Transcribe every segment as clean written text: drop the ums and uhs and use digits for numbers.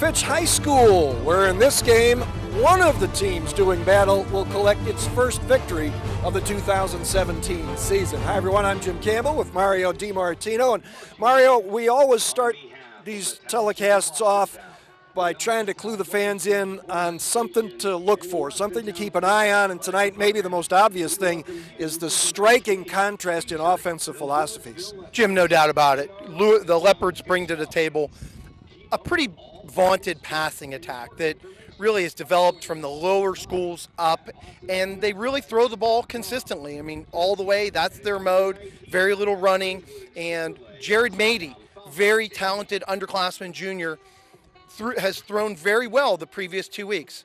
Fitch High School, where in this game, one of the teams doing battle will collect its first victory of the 2017 season. Hi everyone, I'm Jim Campbell with Mario DiMartino. And Mario, we always start these telecasts off by trying to clue the fans in on something to look for, something to keep an eye on, and tonight maybe the most obvious thing is the striking contrast in offensive philosophies. Jim, no doubt about it. The Leopards bring to the table a pretty vaunted passing attack that really is developed from the lower schools up, and they really throw the ball consistently. I mean, all the way, that's their mode, very little running, and Jared Mady, very talented underclassman junior, has thrown very well the previous 2 weeks.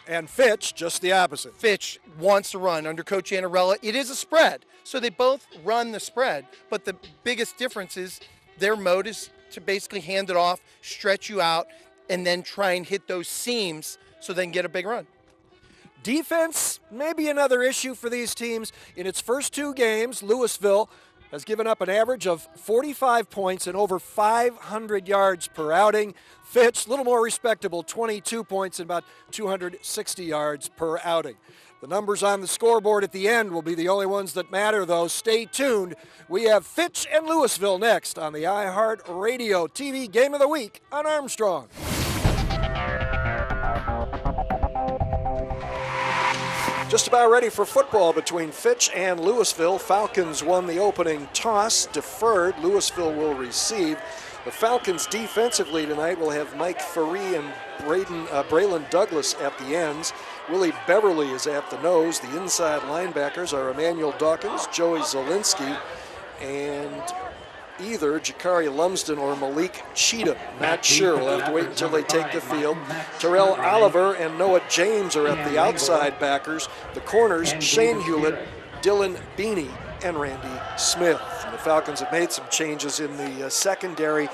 And Fitch, just the opposite. Fitch wants to run under Coach Annarella. It is a spread, so they both run the spread, but the biggest difference is their mode is to basically hand it off, stretch you out, and then try and hit those seams so they can get a big run. Defense, maybe another issue for these teams. In its first two games, Louisville has given up an average of 45 points and over 500 yards per outing. Fitch, a little more respectable, 22 points and about 260 yards per outing. The numbers on the scoreboard at the end will be the only ones that matter, though. Stay tuned. We have Fitch and Louisville next on the iHeart Radio TV Game of the Week on Armstrong. Just about ready for football between Fitch and Louisville. Falcons won the opening toss, deferred. Louisville will receive. The Falcons defensively tonight will have Mike Faree and Braylon Douglas at the ends. Willie Beverly is at the nose. The inside linebackers are Emmanuel Dawkins, Joey Zielinski, and either Jakari Lumsden or Malik Cheatham. Not sure. We'll have to wait until they take the field. Terrell Oliver and Noah James are at the outside backers. The corners, Shane Hewlett, Dylan Beanie, and Randy Smith. And the Falcons have made some changes in the secondary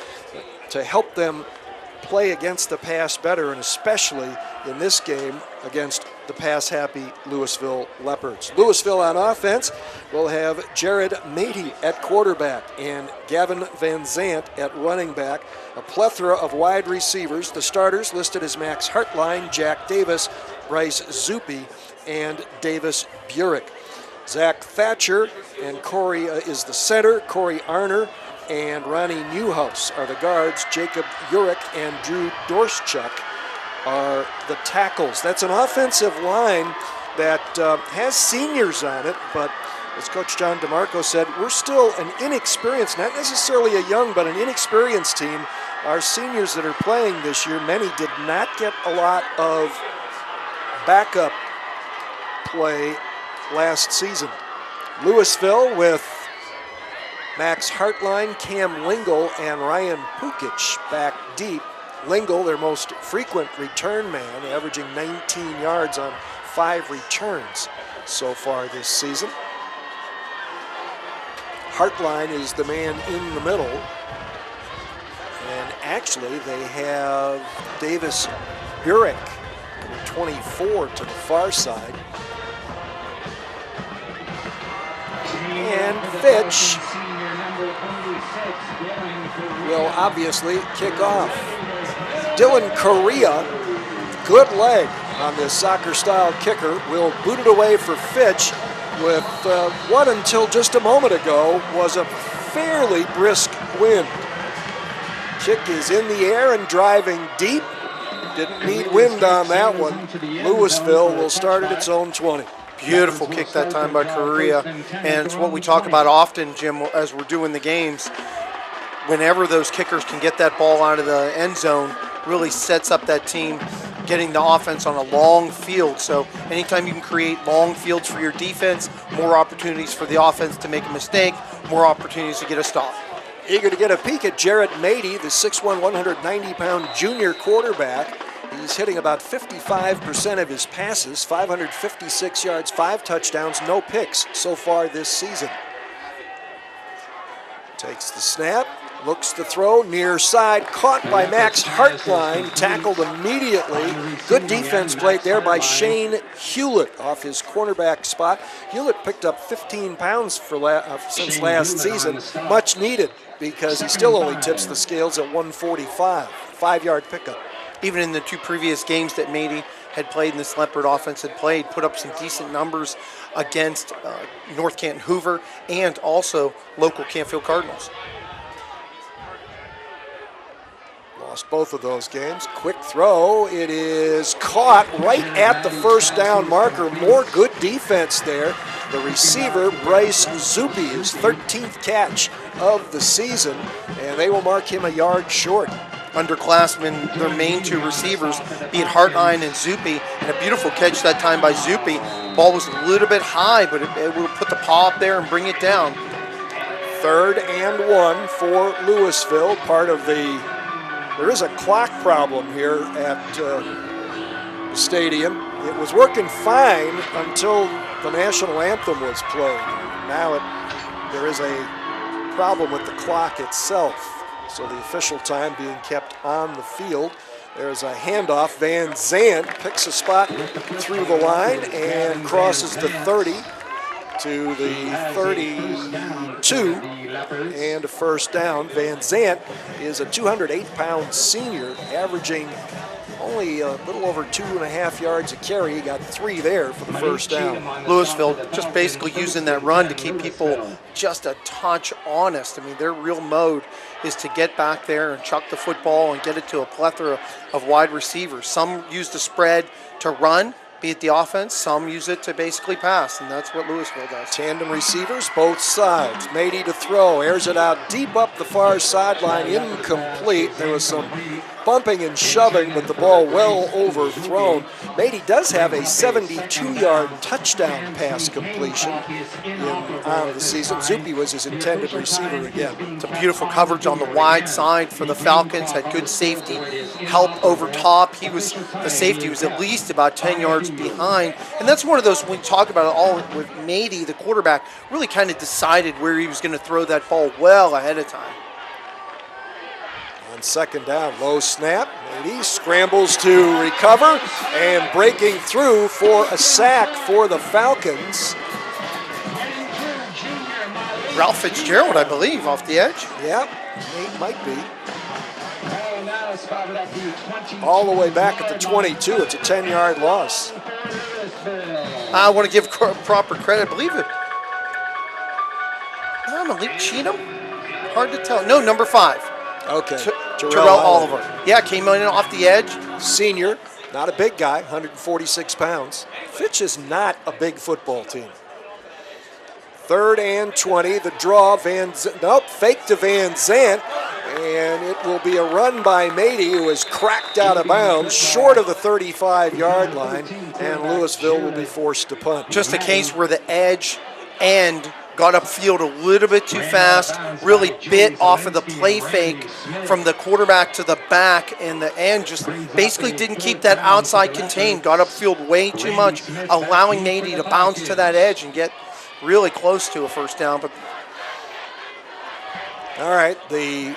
to help them play against the pass better, and especially in this game against the pass-happy Louisville Leopards. Louisville on offense will have Jared Mady at quarterback and Gavin Van Zant at running back. A plethora of wide receivers. The starters listed as Max Hartline, Jack Davis, Bryce Zuppe, and Davis Burek. Zach Thatcher and Corey is the center. Corey Arner and Ronnie Newhouse are the guards. Jacob Urich and Drew Dorschuk are the tackles. That's an offensive line that has seniors on it, but as Coach John DeMarco said, we're still an inexperienced, not necessarily a young, but an inexperienced team. Our seniors that are playing this year, many did not get a lot of backup play last season. Louisville with Max Hartline, Cam Lingle, and Ryan Pukic back deep. Lingle, their most frequent return man, averaging 19 yards on 5 returns so far this season. Hartline is the man in the middle. And actually, they have Davis Burek, 24, to the far side. And Fitch will obviously kick off. Dylan Correa, good leg on this soccer-style kicker, will boot it away for Fitch with what until just a moment ago was a fairly brisk wind. Kick is in the air and driving deep. Didn't need wind on that one. Louisville will start at its own 20. Beautiful kick that time by Correa, and it's what we talk about often, Jim, as we're doing the games. Whenever those kickers can get that ball out of the end zone, really sets up that team getting the offense on a long field. So anytime you can create long fields for your defense, more opportunities for the offense to make a mistake, more opportunities to get a stop. Eager to get a peek at Jared Mady, the 6'1", 190-pound junior quarterback. He's hitting about 55% of his passes, 556 yards, 5 touchdowns, no picks so far this season. Takes the snap, looks to throw, near side, caught by Max Hartline, tackled immediately. Good defense played there by Shane Hewlett off his cornerback spot. Hewlett picked up 15 pounds since last season, much needed because he still only tips the scales at 145, 5-yard pickup. even in the 2 previous games that Mady had played in this Leopard offense had played, put up some decent numbers against North Canton Hoover and also local Canfield Cardinals. Lost both of those games. Quick throw. It is caught right at the first down marker. More good defense there. The receiver, Bryce Zuppi, his 13th catch of the season, and they will mark him a yard short. Underclassmen, their main 2 receivers, being Hartline and Zuppi, and a beautiful catch that time by Zuppi. Ball was a little bit high, but it will put the paw up there and bring it down. 3rd and 1 for Louisville, part of the... There is a clock problem here at the stadium. It was working fine until the national anthem was played. Now there is a problem with the clock itself. So the official time being kept on the field. There's a handoff. Van Zandt picks a spot through the line and crosses the 30 to the 32 and a first down. Van Zandt is a 208-pound senior, averaging only a little over 2.5 yards a carry. He got 3 there for the first down. Louisville just basically using that run to keep people just a touch honest. I mean, their real mode is to get back there and chuck the football and get it to a plethora of wide receivers. Some use the spread to run, be it the offense. Some use it to basically pass, and that's what Louisville does. Tandem receivers, both sides. Mady to throw, airs it out deep up the far sideline, incomplete. There was some bumping and shoving, but the ball well overthrown. Mady does have a 72-yard touchdown pass completion on the season. Zuppi was his intended receiver again. It's a beautiful coverage on the wide side for the Falcons. Had good safety help over top. The safety was at least about 10 yards behind. And that's one of those, when we talk about it all with Mady, the quarterback, really kind of decided where he was going to throw that ball well ahead of time. On second down, low snap. Mady scrambles to recover and breaking through for a sack for the Falcons. Ralph Fitzgerald, I believe, off the edge. Yeah, it might be. All the way back at the 22. It's a 10-yard loss. I want to give proper credit. I believe it. I believe Cheatham. Hard to tell. No, number 5. Okay. Terrell Oliver. Yeah, came in off the edge. Senior, not a big guy, 146 pounds. Fitch is not a big football team. 3rd and 20, the draw, fake to Van Zandt, and it will be a run by Mady, who is cracked out of bounds, short of the 35-yard line, and Louisville will be forced to punt. Just a case where the edge end got upfield a little bit too fast, really bit off of the play fake from the quarterback to the back, and the end just basically didn't keep that outside contained, got upfield way too much, allowing Mady to bounce to that edge and get really close to a first down. But all right, the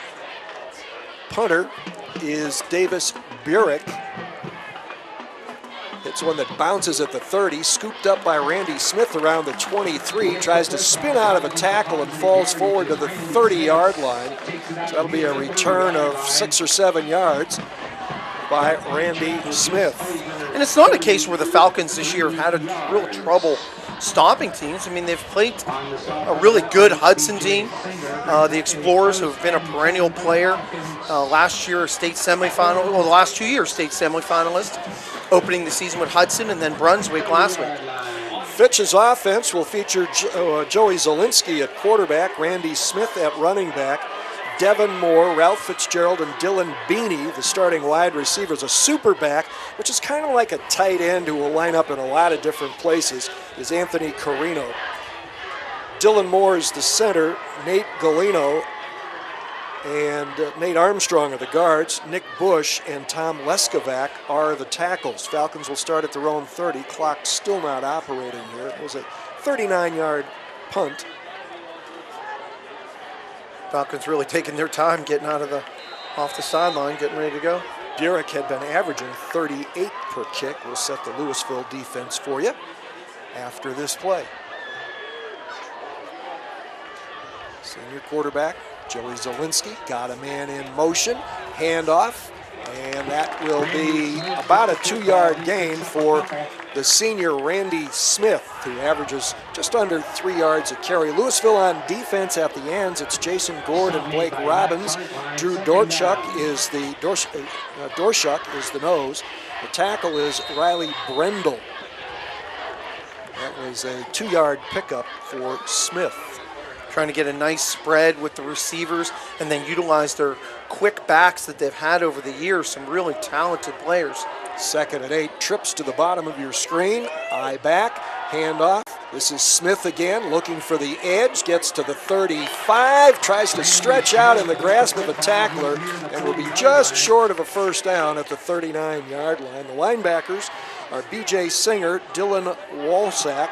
punter is Davis Burek. It's one that bounces at the 30, scooped up by Randy Smith around the 23, tries to spin out of a tackle and falls forward to the 30-yard line. So that'll be a return of 6 or 7 yards by Randy Smith. And it's not a case where the Falcons this year have had a real trouble stopping teams. I mean, they've played a really good Hudson team. The Explorers, who have been a perennial player, last year a state semifinal, well, the last 2 years state semifinalist, opening the season with Hudson and then Brunswick last week. Fitch's offense will feature Joey Zielinski at quarterback, Randy Smith at running back, Devin Moore, Ralph Fitzgerald, and Dylan Beanie, the starting wide receivers. A super back, which is kind of like a tight end who will line up in a lot of different places, is Anthony Carino. Dylan Moore is the center, Nate Galino and Nate Armstrong are the guards. Nick Bush and Tom Leskovac are the tackles. Falcons will start at their own 30. Clock still not operating here. It was a 39-yard punt. Falcons really taking their time getting off the sideline, getting ready to go. Burek had been averaging 38 per kick. We'll set the Louisville defense for you after this play. Senior quarterback Joey Zielinski got a man in motion, handoff, And that will be about a 2-yard gain for the senior Randy Smith, who averages just under 3 yards a carry. Louisville on defense at the ends. It's Jason Gord and Blake Robbins. Drew Dorchuk is the nose. The tackle is Riley Brendel. That was a 2-yard pickup for Smith. Trying to get a nice spread with the receivers and then utilize their quick backs that they've had over the years. Some really talented players. 2nd and 8, trips to the bottom of your screen. Eye back, handoff. This is Smith again, looking for the edge, gets to the 35, tries to stretch out in the grasp of a tackler, and will be just short of a first down at the 39-yard line. The linebackers are B.J. Singer, Dylan Walsack.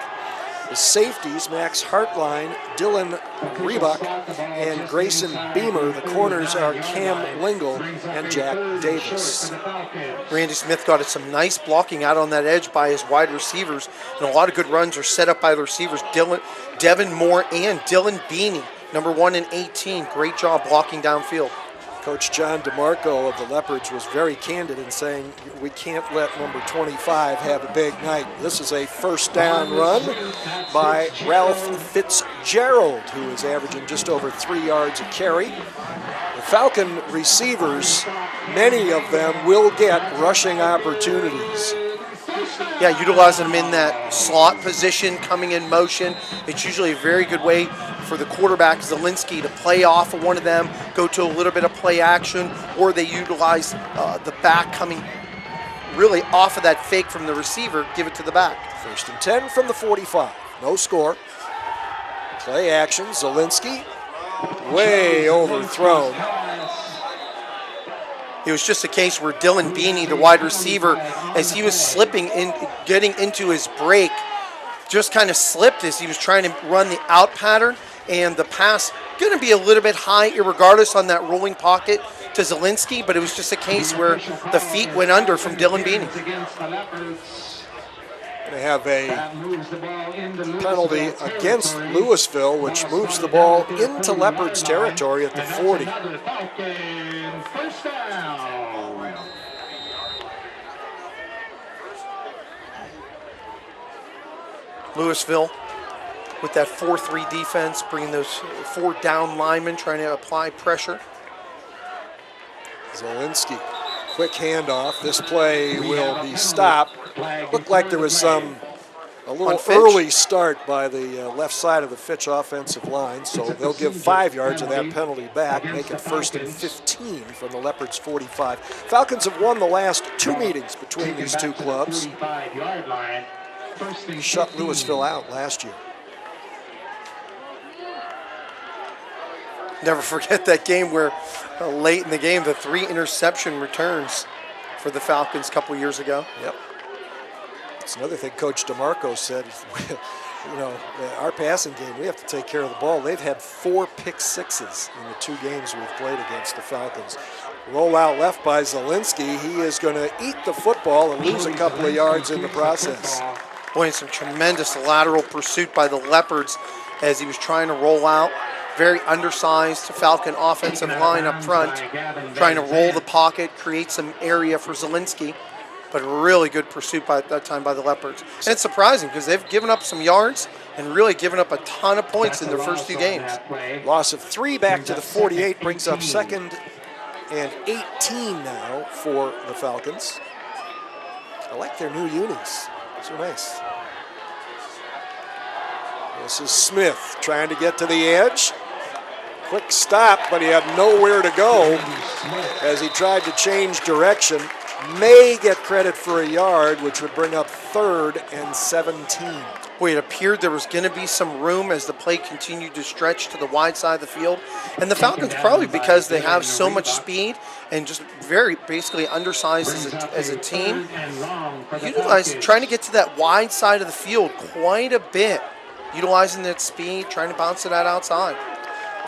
The safeties, Max Hartline, Dylan Reebok, and Grayson Beamer. The corners are Cam Lingle and Jack Davis. Randy Smith got some nice blocking out on that edge by his wide receivers, and a lot of good runs are set up by the receivers, Devin Moore and Dylan Beanie, number 1 and 18. Great job blocking downfield. Coach John DeMarco of the Leopards was very candid in saying we can't let number 25 have a big night. This is a first down run by Ralph Fitzgerald, who is averaging just over 3 yards a carry. The Falcon receivers, many of them will get rushing opportunities. Yeah, utilizing them in that slot position, coming in motion. It's usually a very good way for the quarterback, Zielinski, to play off of one of them, go to a little bit of play action, or they utilize the back coming really off of that fake from the receiver, give it to the back. 1st and 10 from the 45. No score. Play action, Zielinski, way overthrown. It was just a case where Dylan Beanie, the wide receiver, as he was slipping in, getting into his break, just kind of slipped as he was trying to run the out pattern, and the pass going to be a little bit high irregardless on that rolling pocket to Zielinski, but it was just a case where the feet went under from Dylan Beanie. They have a penalty against Louisville, which moves the ball into Leopards territory at the 40. Louisville with that 4-3 defense, bringing those 4 down linemen, trying to apply pressure. Zielinski, quick handoff. This play will be stopped. Looked like there was a little early start by the left side of the Fitch offensive line, so they'll give 5 yards of that penalty back, make it 1st and 15 from the Leopards' 45. Falcons have won the last 2 meetings between these two clubs. Shut Louisville out last year. Never forget that game where late in the game, the 3 interception returns for the Falcons a couple years ago. Yep. It's another thing Coach DeMarco said. You know, our passing game, we have to take care of the ball. They've had 4 pick sixes in the 2 games we've played against the Falcons. Roll out left by Zielinski. He is going to eat the football and lose a couple of yards in the process. Boy, some tremendous lateral pursuit by the Leopards as he was trying to roll out. Very undersized Falcon offensive line up front, trying to roll the pocket, create some area for Zielinski, but really good pursuit by that time by the Leopards. And it's surprising because they've given up some yards and really given up a ton of points in their first 2 games. Loss of 3 back to the 48 brings up 2nd and 18 now for the Falcons. I like their new unis. Those are nice. This is Smith trying to get to the edge. Quick stop, but he had nowhere to go as he tried to change direction. May get credit for a yard, which would bring up 3rd and 17. Boy, it appeared there was going to be some room as the play continued to stretch to the wide side of the field. And the Falcons, probably because they have so much speed and just very basically undersized as a team, utilized trying to get to that wide side of the field quite a bit, utilizing that speed, trying to bounce it out outside.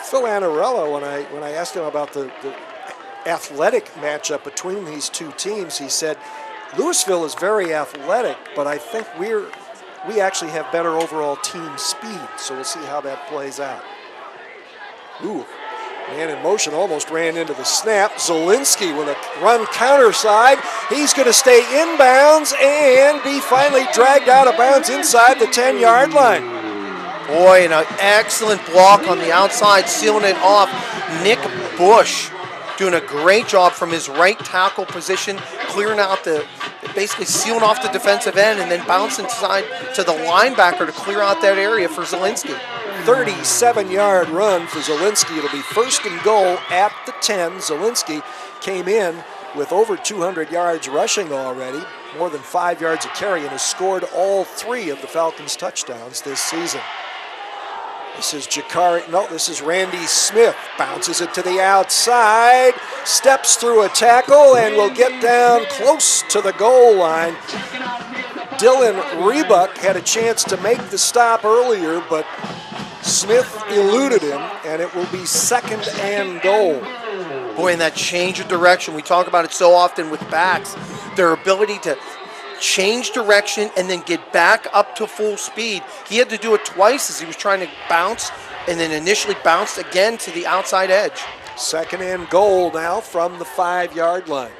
Phil Annarella, when I asked him about the athletic matchup between these 2 teams, he said, Louisville is very athletic, but I think we actually have better overall team speed, so we'll see how that plays out. Ooh, Man in motion almost ran into the snap. Zielinski with a run counter side. He's going to stay inbounds and be finally dragged out of bounds inside the 10-yard line. Boy, and an excellent block on the outside, sealing it off. Nick Bush doing a great job from his right tackle position, clearing out basically sealing off the defensive end and then bouncing inside to the linebacker to clear out that area for Zielinski. 37-yard run for Zielinski. It'll be 1st and goal at the 10. Zielinski came in with over 200 yards rushing already, more than 5 yards a carry, and has scored all 3 of the Falcons' touchdowns this season. This is Randy Smith. Bounces it to the outside, steps through a tackle, and will get down close to the goal line. Dylan Rebuck had a chance to make the stop earlier, but Smith eluded him, and it will be 2nd and goal. Boy, and that change of direction, we talk about it so often with backs, their ability to change direction and then get back up to full speed. He had to do it twice as he was trying to bounce and then initially bounced again to the outside edge. 2nd and goal now from the 5-yard line.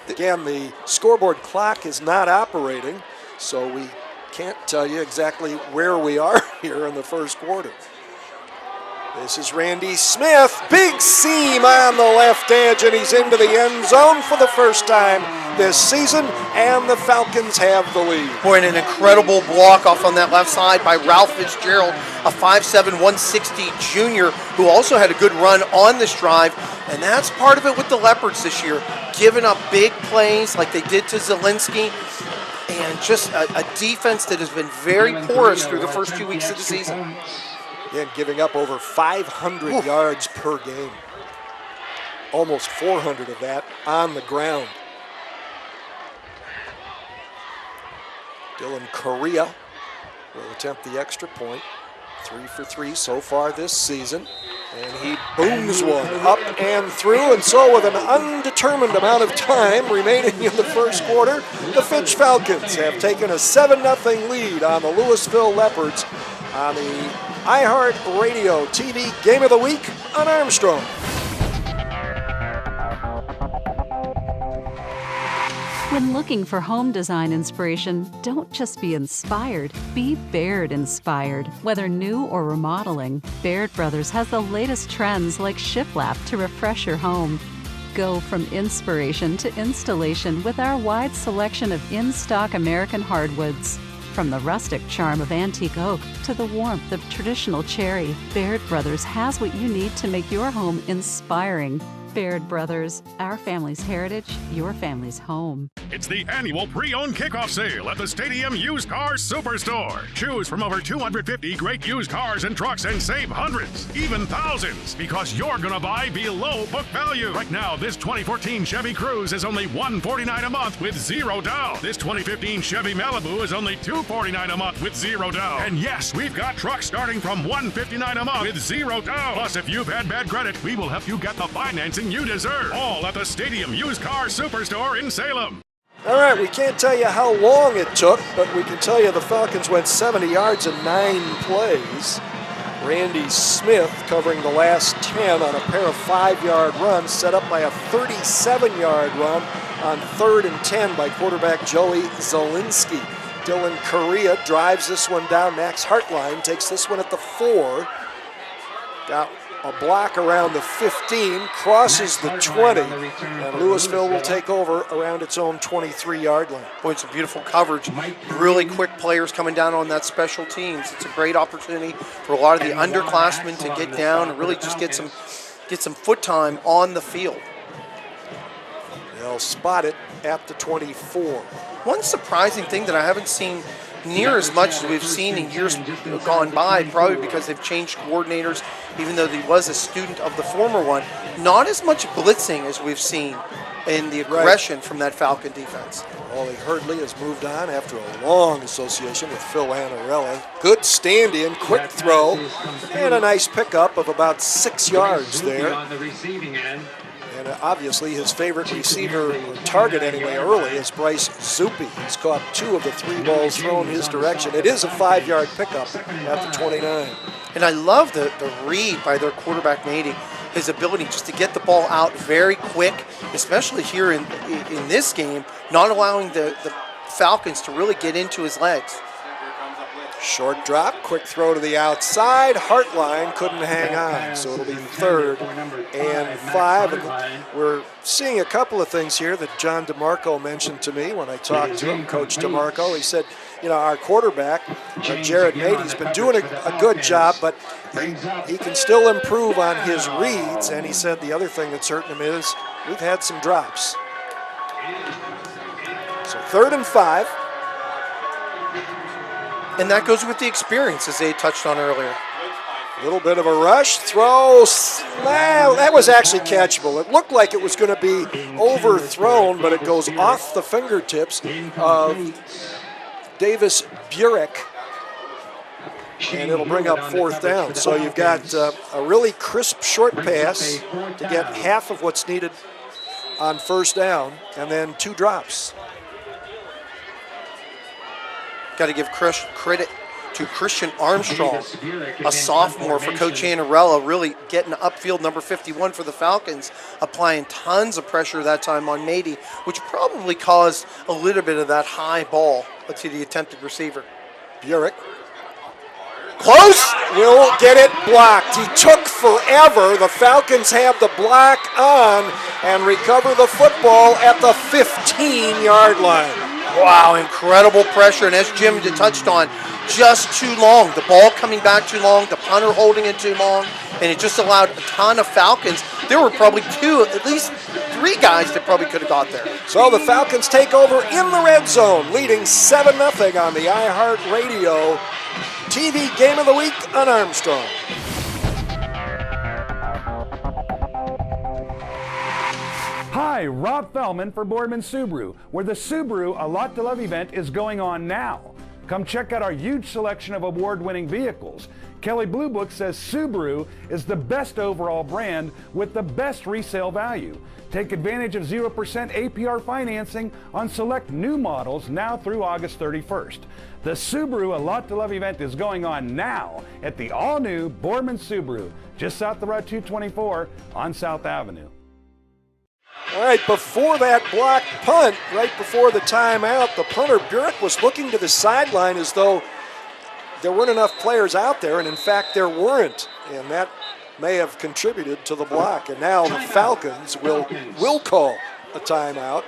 Again, the scoreboard clock is not operating, so we can't tell you exactly where we are here in the first quarter. This is Randy Smith, big seam on the left edge, and he's into the end zone for the first time this season, and the Falcons have the lead. Boy, and an incredible block off on that left side by Ralph Fitzgerald, a 5'7", 160 junior who also had a good run on this drive, and that's part of it with the Leopards this year, giving up big plays like they did to Zielinski, and just a defense that has been very porous through the first 2 weeks of the season. Again, giving up over 500 yards per game. Almost 400 of that on the ground. Dylan Correa will attempt the extra point. 3 for 3 so far this season. And he booms one up and through. And so with an undetermined amount of time remaining in the first quarter, the Fitch Falcons have taken a 7-0 lead on the Louisville Leopards on the iHeart Radio TV Game of the Week on Armstrong. When looking for home design inspiration, don't just be inspired, be Baird inspired. Whether new or remodeling, Baird Brothers has the latest trends like shiplap to refresh your home. Go from inspiration to installation with our wide selection of in-stock American hardwoods. From the rustic charm of antique oak to the warmth of traditional cherry, Baird Brothers has what you need to make your home inspiring. Baird Brothers, our family's heritage, your family's home. It's the annual pre-owned kickoff sale at the Stadium Used Car Superstore. Choose from over 250 great used cars and trucks and save hundreds, even thousands, because you're going to buy below book value. Right now, this 2014 Chevy Cruze is only $149 a month with 0 down. This 2015 Chevy Malibu is only $249 a month with 0 down. And yes, we've got trucks starting from $159 a month with 0 down. Plus, if you've had bad credit, we will help you get the financing you deserve. All at the Stadium Used Car Superstore in Salem. All right, we can't tell you how long it took, but we can tell you the Falcons went 70 yards in 9 plays. Randy Smith covering the last 10 on a pair of 5-yard runs, set up by a 37-yard run on 3rd and 10 by quarterback Joey Zielinski. Dylan Correa drives this one down. Max Hartline takes this one at the 4. Got a block around the 15, crosses the 20, and Louisville will take over around its own 23-yard line. Boy, it's a beautiful coverage. Really quick players coming down on that special teams. It's a great opportunity for a lot of the underclassmen to get down and really just get some foot time on the field. They'll spot it at the 24. One surprising thing that I haven't seen near as much as we've seen in years gone by, probably because they've changed coordinators, even though he was a student of the former one, not as much blitzing as we've seen in the aggression from that Falcon defense. Ollie Hurdley has moved on after a long association with Phil Annarella. Good stand-in, quick throw, and a nice pickup of about 6 yards there. And obviously his favorite receiver, or target anyway, early is Bryce Zuppe. He's caught 2 of the 3 balls thrown his direction. It is a 5-yard pickup at the 29. And I love the read by their quarterback, Nady. his ability just to get the ball out very quick, especially here in this game, not allowing the Falcons to really get into his legs. Short drop, quick throw to the outside. Hartline couldn't hang on, so it'll be 3rd and 5. And we're seeing a couple of things here that John DeMarco mentioned to me when I talked to him, Coach DeMarco. He said, you know, our quarterback, Jared Nate, he's been doing a good job, but he can still improve on his reads. And he said the other thing that's hurting him is we've had some drops. So 3rd and 5. And that goes with the experience, as they touched on earlier. A little bit of a rush, throw, well, that was actually catchable. It looked like it was going to be overthrown, but it goes off the fingertips of Davis Burek, and it'll bring up 4th down. So you've got a really crisp short pass to get half of what's needed on 1st down, and then 2 drops. Got to give credit to Christian Armstrong, a sophomore for Coach Annarella, really getting upfield number 51 for the Falcons, applying tons of pressure that time on Mady, which probably caused a little bit of that high ball to the attempted receiver. Burek. Close, will get it blocked. He took forever. The Falcons have the block on and recover the football at the 15-yard line. Wow, incredible pressure, and as Jim touched on, just too long. The ball coming back too long, the punter holding it too long, and it just allowed a ton of Falcons. There were probably at least 3 guys that probably could have got there. So the Falcons take over in the red zone, leading 7-0 on the iHeartRadio TV Game of the Week on Armstrong. Hi, Rob Fellman for Boardman Subaru, where the Subaru A Lot to Love event is going on now. Come check out our huge selection of award-winning vehicles. Kelley Blue Book says Subaru is the best overall brand with the best resale value. Take advantage of 0% APR financing on select new models now through August 31st. The Subaru A Lot to Love event is going on now at the all-new Boardman Subaru, just south of Route 224 on South Avenue. All right, before that blocked punt, right before the timeout, the punter, Burek, was looking to the sideline as though there weren't enough players out there, and in fact there weren't, and that may have contributed to the block. And now the Falcons will call a timeout.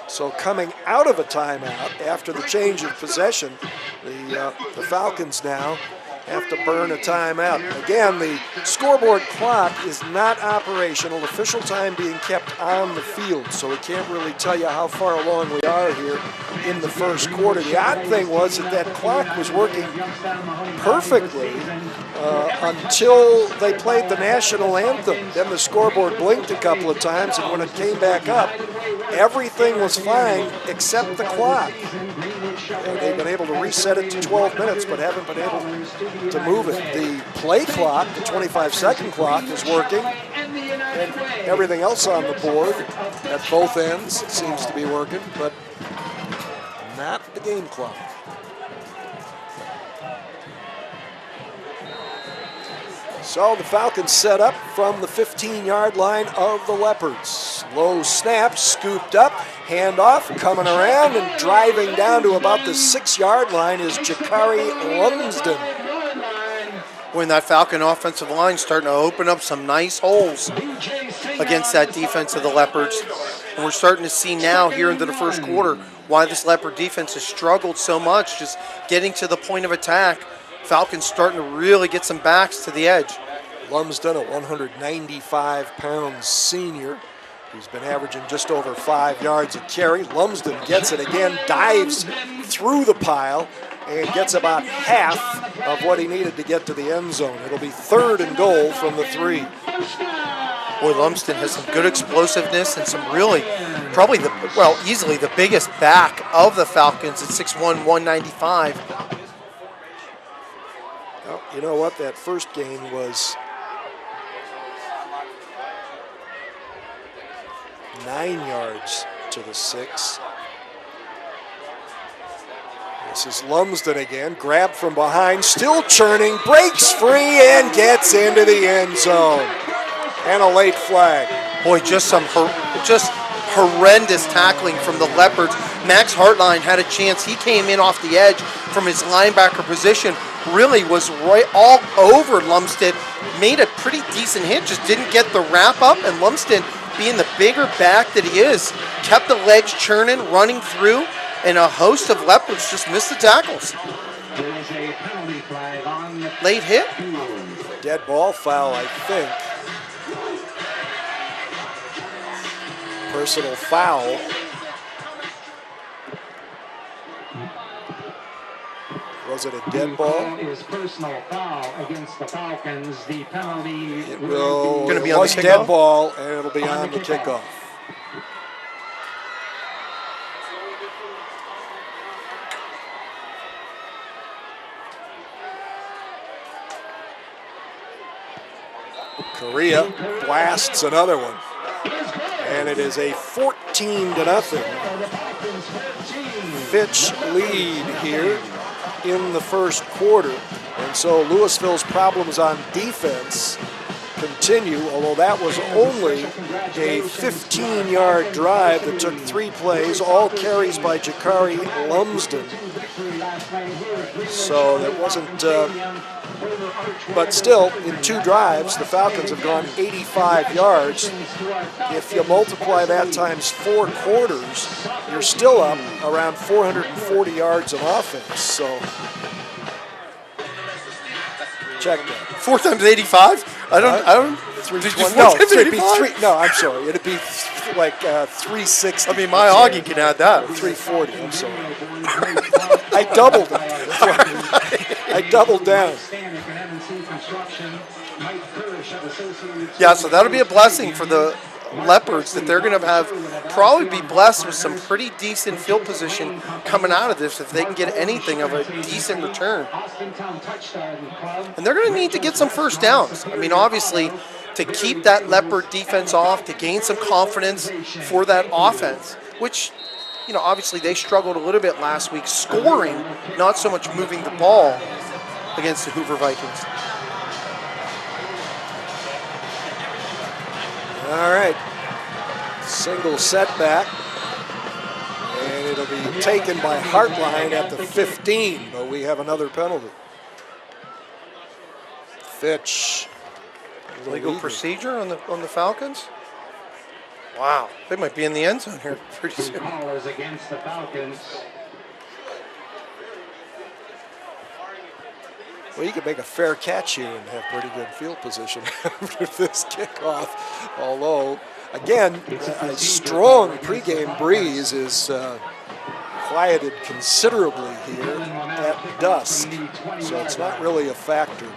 So coming out of a timeout after the change of possession, the Falcons now have to burn a timeout. Again, the scoreboard clock is not operational, official time being kept on the field, so we can't really tell you how far along we are here in the first quarter. The odd thing was that clock was working perfectly until they played the national anthem. Then the scoreboard blinked a couple of times, and when it came back up, everything was fine except the clock. And they've been able to reset it to 12 minutes, but haven't been able to move it. The play clock, the 25-second clock, is working, and everything else on the board at both ends seems to be working, but not the game clock. So the Falcons set up from the 15-yard line of the Leopards. Low snap, scooped up, handoff, coming around and driving down to about the 6-yard line is Jakari Lumsden. When that Falcon offensive line starting to open up some nice holes against that defense of the Leopards. And we're starting to see now here into the first quarter why this Leopard defense has struggled so much, just getting to the point of attack. Falcons starting to really get some backs to the edge. Lumsden, a 195-pound senior who's been averaging just over 5 yards a carry. Lumsden gets it again, dives through the pile, and gets about half of what he needed to get to the end zone. It'll be 3rd and goal from the 3. Boy, Lumsden has some good explosiveness and some really, probably easily the biggest back of the Falcons at 6'1", 195. Well, you know what? That first game was 9 yards to the 6. This is Lumsden again, grabbed from behind, still churning, breaks free and gets into the end zone. And a late flag. Boy, just horrendous tackling from the Leopards. Max Hartline had a chance. He came in off the edge from his linebacker position, really was right all over Lumsden, made a pretty decent hit, just didn't get the wrap up, and Lumsden, being the bigger back that he is, kept the legs churning, running through, and a host of Leopards just missed the tackles. Late hit? Dead ball foul, I think. Personal foul. Was it a dead ball? Is personal foul against the Falcons. The penalty it will. Going to be it on was the dead kickoff? ball, and it'll be on the kickoff. Correa blasts another one, and it is a 14-0 Fitch lead here in the first quarter. And so Louisville's problems on defense continue, although that was only a 15-yard drive that took 3 plays, all carries by Jakari Lumsden. So that wasn't, but still, in 2 drives, the Falcons have gone 85 yards. If you multiply that times 4 quarters, you're still up around 440 yards of offense. So check that. 4 times 85? I don't. 320. No, it'd be 3. No, I'm sorry. It'd be like 360. I mean, my Augie can add that. 340. I'm sorry. I doubled it. I doubled down. Yeah, so that'll be a blessing for the Leopards that they're going to have probably be blessed with some pretty decent field position coming out of this if they can get anything of a decent return. And they're going to need to get some first downs. I mean, obviously, to keep that Leopard defense off, to gain some confidence for that offense, which, you know, obviously they struggled a little bit last week scoring, not so much moving the ball against the Hoover Vikings. All right, single setback, and it'll be taken by Hartline at the 15, but we have another penalty. Fitch. Legal procedure on the Falcons? Wow, they might be in the end zone here pretty soon. Against the Falcons. Well, you could make a fair catch here and have pretty good field position after this kickoff. Although, again, a strong pregame breeze is quieted considerably here at dusk, so it's not really a factor.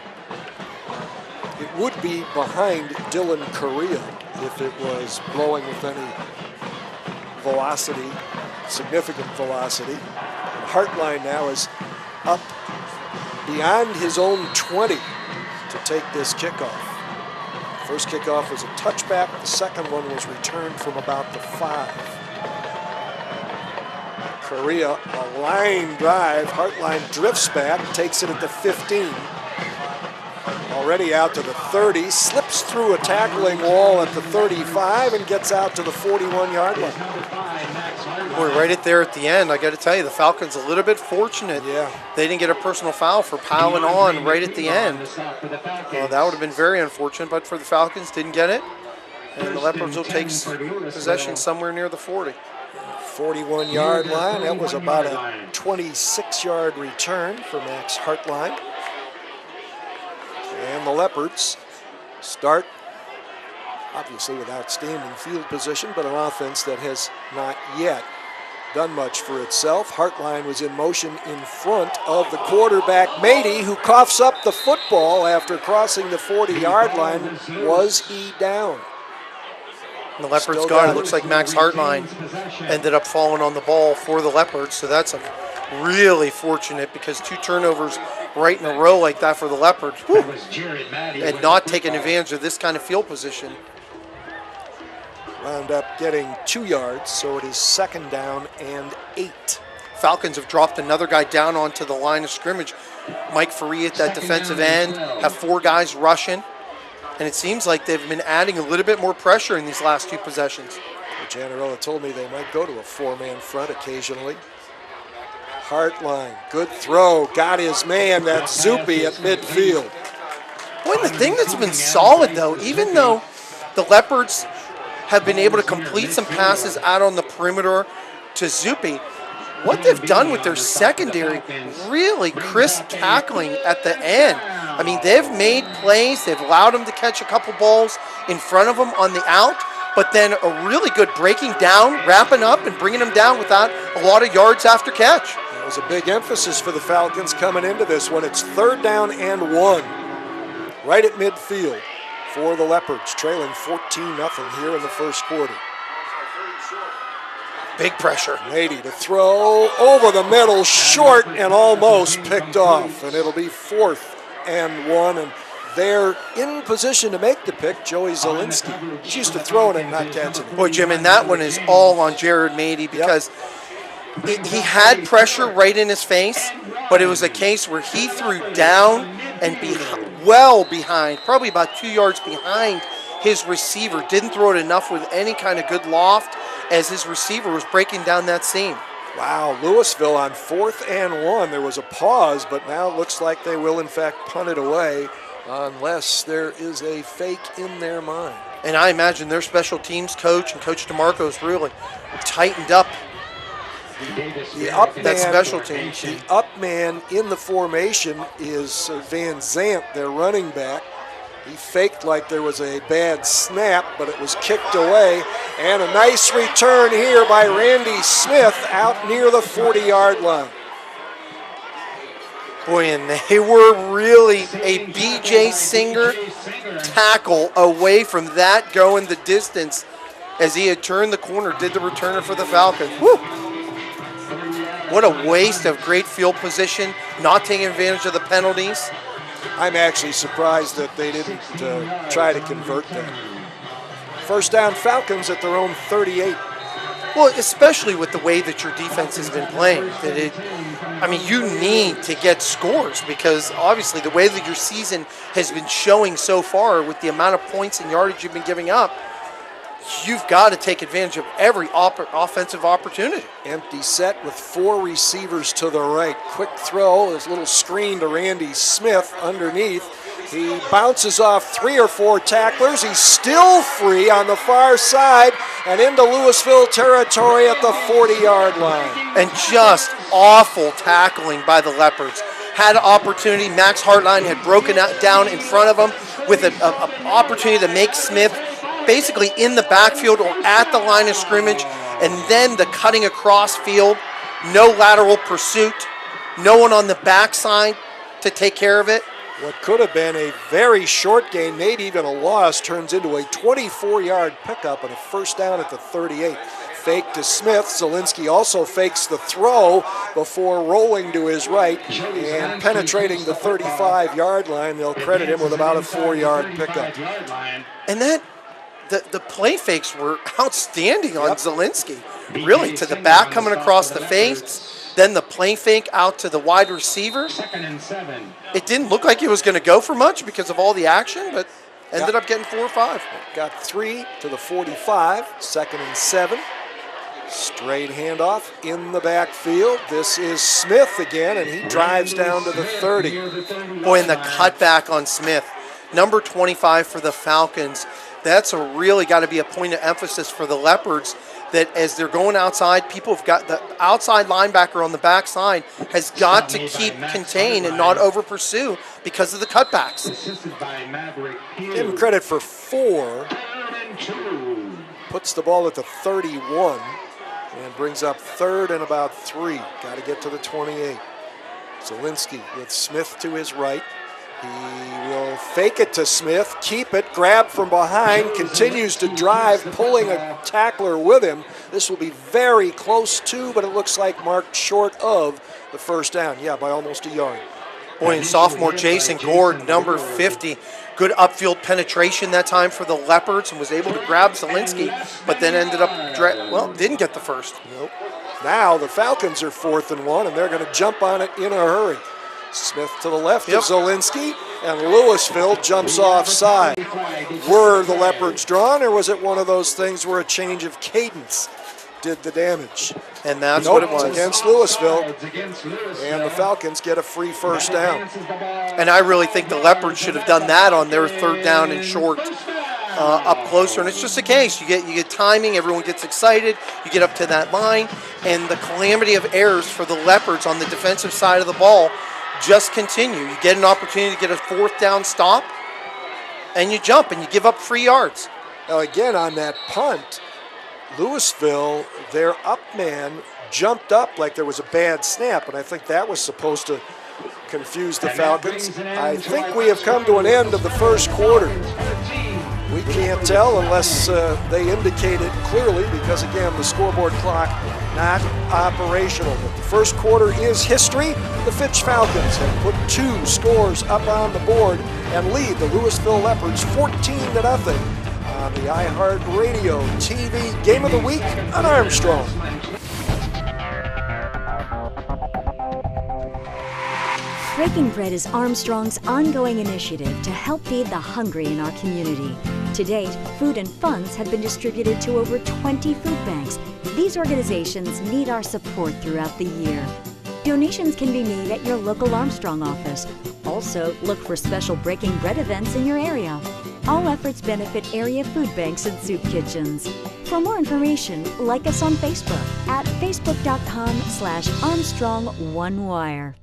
It would be behind Dylan Correa if it was blowing with any velocity, significant velocity. And Hartline now is up beyond his own 20 to take this kickoff. First kickoff was a touchback. The second one was returned from about the 5. Correa, a line drive. Hartline drifts back, takes it at the 15. Already out to the 30, slips through a tackling wall at the 35 and gets out to the 41-yard line. Boy, right there at the end, I got to tell you, the Falcons a little bit fortunate. Yeah. They didn't get a personal foul for piling on right at the end. That would have been very unfortunate, but for the Falcons, didn't get it. And the Leopards will take possession somewhere near the 40. 41-yard line. That was about a 26-yard return for Max Hartline. And the Leopards start, obviously, with outstanding field position, but an offense that has not yet done much for itself. Hartline was in motion in front of the quarterback, Mady, who coughs up the football after crossing the 40-yard line. Was he down? And the Leopards got it. Looks like Max Hartline ended up falling on the ball for the Leopards, so that's really fortunate because 2 turnovers right in a row like that for the Leopards. And not taking advantage of this kind of field position. Wound up getting 2 yards, so it is 2nd down and 8. Falcons have dropped another guy down onto the line of scrimmage. Mike Faria at that defensive end, have 4 guys rushing. And it seems like they've been adding a little bit more pressure in these last 2 possessions. Janarella told me they might go to a 4-man front occasionally. Hartline, good throw, got his man. That's Zuppe at midfield. Boy, the thing that's been solid, though, even though the Leopards have been able to complete some passes out on the perimeter to Zuppe, what they've done with their secondary, really crisp tackling at the end. I mean, they've made plays. They've allowed them to catch a couple balls in front of them on the out, but then a really good breaking down, wrapping up, and bringing them down without a lot of yards after catch. That was a big emphasis for the Falcons coming into this one. It's 3rd down and 1. Right at midfield for the Leopards, trailing 14-0 here in the first quarter. Big pressure. Lady to throw over the middle, short and almost picked off. And it'll be 4th and 1. And they're in position to make the pick, Joey Zielinski. He's used to throwing it and not catching it. Boy, Jim, and that one is all on Jared Mady because he had pressure right in his face, but it was a case where he threw down and well behind, probably about 2 yards behind his receiver. Didn't throw it enough with any kind of good loft as his receiver was breaking down that seam. Wow, Louisville on 4th and 1. There was a pause, but now it looks like they will in fact punt it away unless there is a fake in their mind. And I imagine their special teams coach and Coach DeMarco's really tightened up that special team. The up man in the formation is Van Zandt, their running back. He faked like there was a bad snap, but it was kicked away. And a nice return here by Randy Smith out near the 40-yard line. Boy, and they were really a B.J. Singer tackle away from that going the distance as he had turned the corner, did the returner for the Falcons. Woo! What a waste of great field position, not taking advantage of the penalties. I'm actually surprised that they didn't try to convert that. First down, Falcons at their own 38. Well, especially with the way that your defense has been playing. You need to get scores because obviously the way that your season has been showing so far with the amount of points and yardage you've been giving up, you've got to take advantage of every offensive opportunity. Empty set with 4 receivers to the right. Quick throw, his little screen to Randy Smith underneath. He bounces off 3 or 4 tacklers. He's still free on the far side and into Louisville territory at the 40-yard line. And just awful tackling by the Leopards. Had an opportunity. Max Hartline had broken down in front of him with an opportunity to make Smith basically in the backfield or at the line of scrimmage, and then the cutting across field, no lateral pursuit, no one on the backside to take care of it. What could have been a very short gain, maybe even a loss, turns into a 24-yard pickup and a first down at the 38. Fake to Smith. Zielinski also fakes the throw before rolling to his right and penetrating the 35-yard line. They'll credit him with about a 4-yard pickup. And that the play fakes were outstanding on Zielinski. Really, to the back coming across the face, then the play fake out to the wide receiver. It didn't look like it was going to go for much because of all the action, but ended up getting 4 or 5. Got 3 to the 45, 2nd and 7. Straight handoff in the backfield. This is Smith again, and he drives down to the 30. Boy, and the cutback on Smith. Number 25 for the Falcons. That's really got to be a point of emphasis for the Leopards, that as they're going outside, people have got the outside linebacker on the backside has got to keep contained and not over pursue because of the cutbacks. Give him credit for 4. Puts the ball at the 31 and brings up 3rd and about 3. Got to get to the 28. Zielinski with Smith to his right. He will fake it to Smith, keep it, grab from behind, continues to drive, pulling a tackler with him. This will be very close to, but it looks like marked short of the first down. Yeah, by almost a yard. Boy, and sophomore Jason Gord, number 50, good upfield penetration that time for the Leopards and was able to grab Zielinski, but then ended up, didn't get the first. Nope. Now the Falcons are 4th and 1, and they're going to jump on it in a hurry. Smith to the left of Zielinski, and Louisville jumps offside. Were the Leopards drawn, or was it one of those things where a change of cadence did the damage? And that's what it was. Against Louisville, and the Falcons get a free first down. And I really think the Leopards should have done that on their third down and short up closer. And it's just a case. You get timing, everyone gets excited, you get up to that line, and the calamity of errors for the Leopards on the defensive side of the ball just continue. You get an opportunity to get a fourth down stop, and you jump, and you give up 3 yards. Now again, on that punt, Louisville, their up man jumped up like there was a bad snap, and I think that was supposed to confuse the Falcons. I think we have come to an end of the first quarter. We can't tell unless they indicate it clearly, because again, the scoreboard clock not operational. But the first quarter is history. The Fitch Falcons have put 2 scores up on the board and lead the Louisville Leopards 14-0 on the iHeartRadio TV Game of the Week on Armstrong. Breaking Bread is Armstrong's ongoing initiative to help feed the hungry in our community. To date, food and funds have been distributed to over 20 food banks. These organizations need our support throughout the year. Donations can be made at your local Armstrong office. Also, look for special Breaking Bread events in your area. All efforts benefit area food banks and soup kitchens. For more information, like us on Facebook at facebook.com/ArmstrongOneWire.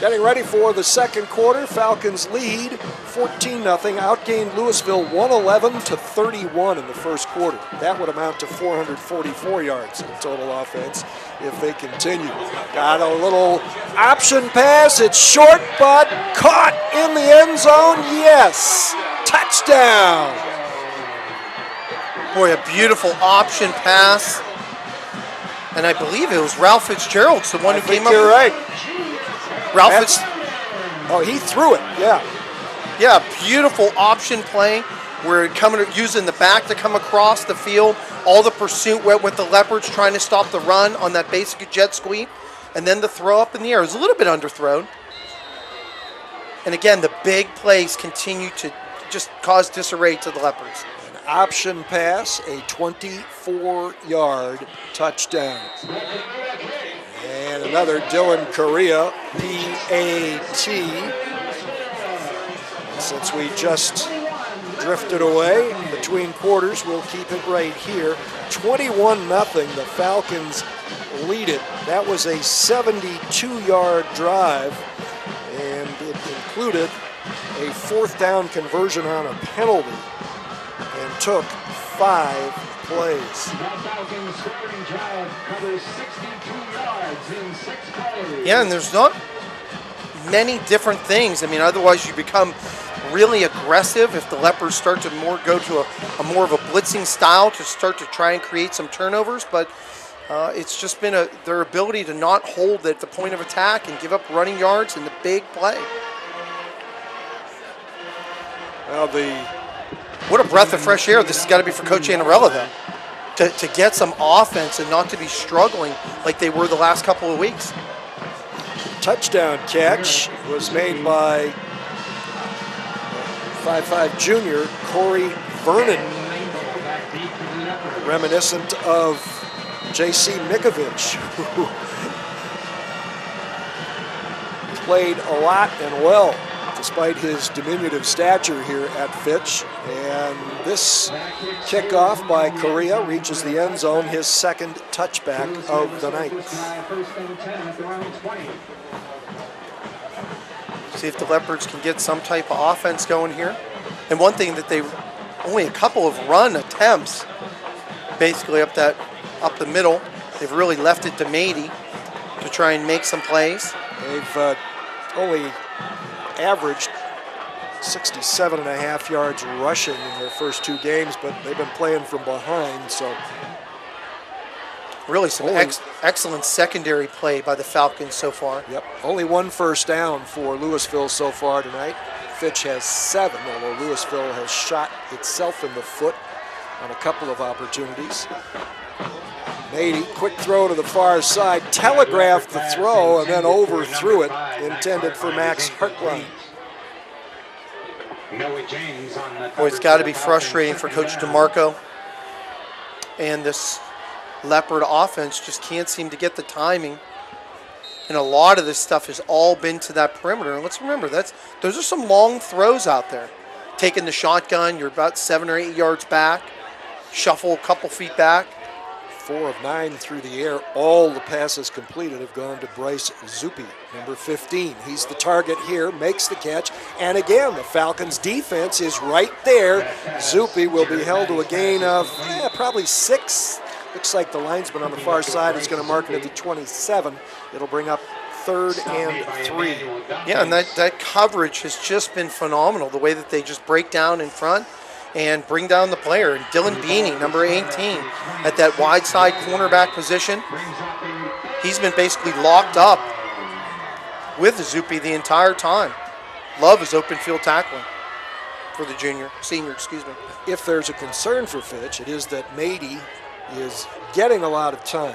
Getting ready for the second quarter, Falcons lead 14-0, outgained Louisville 111-31 in the first quarter. That would amount to 444 yards in total offense if they continue. Got a little option pass, it's short, but caught in the end zone, yes! Touchdown! Boy, a beautiful option pass. And I believe it was Ralph Fitzgerald's the one who came up. You're right. Ralph he threw it, yeah. Yeah, beautiful option play where using the back to come across the field. All the pursuit went with the Leopards trying to stop the run on that basic jet sweep. And then the throw up in the air. It was a little bit underthrown. And again, the big plays continue to just cause disarray to the Leopards. An option pass, a 24-yard touchdown. And another Dylan Correa, PAT. Since we just drifted away between quarters, we'll keep it right here. 21-0, the Falcons lead it. That was a 72-yard drive, and it included a fourth down conversion on a penalty and took 5 plays. Yeah, and there's not many different things. I mean, otherwise you become really aggressive if the Leopards start to go to a more of a blitzing style to start to try and create some turnovers. But it's just been their ability to not hold at the point of attack and give up running yards in the big play. Well, what a breath of fresh air this has got to be for Coach Annarella, though, to get some offense and not to be struggling like they were the last couple of weeks. Touchdown catch was made by 5'5" junior Corey Vernon, reminiscent of J.C. Mikovich, who played a lot and well despite his diminutive stature here at Fitch. And this kickoff by Correa reaches the end zone, his second touchback of the night. See if the Leopards can get some type of offense going here. And one thing that only a couple of run attempts, basically up the middle. They've really left it to Mady to try and make some plays. They've only averaged 67.5 yards rushing in their first 2 games, but they've been playing from behind, so. Really some excellent secondary play by the Falcons so far. Yep, only 1 first down for Louisville so far tonight. Fitch has 7, although Louisville has shot itself in the foot on a couple of opportunities. Mady, quick throw to the far side, telegraphed the throw, and then overthrew it, intended for Max Hartline. Boy, it's got to be frustrating for Coach DeMarco. And this Leopard offense just can't seem to get the timing. And a lot of this stuff has all been to that perimeter. And let's remember, those are some long throws out there. Taking the shotgun, you're about 7 or 8 yards back. Shuffle a couple feet back. 4 of 9 through the air. All the passes completed have gone to Bryce Zuppi, number 15. He's the target here, makes the catch. And again, the Falcons' defense is right there. Zuppi will be held to a gain of probably 6. Looks like the linesman on the far side is going to mark it at the 27. It'll bring up 3rd and 3. Yeah, and that coverage has just been phenomenal. The way that they just break down in front and bring down the player. And Dylan Beanie, number 18, at that wide side cornerback position. He's been basically locked up with Zuppi the entire time. Love his open field tackling for the senior. If there's a concern for Fitch, it is that Mady is getting a lot of time.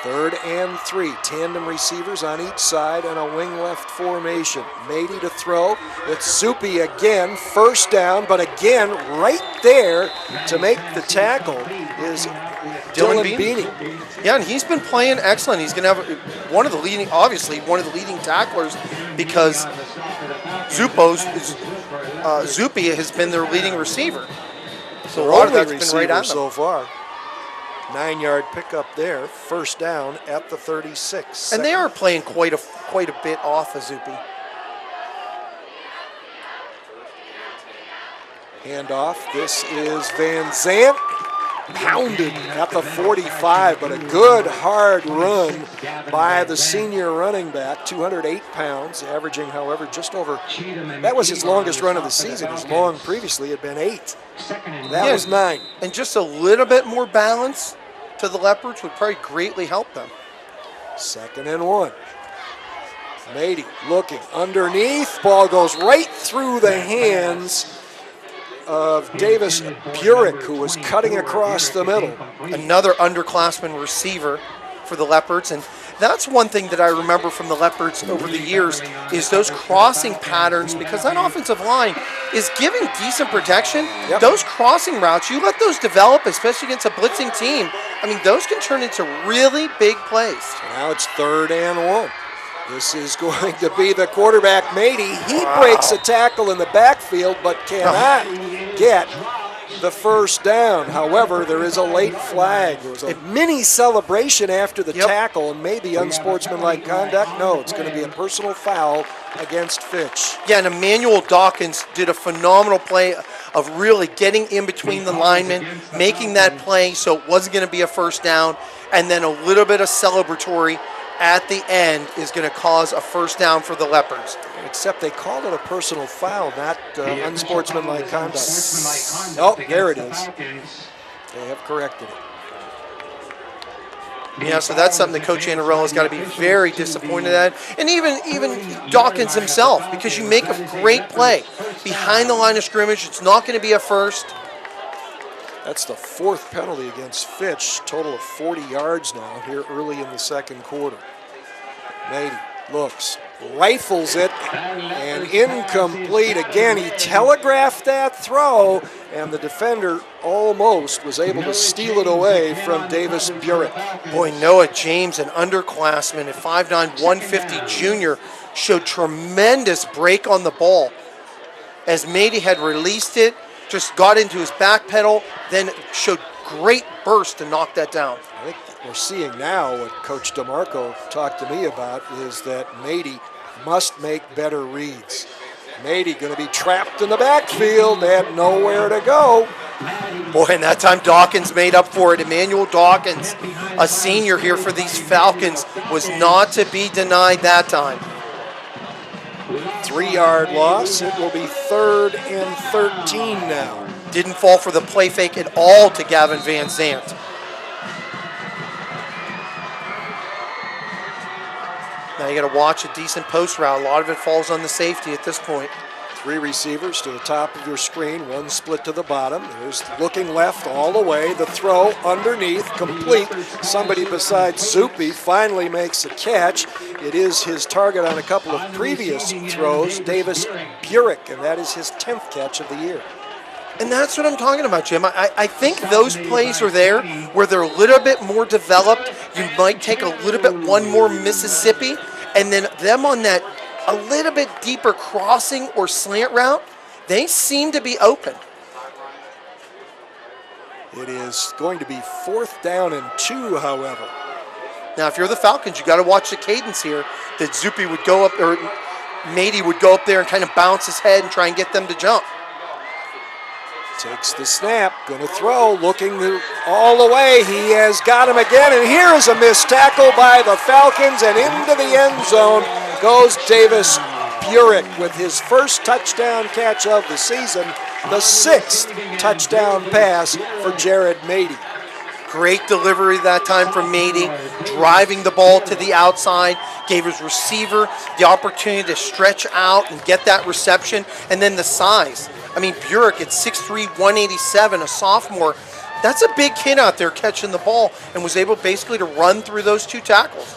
3rd and 3, tandem receivers on each side and a wing left formation. Mady to throw. It's Zuppi again, first down, but again, right there to make the tackle is Dylan Beanie. Yeah, and he's been playing excellent. He's going to have one of the leading tacklers because Zuppi has been their leading receiver. So a lot of that's been right on them so far. 9-yard pickup there, first down at the 36. And they are playing quite a bit off of Zuppi. Handoff. This is Van Zandt. Pounded at the 45, but a good hard run by the senior running back, 208 pounds, averaging, however, just over. That was his longest run of the season. His long previously had been 8. That was 9. And just a little bit more balance to the Leopards would probably greatly help them. 2nd and 1. Mady looking underneath. Ball goes right through the hands of Davis Burek, who was cutting across the middle. Another underclassman receiver for the Leopards. And that's one thing that I remember from the Leopards over the years is those crossing patterns, because that offensive line is giving decent protection. Yep. Those crossing routes, you let those develop, especially against a blitzing team. I mean, those can turn into really big plays. So now it's 3rd and 1. This is going to be the quarterback, Mady. He breaks a tackle in the backfield, but cannot get the first down. However, there is a late flag. There was a mini celebration after the tackle, and maybe unsportsmanlike conduct. No, it's going to be a personal foul against Fitch. Yeah, and Emmanuel Dawkins did a phenomenal play of really getting in between the linemen, making that play so it wasn't going to be a first down, and then a little bit of celebratory at the end is going to cause a first down for the Leopards. Except they called it a personal foul, not unsportsmanlike conduct. Oh, there it is. They have corrected it. Yeah, so that's something that Coach Annarella's got to be very disappointed at. And even Dawkins himself, because you make a great play behind the line of scrimmage. It's not going to be a first. That's the 4th penalty against Fitch. Total of 40 yards now here early in the 2nd quarter. Mady looks, rifles it, and incomplete again. He telegraphed that throw, and the defender almost was able to steal it away from Davis Burek. Boy, Noah James, an underclassman at 5'9", 150 junior, showed tremendous break on the ball. As Mady had released it, just got into his back pedal, then showed great burst to knock that down. I think we're seeing now what Coach DeMarco talked to me about is that Mady must make better reads. Mady going to be trapped in the backfield and nowhere to go. Boy, and that time Dawkins made up for it. Emmanuel Dawkins, a senior here for these Falcons, was not to be denied that time. 3-yard loss. It will be 3rd and 13 now. Didn't fall for the play fake at all to Gavin Van Zandt. Now you got to watch a decent post route. A lot of it falls on the safety at this point. Three receivers to the top of your screen, one split to the bottom. There's looking left all the way. The throw underneath, complete. Somebody besides Zuppe finally makes a catch. It is his target on a couple of previous throws, Davis Burek, and that is his 10th catch of the year. And that's what I'm talking about, Jim. I think those plays are there where they're a little bit more developed. You might take a little bit one more Mississippi, and then them on that a little bit deeper crossing or slant route, they seem to be open. It is going to be 4th down and 2, however. Now, if you're the Falcons, you got to watch the cadence here that Zuppe would go up, or Mady would go up there and kind of bounce his head and try and get them to jump. Takes the snap, going to throw, looking all the way. He has got him again, and here is a missed tackle by the Falcons, and into the end zone goes Davis Burek with his first touchdown catch of the season, the 6th touchdown pass for Jared Mady. Great delivery that time from Mady, driving the ball to the outside, gave his receiver the opportunity to stretch out and get that reception, and then the size. I mean, Burek at 6'3", 187, a sophomore, that's a big kid out there catching the ball and was able basically to run through those 2 tackles.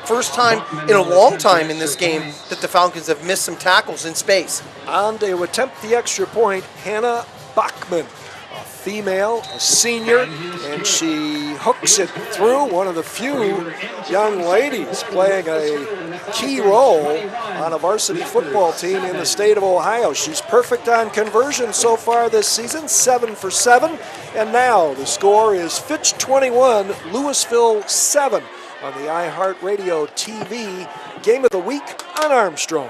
First time in a long time in this game that the Falcons have missed some tackles in space. On to attempt the extra point, Hannah Bachman, a female, a senior, and she hooks it through. One of the few young ladies playing a key role on a varsity football team in the state of Ohio. She's perfect on conversion so far this season, 7 for 7. And now the score is Fitch 21, Louisville 7 on the iHeartRadio TV Game of the Week on Armstrong.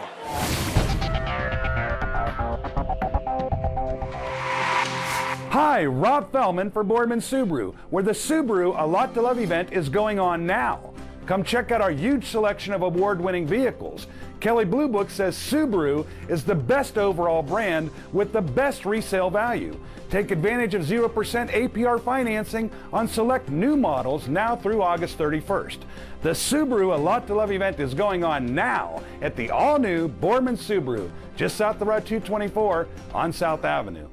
Hi, Rob Fellman for Boardman Subaru, where the Subaru A Lot to Love event is going on now. Come check out our huge selection of award-winning vehicles. Kelley Blue Book says Subaru is the best overall brand with the best resale value. Take advantage of 0% APR financing on select new models now through August 31st. The Subaru A Lot to Love event is going on now at the all-new Boardman Subaru, just south of Route 224 on South Avenue.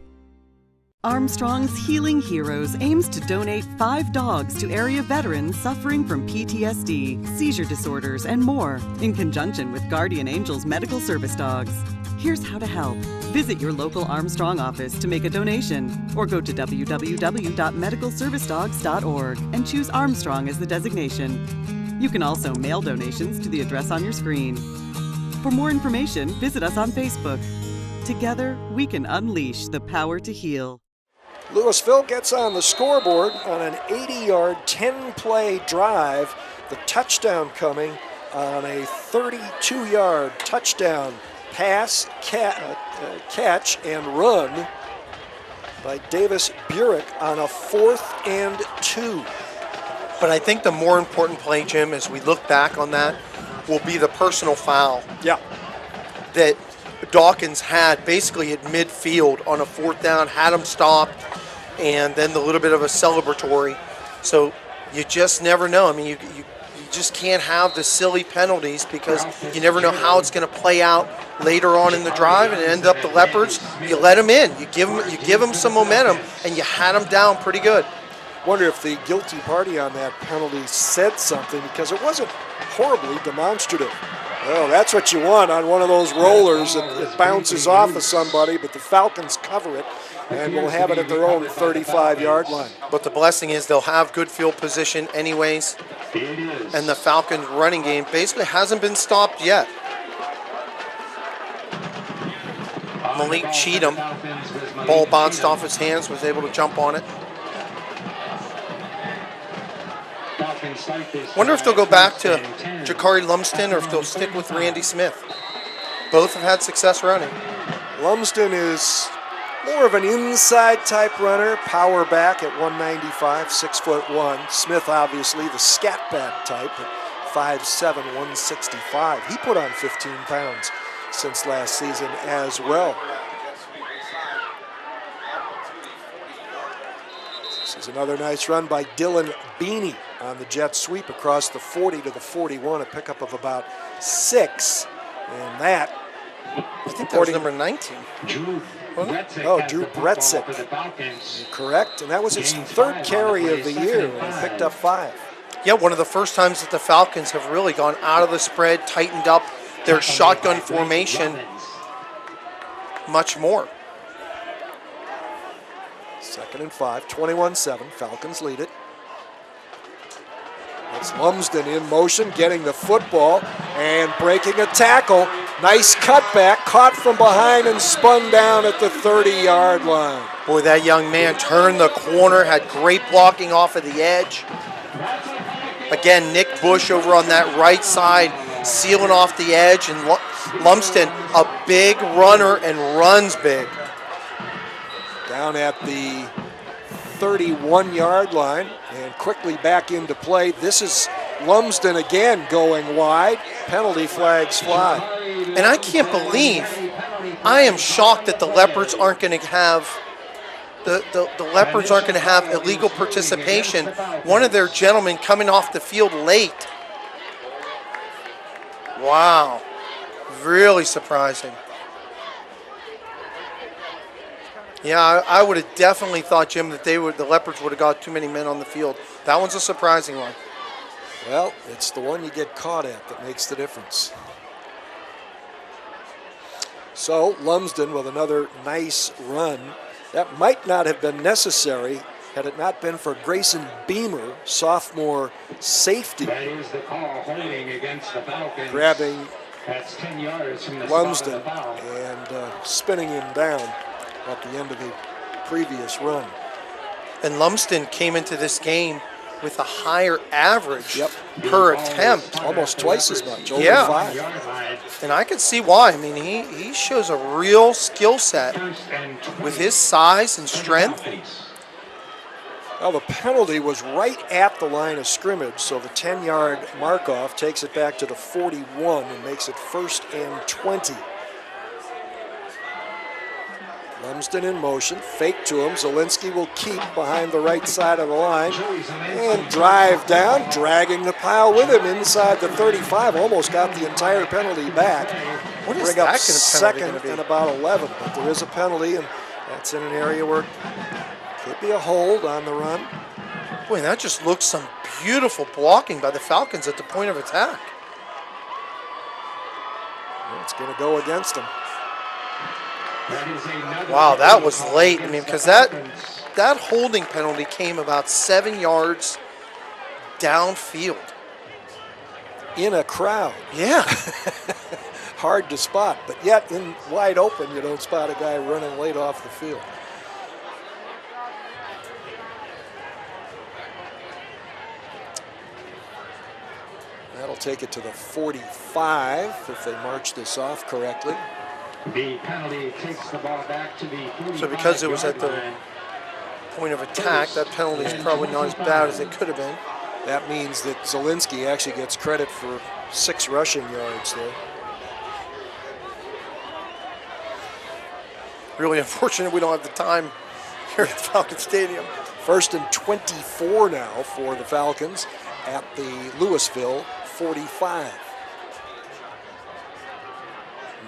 Armstrong's Healing Heroes aims to donate 5 dogs to area veterans suffering from PTSD, seizure disorders, and more, in conjunction with Guardian Angels medical service dogs. Here's how to help. Visit your local Armstrong office to make a donation, or go to www.medicalservicedogs.org and choose Armstrong as the designation. You can also mail donations to the address on your screen. For more information, visit us on Facebook. Together, we can unleash the power to heal. Louisville gets on the scoreboard on an 80-yard, 10-play drive. The touchdown coming on a 32-yard touchdown pass, catch, and run by Davis Burek on a 4th and 2. But I think the more important play, Jim, as we look back on that, will be the personal foul. Yeah. That Dawkins had basically at midfield on a 4th down, had him stopped, and then the little bit of a celebratory. So you just never know. I mean, you just can't have the silly penalties because you never know how it's going to play out later on in the drive and end up the Leopards. You let them in. You give them some momentum, and you had them down pretty good. Wonder if the guilty party on that penalty said something, because it wasn't horribly demonstrative. Well, that's what you want on one of those rollers. It bounces off of somebody, but the Falcons cover it and will have it at their own 35-yard line. But the blessing is they'll have good field position anyways, and the Falcons running game basically hasn't been stopped yet. Malik Cheatham, ball bounced off his hands, was able to jump on it. Wonder if they'll go back to Jakari Lumsden or if they'll stick with Randy Smith. Both have had success running. Lumsden is more of an inside type runner, power back at 195, 6'1". Smith, obviously, the scat back type at 5'7", 165. He put on 15 pounds since last season as well. This is another nice run by Dylan Beanie on the jet sweep across the 40 to the 41, a pickup of about 6. And that I think that was number 19. Drew Bretzik. Correct. And that was his third carry of the year, and he picked up 5. Yeah, one of the first times that the Falcons have really gone out of the spread, tightened up their shotgun formation much more. 2nd and 5, 21-7. Falcons lead it. It's Lumsden in motion, getting the football and breaking a tackle. Nice cutback, caught from behind and spun down at the 30-yard line. Boy, that young man turned the corner, had great blocking off of the edge. Again, Nick Bush over on that right side, sealing off the edge, and Lumsden, a big runner and runs big. Down at the 31-yard line and quickly back into play. This is Lumsden again going wide. Penalty flags fly. And I can't believe, I am shocked that the Leopards aren't going to have the Leopards aren't going to have illegal participation. One of their gentlemen coming off the field late. Wow, really surprising. Yeah, I would have definitely thought, Jim, that the Leopards would have got too many men on the field. That one's a surprising one. Well, it's the one you get caught at that makes the difference. So Lumsden with another nice run. That might not have been necessary had it not been for Grayson Beamer, sophomore safety. That is the call, holding against the Falcons. Grabbing That's 10 yards from the Lumsden spot of the foul. and spinning him down at the end of the previous run. And Lumsden came into this game with a higher average per attempt. Almost twice as much, over 5. And I can see why. I mean, he shows a real skill set with his size and strength. Well, the penalty was right at the line of scrimmage, so the 10-yard mark-off takes it back to the 41 and makes it 1st and 20. Lumsden in motion, fake to him. Zielinski will keep behind the right side of the line and drive down, dragging the pile with him inside the 35. Almost got the entire penalty back. What is Bring that up kind of penalty 2nd and about 11, but there is a penalty, and that's in an area where could be a hold on the run. Boy, that just looks some beautiful blocking by the Falcons at the point of attack. Well, it's going to go against them. Wow, that was late. I mean, because that holding penalty came about 7 yards downfield. In a crowd. Yeah. Hard to spot, but yet in wide open, you don't spot a guy running late off the field. That'll take it to the 45 if they march this off correctly. The penalty takes the ball back to the 45. So because it was at the point of attack, that penalty is probably not as bad as it could have been. That means that Zielinski actually gets credit for 6 rushing yards there. Really unfortunate we don't have the time here at Falcon Stadium. 1st and 24 now for the Falcons at the Louisville 45.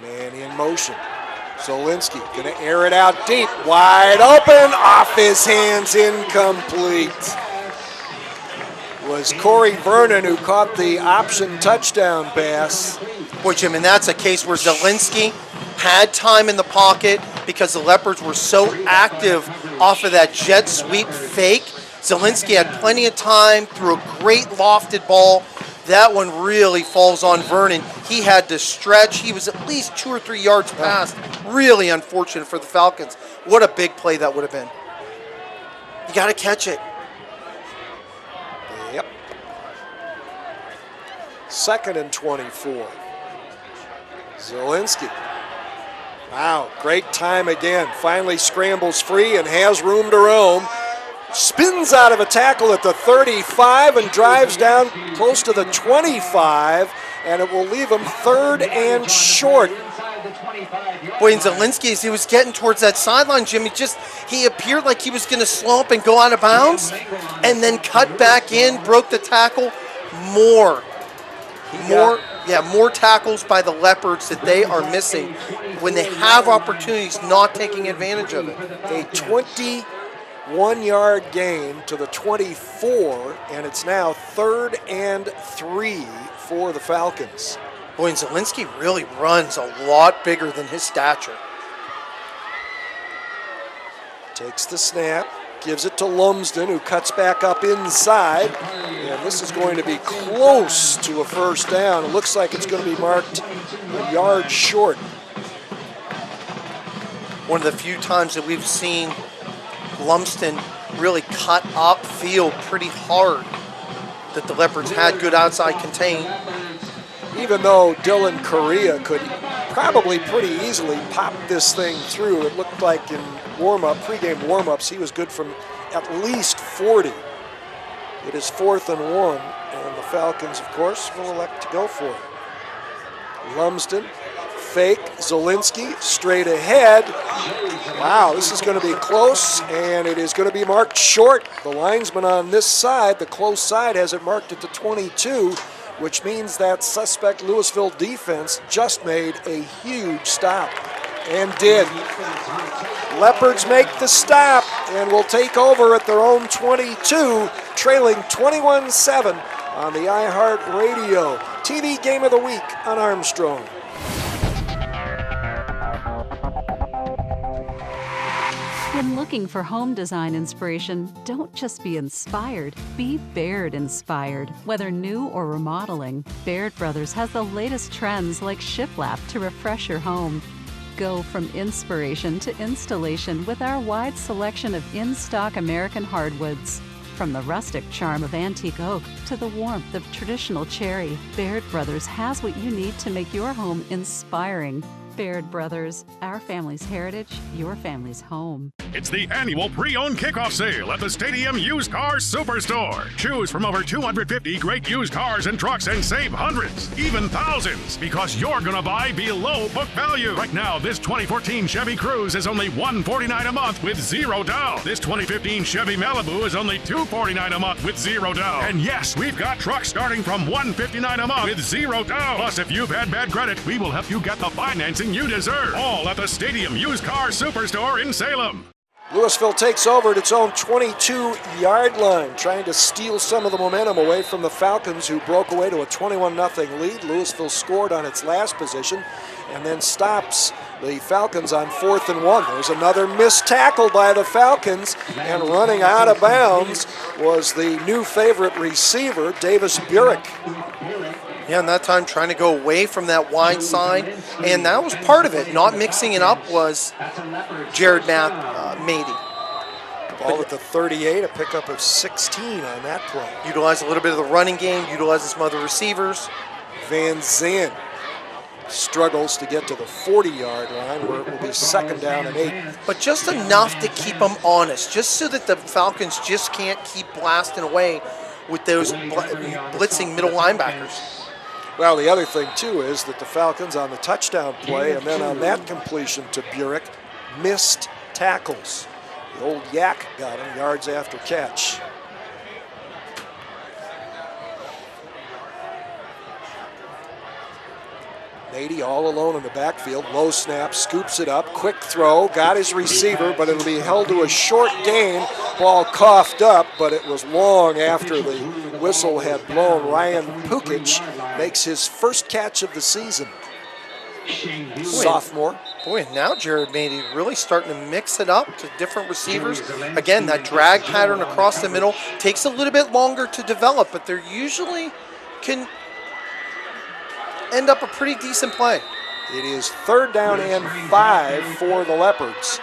Man in motion. Zielinski gonna air it out deep. Wide open, off his hands, incomplete. Was Corey Vernon who caught the option touchdown pass. Boy, Jim, and that's a case where Zielinski had time in the pocket because the Leopards were so active off of that jet sweep fake. Zielinski had plenty of time, threw a great lofted ball. That one really falls on Vernon. He had to stretch. He was at least 2 or 3 yards past. Really unfortunate for the Falcons. What a big play that would have been. You got to catch it. Yep. 2nd and 24. Zielinski. Wow, great time again. Finally scrambles free and has room to roam. Spins out of a tackle at the 35 and drives down close to the 25, and it will leave him 3rd and short. Boy, and Zielinski, as he was getting towards that sideline, Jim, he appeared like he was going to slow up and go out of bounds, and then cut back in, broke the tackle more. Yeah, more tackles by the Leopards that they are missing when they have opportunities, not taking advantage of it. A 21-yard gain to the 24, and it's now 3rd and 3 for the Falcons. Boy, and Zielinski really runs a lot bigger than his stature. Takes the snap, gives it to Lumsden, who cuts back up inside. And this is going to be close to a first down. It looks like it's going to be marked a yard short. One of the few times that we've seen Lumsden really cut upfield pretty hard, that the Leopards had good outside contain. Even though Dylan Correa could probably pretty easily pop this thing through, it looked like in pregame warm-ups, he was good from at least 40. It is 4th and 1, and the Falcons, of course, will elect to go for it. Lumsden, fake, Zielinski, straight ahead. Wow, this is going to be close, and it is going to be marked short. The linesman on this side, the close side, has it marked at the 22, which means that suspect Louisville defense just made a huge stop, and did. Leopards make the stop and will take over at their own 22, trailing 21-7 on the iHeartRadio TV Game of the Week on Armstrong. When looking for home design inspiration, don't just be inspired, be Baird inspired. Whether new or remodeling, Baird Brothers has the latest trends like shiplap to refresh your home. Go from inspiration to installation with our wide selection of in-stock American hardwoods. From the rustic charm of antique oak to the warmth of traditional cherry, Baird Brothers has what you need to make your home inspiring. Baird Brothers, our family's heritage, your family's home. It's the annual pre-owned kickoff sale at the Stadium Used Car Superstore. Choose from over 250 great used cars and trucks and save hundreds, even thousands, because you're gonna buy below book value. Right now, this 2014 Chevy Cruze is only $149 a month with 0 down. This 2015 Chevy Malibu is only $249 a month with 0 down. And yes, we've got trucks starting from $159 a month with 0 down. Plus, if you've had bad credit, we will help you get the financing you deserve. All at the Stadium Used Car Superstore in Salem. Louisville takes over at its own 22-yard line, trying to steal some of the momentum away from the Falcons, who broke away to a 21-0 lead. Louisville scored on its last possession and then stops the Falcons on 4th and 1. There's another missed tackle by the Falcons, and running out of bounds was the new favorite receiver, Davis Burek. Yeah, and that time trying to go away from that wide side, and that was part of it. Not mixing it up was Jared Mady. Ball at the 38, a pickup of 16 on that play. Utilize a little bit of the running game, utilize some other receivers. Van Zandt struggles to get to the 40-yard line, where it will be 2nd down and 8. But just enough to keep them honest, just so that the Falcons just can't keep blasting away with those blitzing middle linebackers. Well, the other thing, too, is that the Falcons on the touchdown play and then on that completion to Burek missed tackles. The old Yak got him yards after catch. Mady all alone in the backfield, low snap, scoops it up, quick throw, got his receiver, but it'll be held to a short gain. Ball coughed up, but it was long after the whistle had blown. Ryan Pukic makes his first catch of the season. Sophomore. Boy, now Jared Mady really starting to mix it up to different receivers. Again, that drag pattern across the middle takes a little bit longer to develop, but they're usually can end up a pretty decent play. It is 3rd down and 5 for the Leopards.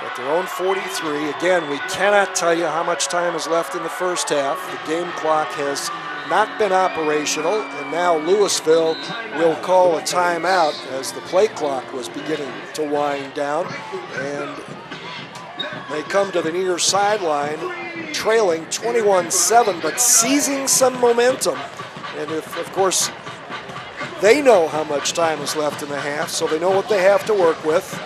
At their own 43. Again, we cannot tell you how much time is left in the first half. The game clock has not been operational, and now Louisville will call a timeout as the play clock was beginning to wind down. And they come to the near sideline, trailing 21-7, but seizing some momentum. And of course, they know how much time is left in the half, so they know what they have to work with.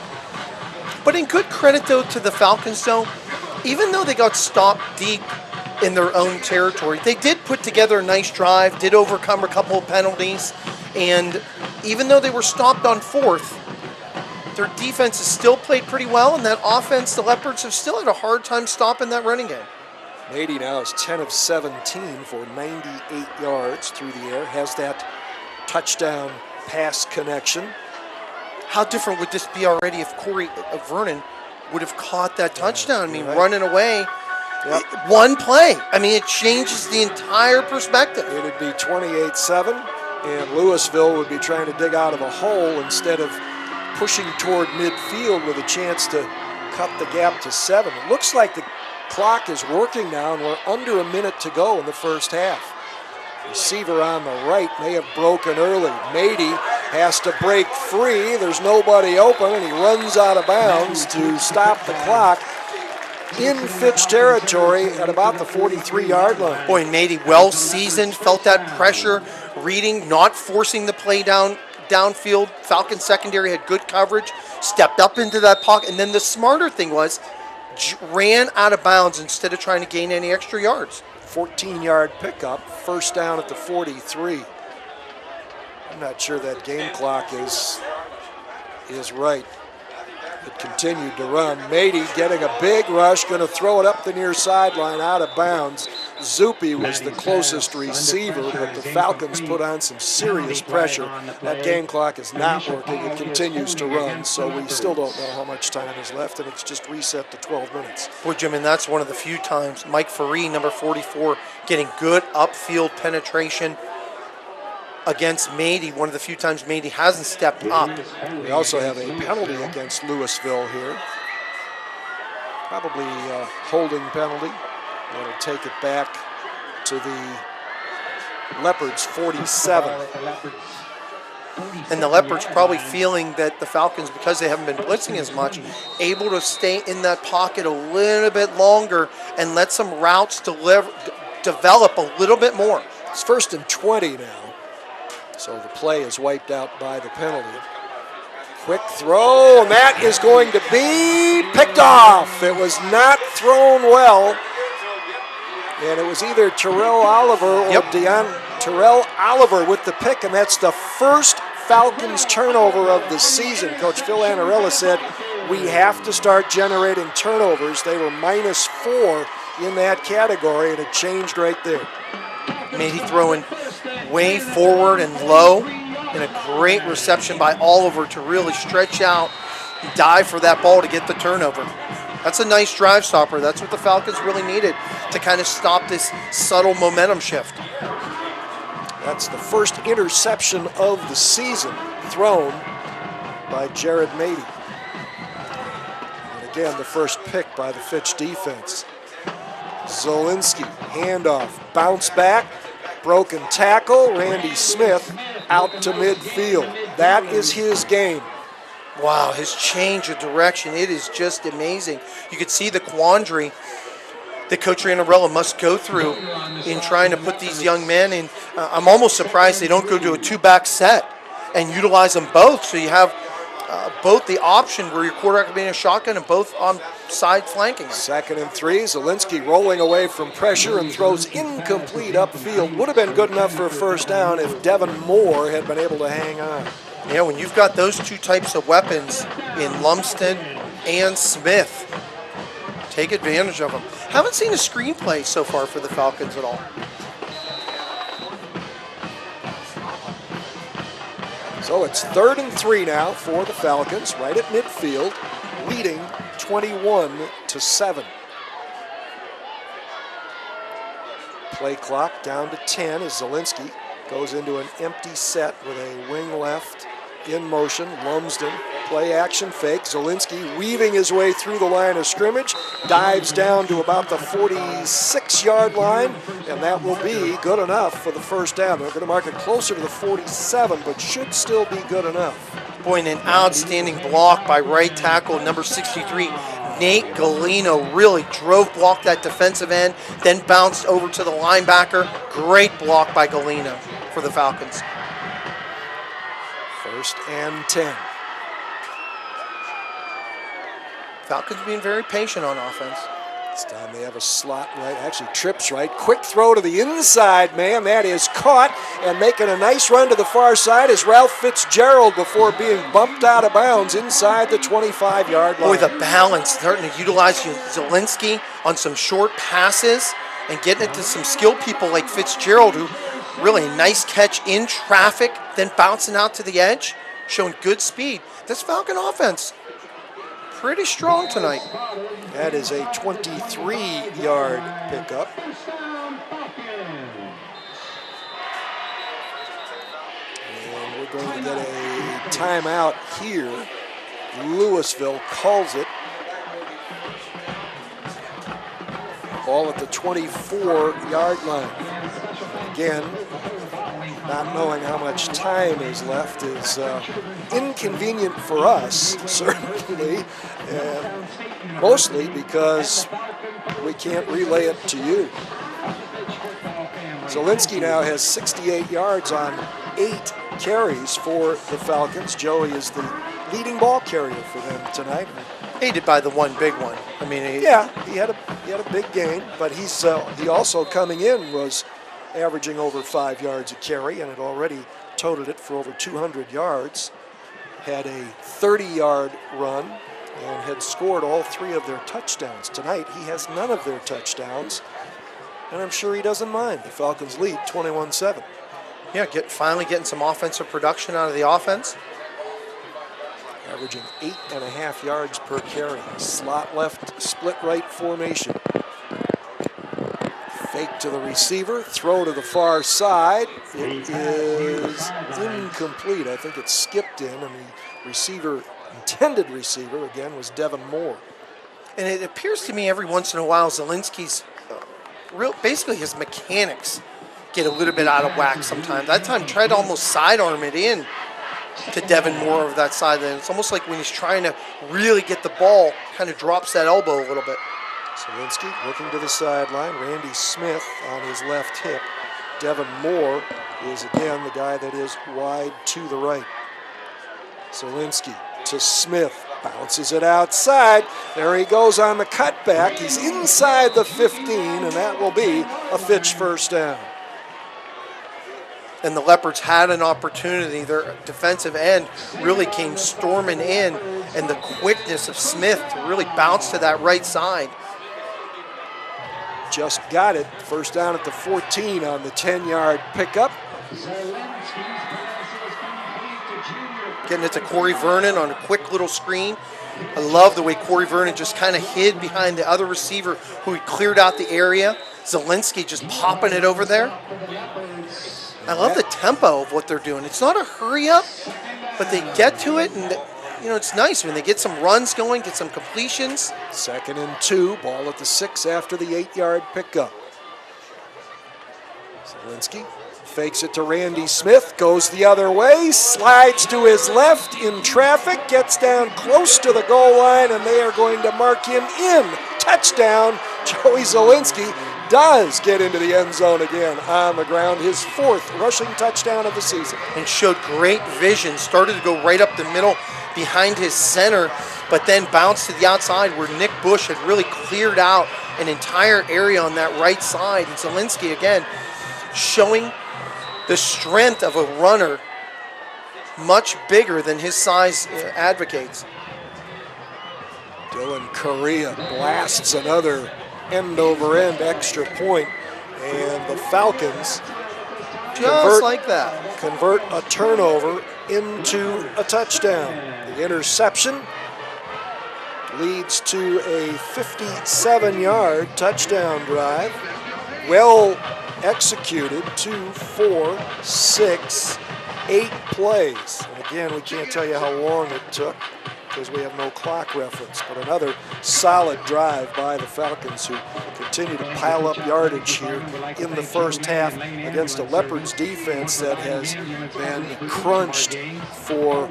But in good credit, though, to the Falcons, though, even though they got stopped deep in their own territory. They did put together a nice drive, did overcome a couple of penalties, and even though they were stopped on fourth, their defense has still played pretty well, and that offense, the Leopards have still had a hard time stopping that running game. Mady now is 10 of 17 for 98 yards through the air, has that touchdown pass connection. How different would this be already if Corey Vernon would have caught that touchdown? I mean, running away, one play. I mean, it changes the entire perspective. It would be 28-7, and Louisville would be trying to dig out of a hole instead of pushing toward midfield with a chance to cut the gap to 7. It looks like the clock is working now, and we're under a minute to go in the first half. Receiver on the right may have broken early. Mady has to break free. There's nobody open, and he runs out of bounds to stop the clock in Fitch territory at about the 43-yard line. Boy, Mady, well seasoned, felt that pressure, reading, not forcing the play downfield. Falcons secondary had good coverage, stepped up into that pocket, and then the smarter thing was ran out of bounds instead of trying to gain any extra yards. 14-yard pickup, first down at the 43. I'm not sure that game clock is right. It continued to run. Mady getting a big rush, going to throw it up the near sideline, out of bounds. Zuppi was the closest receiver, but the Falcons put on some serious pressure. That game clock is not working. It continues to run, so we still don't know how much time is left, and it's just reset to 12 minutes. Boy, Jim, and that's one of the few times Mike Faree, number 44, getting good upfield penetration against Mady. One of the few times Mady hasn't stepped up. We also have a penalty against Louisville here. Probably a holding penalty. That'll take it back to the Leopards 47. And the Leopards probably feeling that the Falcons, because they haven't been blitzing as much, able to stay in that pocket a little bit longer and let some routes develop a little bit more. It's 1st and 20 now. So the play is wiped out by the penalty. Quick throw, and that is going to be picked off. It was not thrown well. And it was either Terrell Oliver or Terrell Oliver with the pick, and that's the first Falcons turnover of the season. Coach Phil Annarella said, we have to start generating turnovers. They were -4 in that category, and it changed right there. Mady throwing way forward and low, and a great reception by Oliver to really stretch out and dive for that ball to get the turnover. That's a nice drive stopper. That's what the Falcons really needed to kind of stop this subtle momentum shift. That's the first interception of the season thrown by Jared Mady. And again, the first pick by the Fitch defense. Zielinski, handoff, bounce back, broken tackle. Randy Smith out to midfield. That is his game. Wow, his change of direction, it is just amazing. You could see the quandary that Coach Annarella must go through in trying to put these young men in. I'm almost surprised they don't go to a two-back set and utilize them both, so you have both the option where your quarterback being a shotgun and both on side flanking. 2nd and 3, Zielinski rolling away from pressure and throws incomplete upfield. Would have been good enough for a first down if Devin Moore had been able to hang on. Yeah, when you've got those two types of weapons in Lumsden and Smith, take advantage of them. Haven't seen a screenplay so far for the Falcons at all. So it's 3rd and 3 now for the Falcons, right at midfield, leading 21-7. Play clock down to 10 as Zielinski goes into an empty set with a wing left in motion. Lumsden, play action fake. Zielinski weaving his way through the line of scrimmage, dives down to about the 46-yard line, and that will be good enough for the first down. They're going to mark it closer to the 47, but should still be good enough. Boy, and an outstanding block by right tackle, number 63, Nate Galino, really blocked that defensive end, then bounced over to the linebacker. Great block by Galino for the Falcons. 1st and 10. Falcons being very patient on offense. This time they have a slot right, actually trips right. Quick throw to the inside, man. That is caught, and making a nice run to the far side is Ralph Fitzgerald before being bumped out of bounds inside the 25-yard line. Boy, the balance, starting to utilize Zielinski on some short passes and getting it to some skilled people like Fitzgerald, who really a nice catch in traffic, then bouncing out to the edge, showing good speed. This Falcon offense, pretty strong tonight. That is a 23-yard pickup. And we're going to get a timeout here. Louisville calls it. Ball at the 24-yard line. Again, not knowing how much time is left is inconvenient for us, certainly, mostly because we can't relay it to you. Zielinski now has 68 yards on 8 carries for the Falcons. Joey is the leading ball carrier for them tonight. Aided by the one big one. I mean, he had a big gain, but he also coming in was averaging over 5 yards a carry, and had already totaled it for over 200 yards. Had a 30-yard run and had scored all 3 of their touchdowns. Tonight, he has none of their touchdowns, and I'm sure he doesn't mind. The Falcons lead 21-7. Yeah, finally getting some offensive production out of the offense. Averaging 8.5 yards per carry. Slot left, split right formation. Fake to the receiver, throw to the far side. It is incomplete. I think it skipped in, and the intended receiver, again, was Devin Moore. And it appears to me every once in a while Zielinski's, basically his mechanics get a little bit out of whack sometimes. That time tried to almost sidearm it in to Devin Moore of that side. And it's almost like when he's trying to really get the ball, kind of drops that elbow a little bit. Zielinski looking to the sideline. Randy Smith on his left hip. Devin Moore is again the guy that is wide to the right. Zielinski to Smith. Bounces it outside. There he goes on the cutback. He's inside the 15, and that will be a Fitch first down. And the Leopards had an opportunity. Their defensive end really came storming in, and the quickness of Smith to really bounce to that right side. Just got it. First down at the 14 on the 10-yard pickup. Getting it to Corey Vernon on a quick little screen. I love the way Corey Vernon just kind of hid behind the other receiver who had cleared out the area. Zielinski just popping it over there. I love the tempo of what they're doing. It's not a hurry up, but they get to it, and it's nice when they get some runs going, get some completions. 2nd and 2, ball at the 6 after the 8-yard pickup. Zielinski fakes it to Randy Smith, goes the other way, slides to his left in traffic, gets down close to the goal line, and they are going to mark him in. Touchdown, Joey Zielinski does get into the end zone again on the ground, his 4th rushing touchdown of the season. And showed great vision, started to go right up the middle behind his center, but then bounced to the outside where Nick Bush had really cleared out an entire area on that right side. And Zielinski, again, showing the strength of a runner much bigger than his size advocates. Dylan Correa blasts another end-over-end extra point, and the Falcons convert a turnover into a touchdown. The interception leads to a 57-yard touchdown drive. Well executed, 2, 4, 6, 8 plays. And again, we can't tell you how long it took because we have no clock reference, but another solid drive by the Falcons, who continue to pile up yardage here in the first half against a Leopards defense that has been crunched for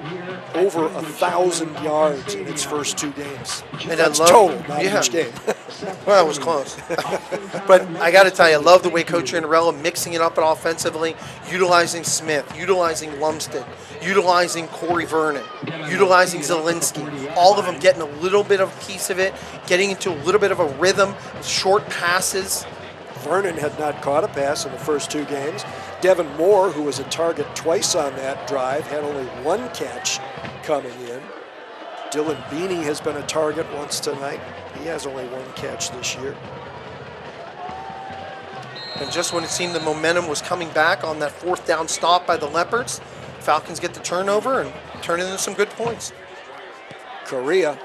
over 1,000 yards in its first 2 games. And that's total, not each game. Well, it was close. But I got to tell you, I love the way Coach Andrella mixing it up offensively, utilizing Smith, utilizing Lumsden, utilizing Corey Vernon, utilizing Zielinski. All of them getting a little bit of a piece of it, getting into a little bit of a rhythm, short passes. Vernon had not caught a pass in the first 2 games. Devin Moore, who was a target twice on that drive, had only 1 catch coming in. Dylan Beanie has been a target once tonight. He has only 1 catch this year. And just when it seemed the momentum was coming back on that 4th down stop by the Leopards, Falcons get the turnover and turn into some good points. Correa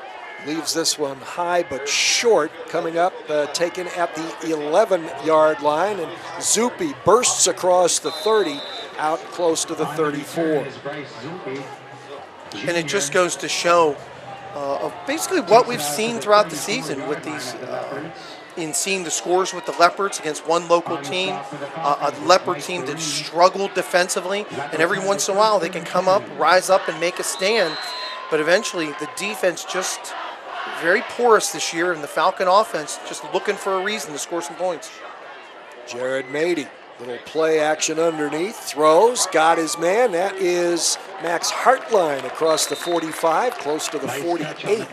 leaves this one high but short, coming up, taken at the 11-yard line, and Zuppi bursts across the 30, out close to the 34. And it just goes to show of basically what we've seen throughout the season with these, in seeing the scores with the Leopards against one local team, a Leopard team that struggled defensively, and every once in a while they can come up, rise up, and make a stand. But eventually the defense just very porous this year, and the Falcon offense just looking for a reason to score some points. Jared Mady, little play action underneath, throws, got his man. That is Max Hartline across the 45, close to the 48.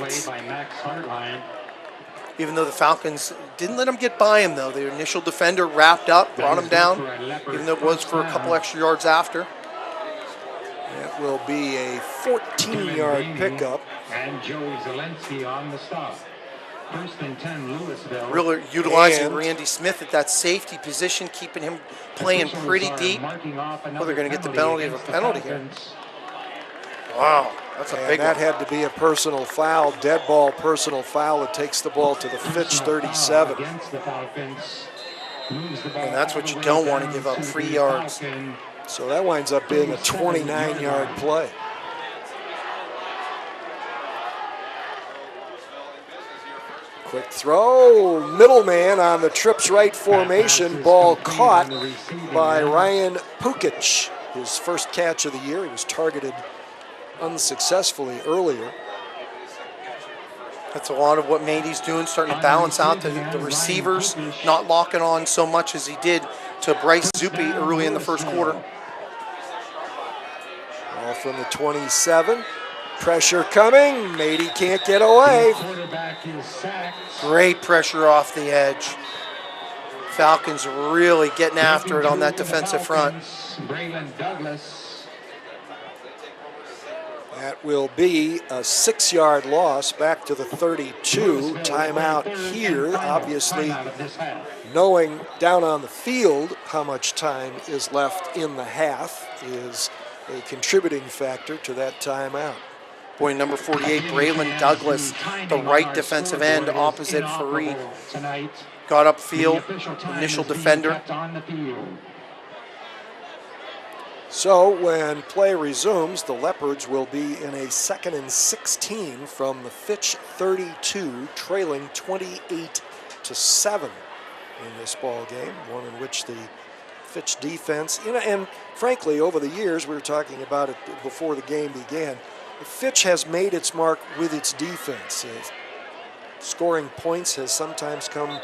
Even though the Falcons didn't let him get by him, though. Their initial defender wrapped up, brought him down, even though it was for a couple extra yards after. That will be a 14-yard pickup. And Joey Zielinski on the stop. First and 10, Louisville. Really utilizing Randy Smith at that safety position, keeping him playing pretty deep. Well, they're going to get the penalty of a penalty here. Wow, that's a big one. That had to be a personal foul, dead ball personal foul. It takes the ball to the Fitch 37. And that's what you don't want to give up, 3 yards. So that winds up being a 29-yard play. Quick throw, middleman on the trips right formation, ball caught by Ryan Pukic. His first catch of the year. He was targeted unsuccessfully earlier. That's a lot of what Mady's doing, starting to balance out the receivers, not locking on so much as he did to Bryce Zuppi early in the first quarter. Ball from the 27. Pressure coming. Mady can't get away. Great pressure off the edge. Falcons really getting after it on that defensive front. That will be a 6-yard loss back to the 32. Timeout here, obviously knowing down on the field how much time is left in the half is a contributing factor to that timeout. Boy, number 48, Braylon Douglas, the right defensive end opposite Fareed. Got upfield, initial defender. So when play resumes, the Leopards will be in a 2nd and 16 from the Fitch 32, trailing 28-7 in this ball game, one in which the Fitch defense, and frankly, over the years, we were talking about it before the game began, Fitch has made its mark with its defense. Scoring points has sometimes come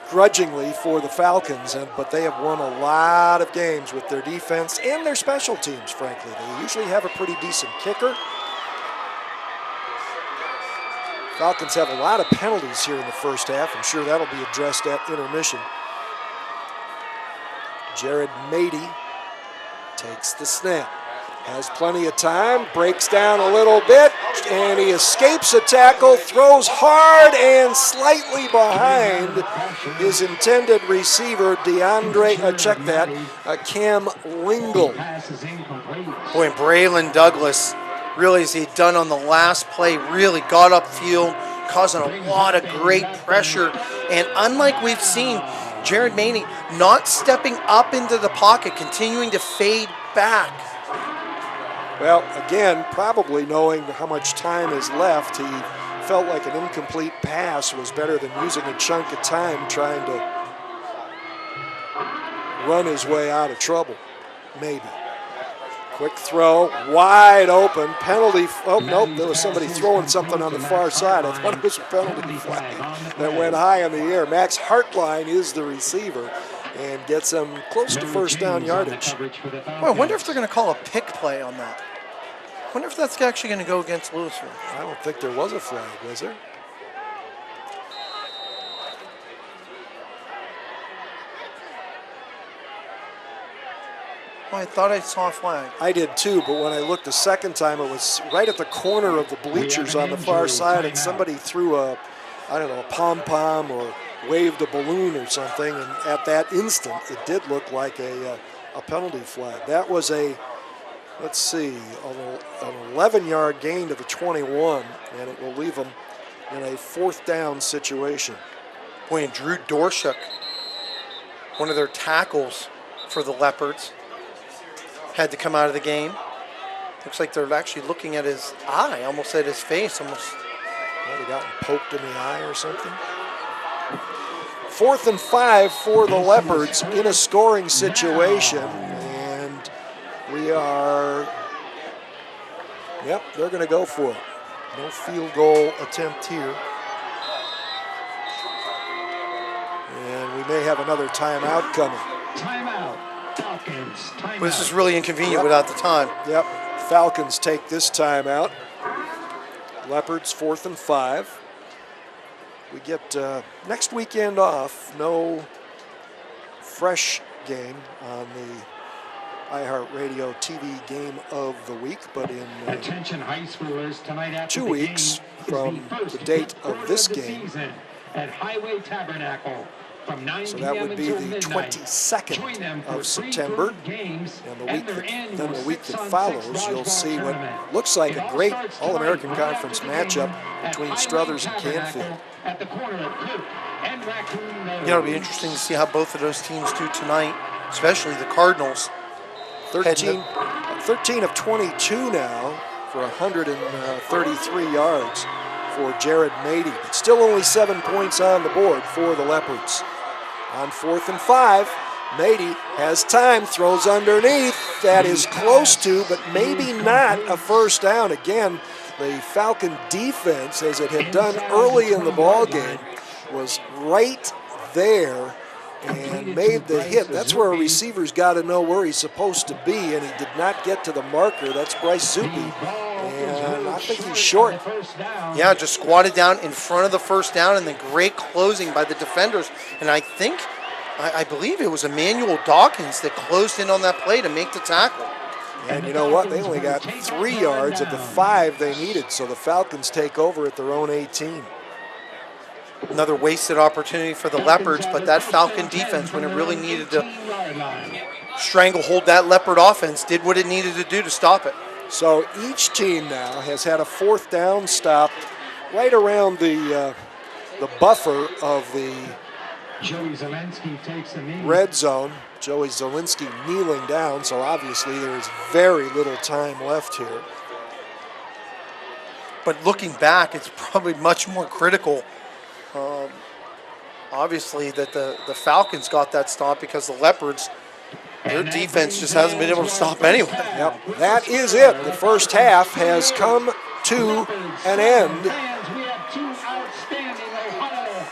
grudgingly for the Falcons, but they have won a lot of games with their defense and their special teams, frankly. They usually have a pretty decent kicker. Falcons have a lot of penalties here in the first half. I'm sure that'll be addressed at intermission. Jared Mady takes the snap. Has plenty of time, breaks down a little bit, and he escapes a tackle, throws hard and slightly behind his intended receiver, Cam Lingle. Boy, Braylon Douglas, really, as he'd done on the last play, really got upfield, causing a lot of great pressure. And unlike we've seen, Jared Mady not stepping up into the pocket, continuing to fade back. Well, again, probably knowing how much time is left, he felt like an incomplete pass was better than using a chunk of time trying to run his way out of trouble, maybe. Quick throw, wide open, penalty. Oh, nope, there was somebody throwing something on the far side. I thought it was a penalty flag that went high in the air. Max Hartline is the receiver and gets them close to first down yardage. Well, I wonder if they're going to call a pick play on that. I wonder if that's actually going to go against Louisville. I don't think there was a flag, was there? Well, I thought I saw a flag. I did too, but when I looked the second time, it was right at the corner of the bleachers on the far side, and somebody threw a pom-pom or waved a balloon or something, and at that instant, it did look like a penalty flag. That was an 11-yard gain to the 21, and it will leave them in a fourth down situation. Boy, and Drew Dorshuk, one of their tackles for the Leopards, had to come out of the game. Looks like they're actually looking at his eye, almost at his face. Almost. Might have gotten poked in the eye or something. 4th and 5 for the Leopards in a scoring situation. And they're going to go for it. No field goal attempt here. And we may have another timeout coming. Timeout. Falcons. Timeout. Well, this is really inconvenient without the time. Yep. Falcons take this timeout. Leopards 4th and 5. We get next weekend off. No fresh game on the iHeartRadio TV game of the week, but in Attention high schoolers, tonight after 2 the weeks game from the date of this game. At Highway Tabernacle. From 9 So that would be the midnight. 22nd of September. And the week that follows, you'll see what looks like a great All-American Conference matchup between Struthers and Canfield. It'll be interesting to see how both of those teams do tonight, especially the Cardinals. 13 of 22 now for 133 yards for Jared Mady. But still only 7 points on the board for the Leopards. On 4th and 5, Mady has time, throws underneath. That is close to, but maybe not a first down. Again, the Falcon defense, as it had done early in the ball game, was right there and made the hit. That's where a receiver's got to know where he's supposed to be, and he did not get to the marker. That's Bryce Zuppe, and I think he's short. Yeah, just squatted down in front of the first down, and then great closing by the defenders. And I believe it was Emmanuel Dawkins that closed in on that play to make the tackle. And you know what? They only got 3 yards of the 5 they needed, so the Falcons take over at their own 18. Another wasted opportunity for the Leopards, but that Falcon defense, when it really needed to stranglehold that Leopard offense, did what it needed to do to stop it. So each team now has had a 4th down stop right around the buffer of the red zone. Joey Zielinski kneeling down, so obviously there's very little time left here. But looking back, it's probably much more critical, obviously, that the Falcons got that stop, because the Leopards, their defense just hasn't been able to stop anyone. Yep, that is it. The first half has come to an end.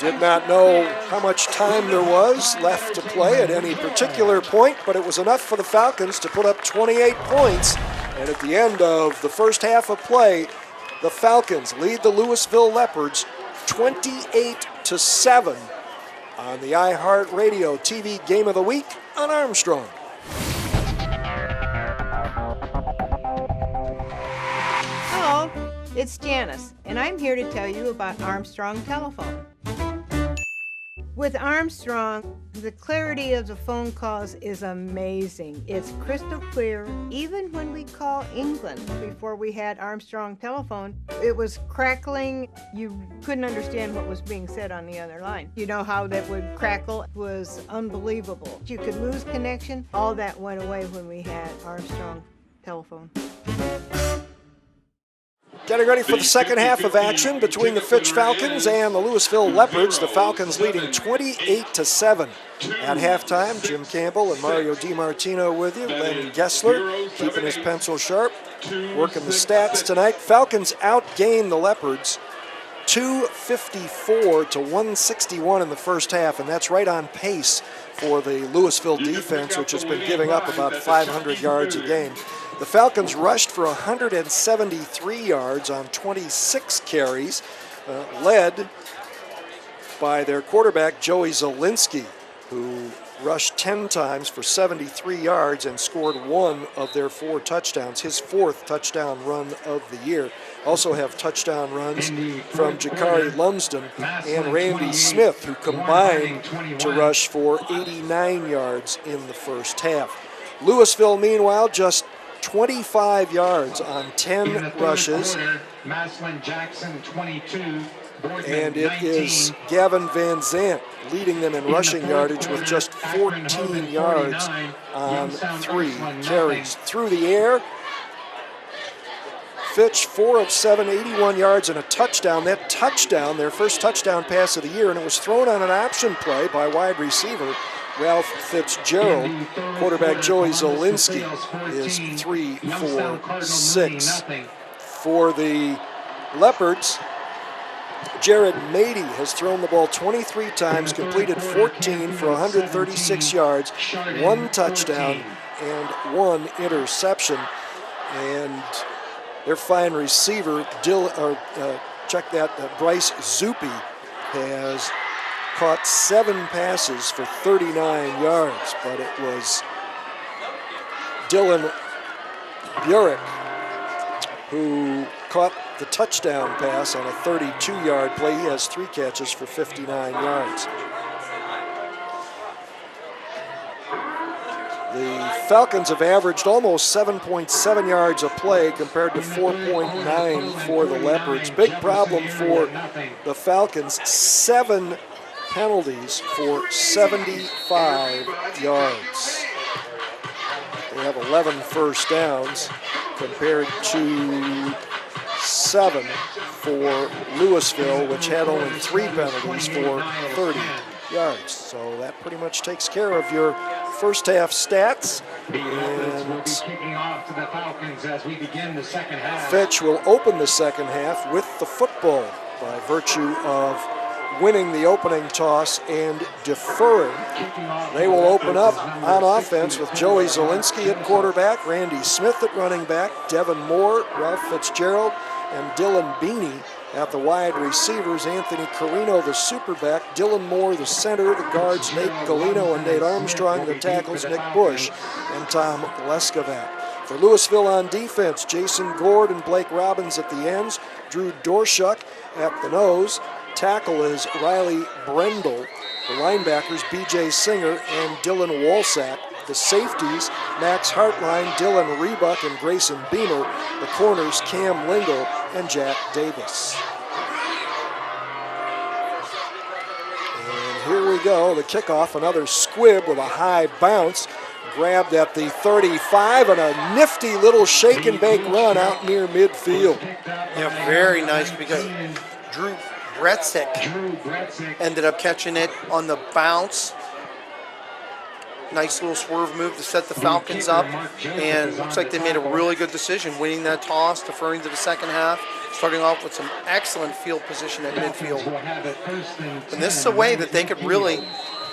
Did not know how much time there was left to play at any particular point, but it was enough for the Falcons to put up 28 points. And at the end of the first half of play, the Falcons lead the Louisville Leopards 28-7 on the iHeartRadio TV Game of the Week on Armstrong. Hello, it's Janice, and I'm here to tell you about Armstrong Telephone. With Armstrong, the clarity of the phone calls is amazing. It's crystal clear. Even when we call England, before we had Armstrong Telephone, it was crackling. You couldn't understand what was being said on the other line. You know how that would crackle? It was unbelievable. You could lose connection. All that went away when we had Armstrong Telephone. Getting ready for the second half of action between the Fitch Falcons and the Louisville Leopards. The Falcons leading 28-7 at halftime. Jim Campbell and Mario DiMartino with you. Len Gessler keeping his pencil sharp, working the stats tonight. Falcons outgained the Leopards 254 to 161 in the first half, and that's right on pace for the Louisville defense, which has been giving up about 500 yards a game. The Falcons rushed for 173 yards on 26 carries, led by their quarterback, Joey Zielinski, who rushed 10 times for 73 yards and scored one of their 4 touchdowns, his 4th touchdown run of the year. Also have touchdown runs from Jakari Lumsden and Randy Smith, who combined to rush for 89 yards in the first half. Louisville, meanwhile, just 25 yards on 10 rushes. Jackson, 22. And it is Gavin Van Zandt leading them in rushing yardage with just 14 yards on 3 carries. Through the air, Fitch 4 of 7, 81 yards and a touchdown. That touchdown, their first touchdown pass of the year, and it was thrown on an option play by wide receiver Ralph Fitzgerald. Quarterback Joey Zielinski is 3 for 6. For the Leopards, Jared Mady has thrown the ball 23 times, completed 14 for 136 yards, 1 touchdown, and 1 interception. And their fine receiver, Bryce Zuppe, has caught 7 passes for 39 yards, but it was Dylan Burek who caught the touchdown pass on a 32-yard play. He has 3 catches for 59 yards. The Falcons have averaged almost 7.7 yards a play compared to 4.9 for the Leopards. Big problem for the Falcons, 7 penalties for 75 yards. They have 11 first downs compared to 7 for Louisville, which had only 3 penalties for 30 yards. So that pretty much takes care of your first half stats. And Fitch will open the second half with the football by virtue of winning the opening toss and deferring. They will open up on offense with Joey Zielinski at quarterback, Randy Smith at running back, Devin Moore, Ralph Fitzgerald, and Dylan Beanie at the wide receivers, Anthony Carino, the superback, Dylan Moore, the center, the guards, Nate Galino and Nate Armstrong, the tackles, Nick Bush and Tom Leskovac. For Louisville on defense, Jason Gord and Blake Robbins at the ends, Drew Dorshuk at the nose. Tackle is Riley Brendel. The linebackers, B.J. Singer and Dylan Walsack. The safeties, Max Hartline, Dylan Rebuck, and Grayson Beamer. The corners, Cam Lingle and Jack Davis. And here we go, the kickoff, another squib with a high bounce. Grabbed at the 35 and a nifty little shake and bake run out near midfield. Yeah, very nice because Drew Bretzik ended up catching it on the bounce. Nice little swerve move to set the Falcons up, and looks like they made a really good decision, winning that toss, deferring to the second half, starting off with some excellent field position at midfield. And this is a way that they could really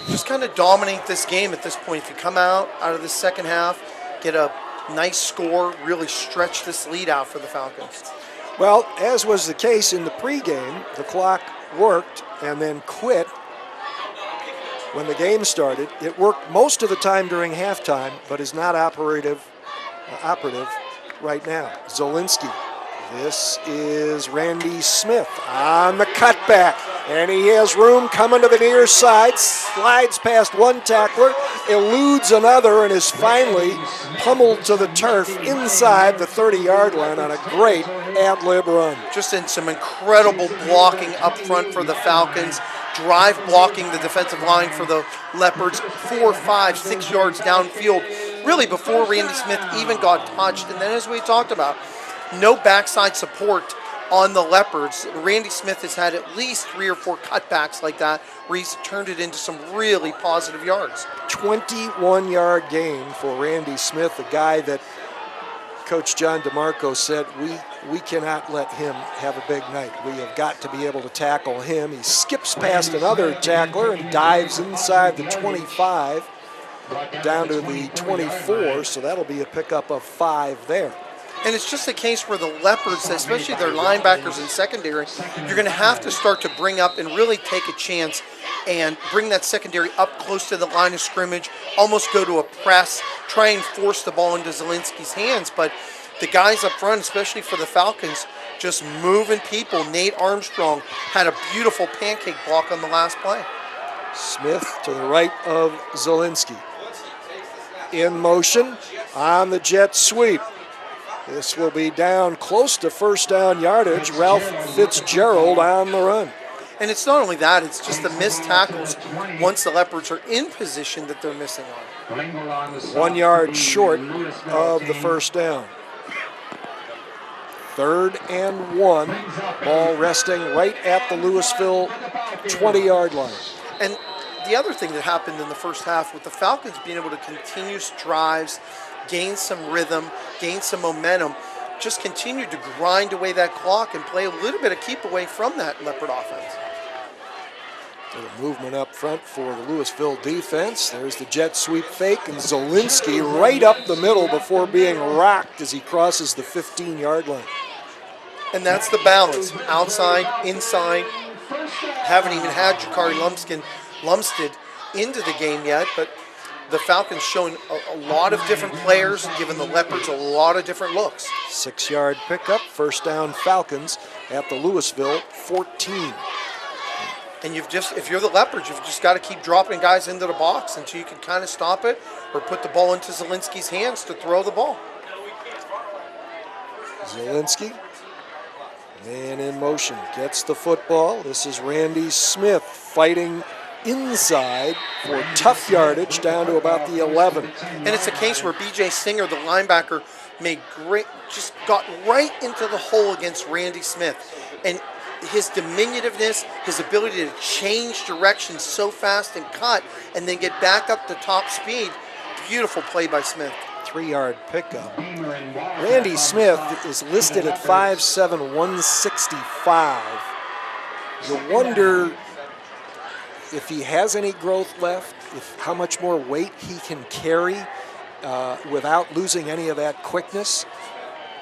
just kind of dominate this game at this point. If you come out of the second half, get a nice score, really stretch this lead out for the Falcons. Well, as was the case in the pregame, the clock worked and then quit when the game started. It worked most of the time during halftime, but is not operative right now. Zielinski. This is Randy Smith on the cutback, and he has room coming to the near side, slides past one tackler, eludes another, and is finally pummeled to the turf inside the 30-yard line on a great ad-lib run. Just in some incredible blocking up front for the Falcons, drive blocking the defensive line for the Leopards, 4, 5, 6 yards downfield, really before Randy Smith even got touched. And then as we talked about, no backside support on the Leopards. Randy Smith has had at least 3 or 4 cutbacks like that where he's turned it into some really positive yards. 21-yard gain for Randy Smith, the guy that Coach John DeMarco said, we cannot let him have a big night. We have got to be able to tackle him. He skips past another tackler and dives inside the 25 down to the 24, so that'll be a pickup of 5 there. And it's just a case where the Leopards, especially their linebackers and secondary, you're going to have to start to bring up and really take a chance and bring that secondary up close to the line of scrimmage, almost go to a press, try and force the ball into Zielinski's hands. But the guys up front, especially for the Falcons, just moving people. Nate Armstrong had a beautiful pancake block on the last play. Smith to the right of Zielinski. In motion on the jet sweep. This will be down close to first down yardage. Ralph Fitzgerald on the run. And it's not only that, it's just the missed tackles once the Leopards are in position that they're missing on. 1 yard short of the first down. 3rd and 1. Ball resting right at the Louisville 20-yard line. And the other thing that happened in the first half with the Falcons being able to continue drives, gain some rhythm, gain some momentum, just continued to grind away that clock and play a little bit of keep away from that Leopard offense. Little movement up front for the Louisville defense. There's the jet sweep fake, and Zielinski right up the middle before being rocked as he crosses the 15-yard line. And that's the balance, outside, inside. Haven't even had Jakari Lumstead into the game yet, but the Falcons showing a lot of different players and giving the Leopards a lot of different looks. 6-yard pickup, first down Falcons at the Louisville 14. And if you're the Leopards, you've just got to keep dropping guys into the box until you can kind of stop it or put the ball into Zielinski's hands to throw the ball. Zielinski, man in motion, gets the football. This is Randy Smith fighting inside for tough yardage down to about the 11. And it's a case where B.J. Singer, the linebacker, just got right into the hole against Randy Smith. And his diminutiveness, his ability to change direction so fast and cut and then get back up to top speed, beautiful play by Smith. 3-yard pickup. Randy Smith is listed at 5'7", 165. You wonder if he has any growth left, how much more weight he can carry without losing any of that quickness,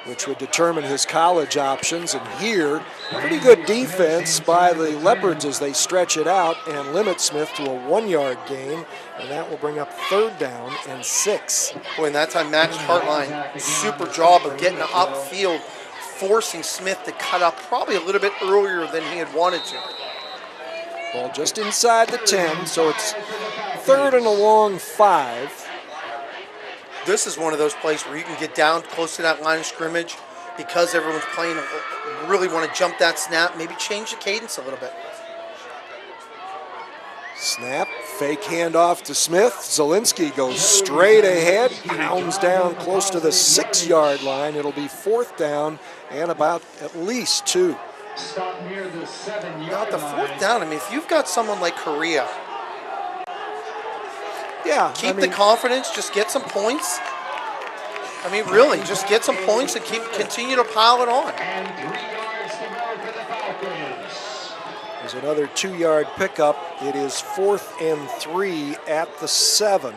which would determine his college options. And here, pretty good defense by the Leopards as they stretch it out and limit Smith to a 1-yard gain, and that will bring up 3rd down and 6. Boy, and that time Max Hartline, super job of getting upfield, forcing Smith to cut up probably a little bit earlier than he had wanted to. Ball just inside the 10, so it's 3rd and a long 5. This is one of those plays where you can get down close to that line of scrimmage because everyone's playing, really want to jump that snap, maybe change the cadence a little bit. Snap, fake handoff to Smith. Zielinski goes straight ahead, pounds down close to the 6-yard line. It'll be 4th down and about at least 2. Now at the 4th down, I mean, if you've got someone like Correa, keep the confidence, just get some points. I mean, really, just get some points and continue to pile it on. There's another 2-yard pickup. It is 4th and 3 at the 7.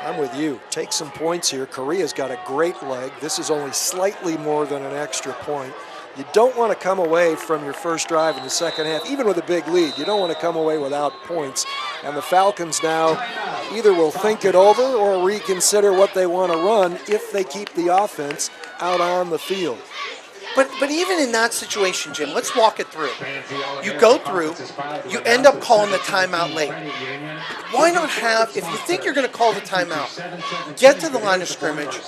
I'm with you. Take some points here. Correa's got a great leg. This is only slightly more than an extra point. You don't want to come away from your first drive in the second half, even with a big lead. You don't want to come away without points. And the Falcons now either will think it over or reconsider what they want to run if they keep the offense out on the field. But even in that situation, Jim, let's walk it through. You go through, you end up calling the timeout late. Why not have, if you think you're going to call the timeout, get to the line of scrimmage,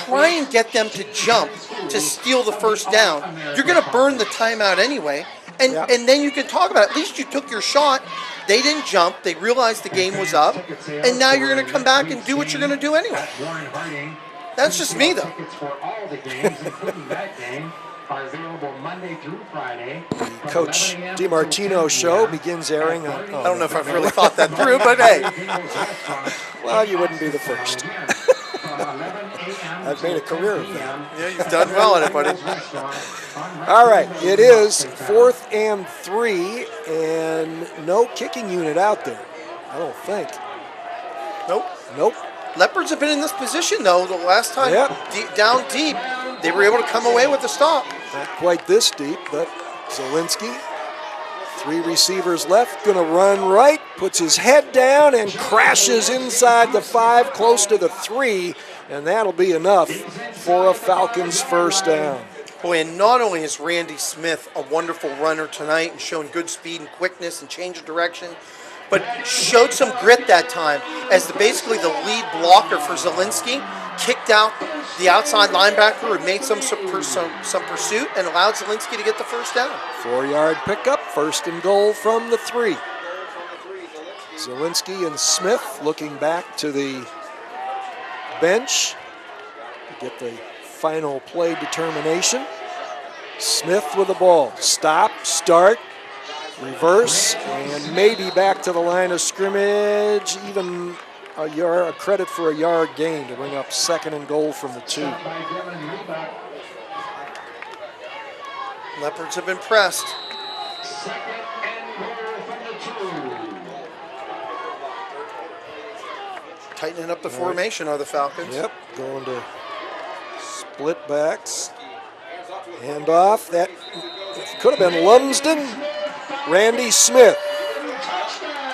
try and get them to jump to steal the first down. You're going to burn the timeout anyway, and then you can talk about it. At least you took your shot. They didn't jump. They realized the game was up, and now you're going to come back and do what you're going to do anyway. That's just me, though. are available Monday through Friday. The Coach DiMartino show begins airing on... I don't know if I've really thought that through, but hey. Well, you wouldn't be the first. I've made a career of that. Yeah, you've done well at it, buddy. All right, it is 4th and 3, and no kicking unit out there, I don't think. Nope. Leopards have been in this position, though, the last time down deep. They were able to come away with the stop. Not quite this deep, but Zielinski, 3 receivers left, going to run right, puts his head down and crashes inside the 5, close to the 3, and that'll be enough for a Falcons first down. Boy, and not only is Randy Smith a wonderful runner tonight and showing good speed and quickness and change of direction, but showed some grit that time as basically the lead blocker for Zielinski, kicked out the outside linebacker and made some pursuit and allowed Zielinski to get the first down. 4-yard pickup, 1st and goal from the 3. Zielinski and Smith looking back to the bench to get the final play determination. Smith with the ball. Stop, start, reverse, and maybe back to the line of scrimmage. Even a credit for a yard gain to bring up 2nd and goal from the 2. Leopards have been pressed. Tightening up the formation are the Falcons. Yep, going to split backs. Hand off. That could have been Lumsden. Randy Smith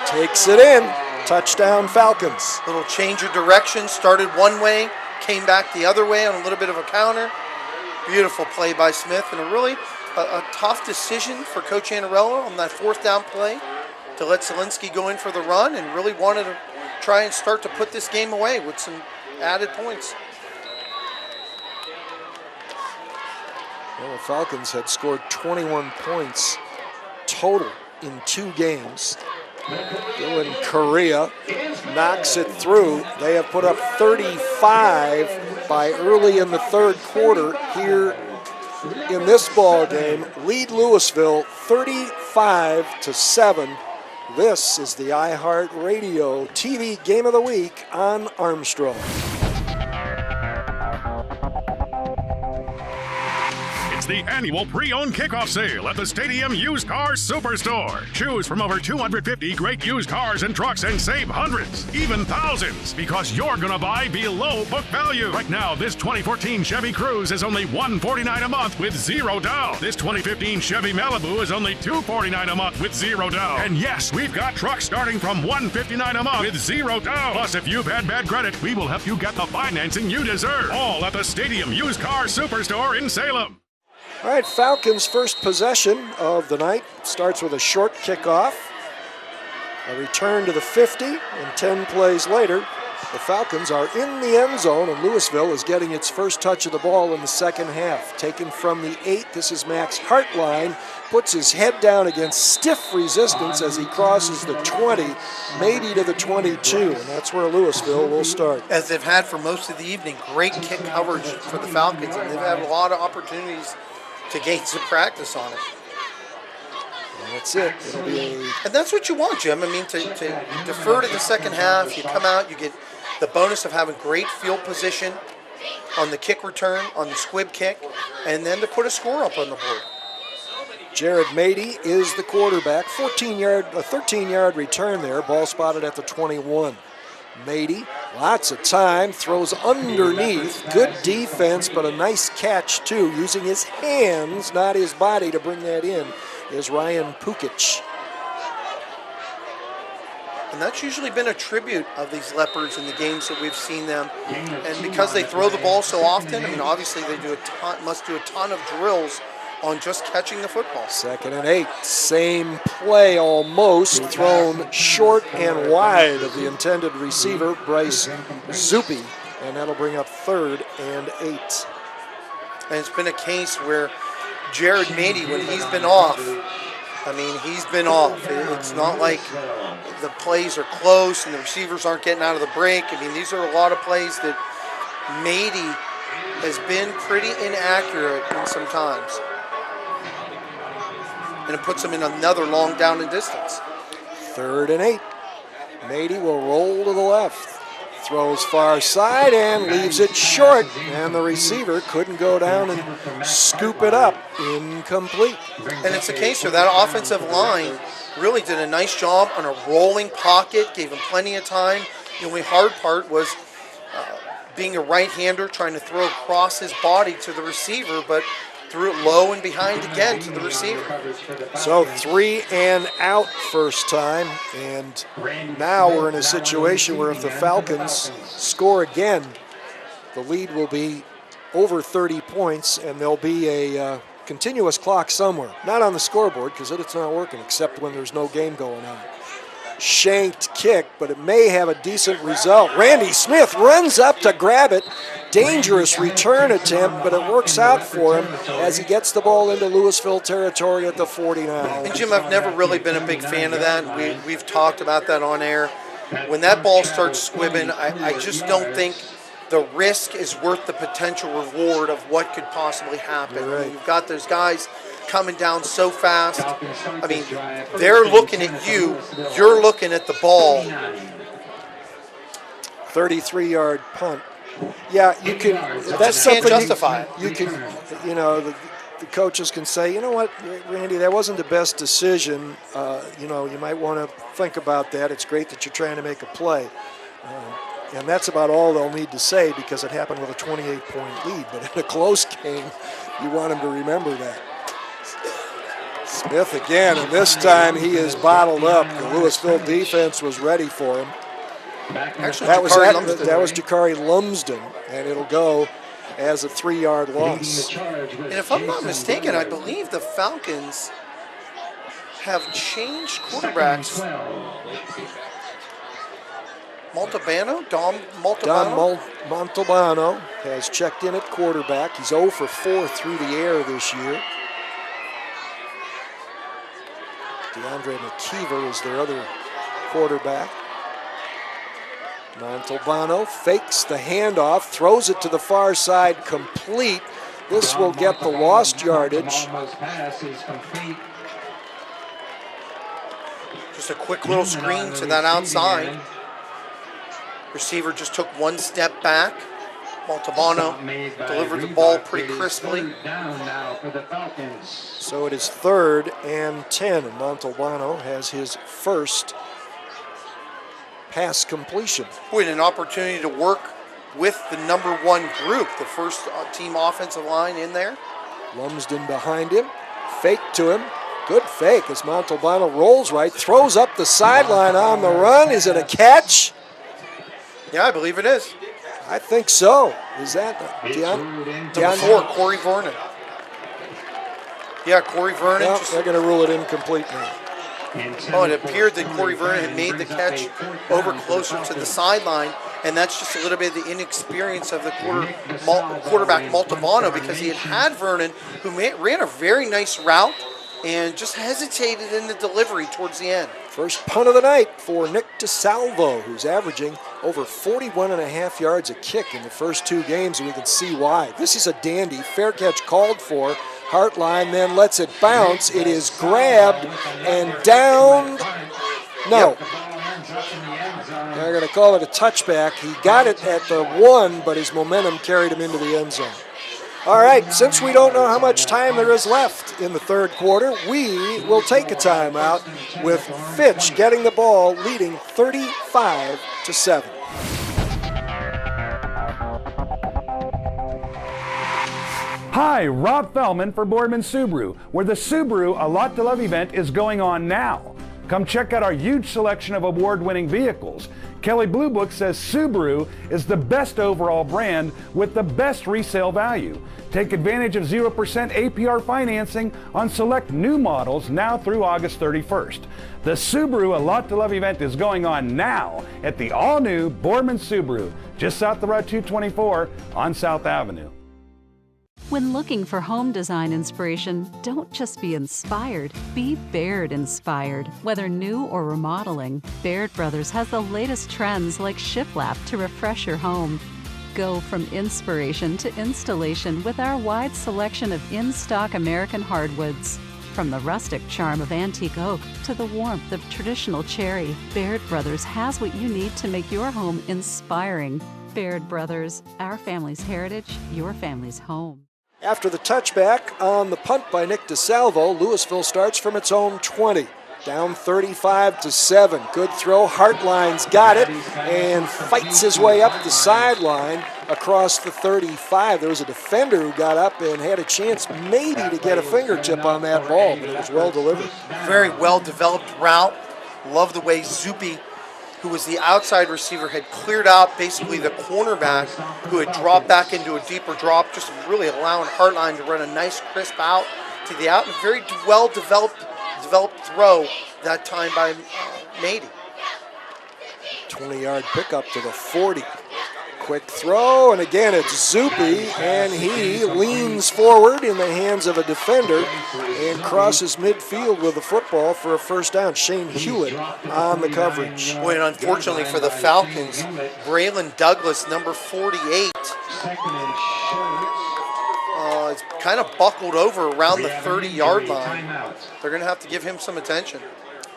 takes it in. Touchdown Falcons. Little change of direction. Started one way, came back the other way on a little bit of a counter. Beautiful play by Smith, and a tough decision for Coach Annarella on that 4th down play to let Zielinski go in for the run, and really wanted to try and start to put this game away with some added points. Well, the Falcons had scored 21 points total in 2 games. Dylan Correa knocks it through. They have put up 35 by early in the 3rd quarter here in this ball game. Lead Louisville 35-7. This is the iHeartRadio TV Game of the Week on Armstrong. The annual pre-owned kickoff sale at the Stadium Used Car Superstore. Choose from over 250 great used cars and trucks and save hundreds, even thousands, because you're gonna buy below book value. Right now, this 2014 Chevy Cruze is only $149 a month with 0 down. This 2015 Chevy Malibu is only $249 a month with 0 down. And yes, we've got trucks starting from $159 a month with 0 down. Plus, if you've had bad credit, we will help you get the financing you deserve. All at the Stadium Used Car Superstore in Salem. All right, Falcons' first possession of the night starts with a short kickoff. A return to the 50, and 10 plays later, the Falcons are in the end zone, and Louisville is getting its first touch of the ball in the 2nd half. Taken from the 8, this is Max Hartline, puts his head down against stiff resistance as he crosses the 20, maybe to the 22, and that's where Louisville will start. As they've had for most of the evening, great kick coverage for the Falcons, and they've had a lot of opportunities to gain some practice on it. And that's it. It'll be and that's what you want, Jim. I mean, to defer to the 2nd half, you come out, you get the bonus of having great field position on the kick return, on the squib kick, and then to put a score up on the board. Jared Mady is the quarterback. 13-yard return there. Ball spotted at the 21. Mady, lots of time, throws underneath. Good defense, but a nice catch, too. Using his hands, not his body, to bring that in is Ryan Pukic. And that's usually been a tribute of these Leopards in the games that we've seen them. And because they throw the ball so often, I mean, obviously they must do a ton of drills on just catching the football. 2nd and 8, same play almost, thrown short and wide of the intended receiver, Bryce Zuppe, and that'll bring up 3rd and 8. And it's been a case where Jared Mady, when he's been off, I mean, he's been off. It's not like the plays are close and the receivers aren't getting out of the break. I mean, these are a lot of plays that Mady has been pretty inaccurate in some times. and it puts them in another long down and distance. 3rd and 8. Mady will roll to the left. Throws far side and leaves it short. And the receiver couldn't go down and scoop it up. Incomplete. And it's a case where that offensive line really did a nice job on a rolling pocket, gave him plenty of time. The only hard part was being a right-hander, trying to throw across his body to the receiver, but threw it low and behind again to the receiver. So 3 and out first time, and now we're in a situation where if the Falcons score again, the lead will be over 30 points, and there'll be a continuous clock somewhere. Not on the scoreboard, because it's not working, except when there's no game going on. Shanked kick, but it may have a decent result. Randy Smith runs up to grab it. Dangerous return attempt, but it works out for him as he gets the ball into Louisville territory at the 49. And Jim, I've never really been a big fan of that. We've talked about that on air. When that ball starts squibbing, I just don't think the risk is worth the potential reward of what could possibly happen. Right. You've got those guys coming down so fast. I mean, they're looking at you. You're looking at the ball. 33-yard punt. Yeah, you can. That's can't something justify it. You can, the coaches can say, you know what, Randy, that wasn't the best decision. You might want to think about that. It's great that you're trying to make a play. And that's about all they'll need to say because it happened with a 28-point lead. But in a close game, you want them to remember that. Smith again, and this time he is bottled up. The Louisville defense was ready for him. Actually, That was Jakari Lumsden, and it'll go as a 3-yard loss. And if I'm not mistaken, I believe the Falcons have changed quarterbacks. Dom Montalbano has checked in at quarterback. He's 0 for 4 through the air this year. DeAndre McKeever is their other quarterback. Montalbano fakes the handoff, throws it to the far side, complete. This will get the lost yardage. Just a quick little screen to that outside. Receiver just took one step back. Montalbano delivered the ball pretty crisply. So it is 3rd and 10, and Montalbano has his first pass completion. Boy, an opportunity to work with the number 1 group, the first team offensive line in there. Lumsden behind him, fake to him. Good fake as Montalbano rolls right, throws up the sideline on the run. Is it a catch? Yeah, I believe it is. I think so. Is that Before Corey Vernon. Yeah, Corey Vernon. No, they're going to rule it incomplete now. Oh, it appeared that Corey Vernon had made the catch over closer to the sideline, and that's just a little bit of the inexperience of the quarterback Montalbano, because he had Vernon, who ran a very nice route and just hesitated in the delivery towards the end. First punt of the night for Nick DeSalvo, who's averaging over 41.5 yards a kick in the first 2 games, and we can see why. This is a dandy. Fair catch called for. Hartline then lets it bounce. It is grabbed and down. No. They're going to call it a touchback. He got it at the 1, but his momentum carried him into the end zone. All right, since we don't know how much time there is left in the 3rd quarter, we will take a timeout with Fitch getting the ball, leading 35-7. Hi, Rob Fellman for Boardman Subaru, where the Subaru A Lot to Love event is going on now. Come check out our huge selection of award-winning vehicles. Kelley Blue Book says Subaru is the best overall brand with the best resale value. Take advantage of 0% APR financing on select new models now through August 31st. The Subaru A Lot to Love event is going on now at the all-new Boardman Subaru, just south of Route 224 on South Avenue. When looking for home design inspiration, don't just be inspired, be Baird inspired. Whether new or remodeling, Baird Brothers has the latest trends like shiplap to refresh your home. Go from inspiration to installation with our wide selection of in-stock American hardwoods. From the rustic charm of antique oak to the warmth of traditional cherry, Baird Brothers has what you need to make your home inspiring. Baird Brothers, our family's heritage, your family's home. After the touchback on the punt by Nick DeSalvo, Louisville starts from its own 20. Down 35-7. Good throw. Hartline's got it and fights his way up the sideline across the 35. There was a defender who got up and had a chance maybe to get a fingertip on that ball, but it was well delivered. Very well developed route. Love the way Zuppi, who was the outside receiver, had cleared out basically the cornerback who had dropped back into a deeper drop, just really allowing Hartline to run a nice crisp out to the out. And very well developed throw that time by Mady. 20-yard pickup to the 40. Quick throw, and again it's Zuppi, and he leans forward in the hands of a defender and crosses midfield with the football for a first down. Shane Hewitt on the coverage. Boy, and unfortunately for the Falcons, Braylon Douglas, number 48, is kind of buckled over around the 30-yard line. They're going to have to give him some attention.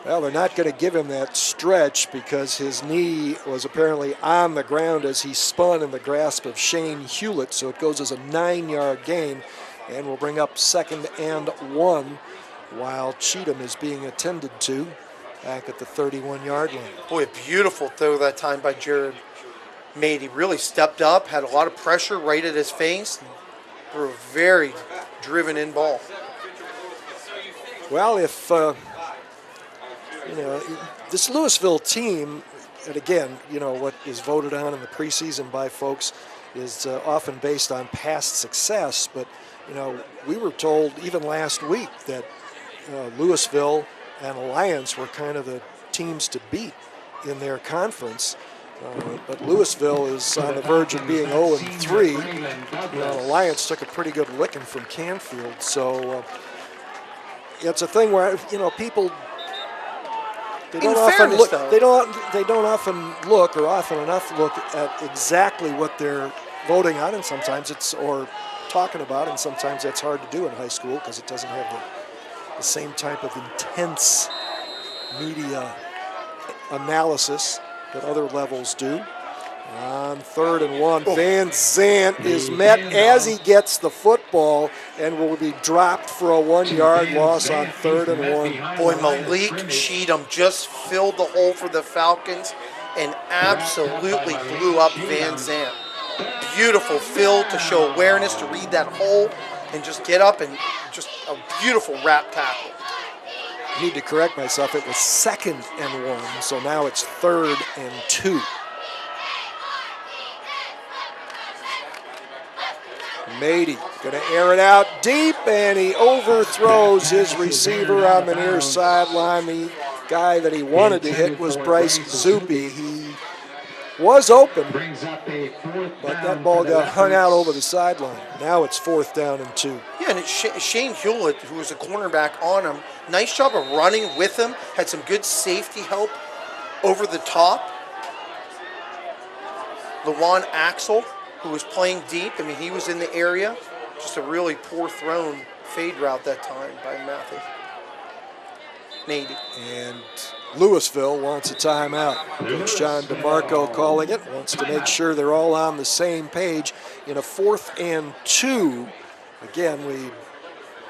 Well, they're not going to give him that stretch because his knee was apparently on the ground as he spun in the grasp of Shane Hewlett, so it goes as a 9-yard gain and will bring up 2nd and 1 while Cheatham is being attended to back at the 31-yard line. Boy, a beautiful throw that time by Jared Mady. Really stepped up, had a lot of pressure right at his face. Threw a very driven in ball. Well, if this Louisville team, and again, what is voted on in the preseason by folks is often based on past success. But we were told even last week that Louisville and Alliance were kind of the teams to beat in their conference. But Louisville is on the verge of being 0-3. Alliance took a pretty good licking from Canfield. So it's a thing where people they don't often look or often enough look at exactly what they're voting on, and sometimes or talking about, and sometimes that's hard to do in high school because it doesn't have the same type of intense media analysis that other levels do. On 3rd and 1, Van Zandt is met as he gets the football and will be dropped for a 1-yard loss on 3rd and 1. Boy, Malik Cheatham just filled the hole for the Falcons and absolutely blew up Van Zandt. Beautiful fill to show awareness, to read that hole and just get up, and just a beautiful wrap tackle. I need to correct myself. It was 2nd and 1, so now it's 3rd and 2. Mady going to air it out deep, and he overthrows his receiver on the near sideline. The guy that he wanted to hit was Bryce Zuppi. He was open, but that ball got hung out over the sideline. Now it's 4th down and 2. Yeah, and it's Shane Hewlett, who was a cornerback on him. Nice job of running with him. Had some good safety help over the top. Lawan Axel, who was playing deep. I mean, he was in the area. Just a really poor thrown fade route that time by Matthew. Nady. And Louisville wants a timeout. Coach John DeMarco calling it. Wants to make sure they're all on the same page in a 4th and 2. Again,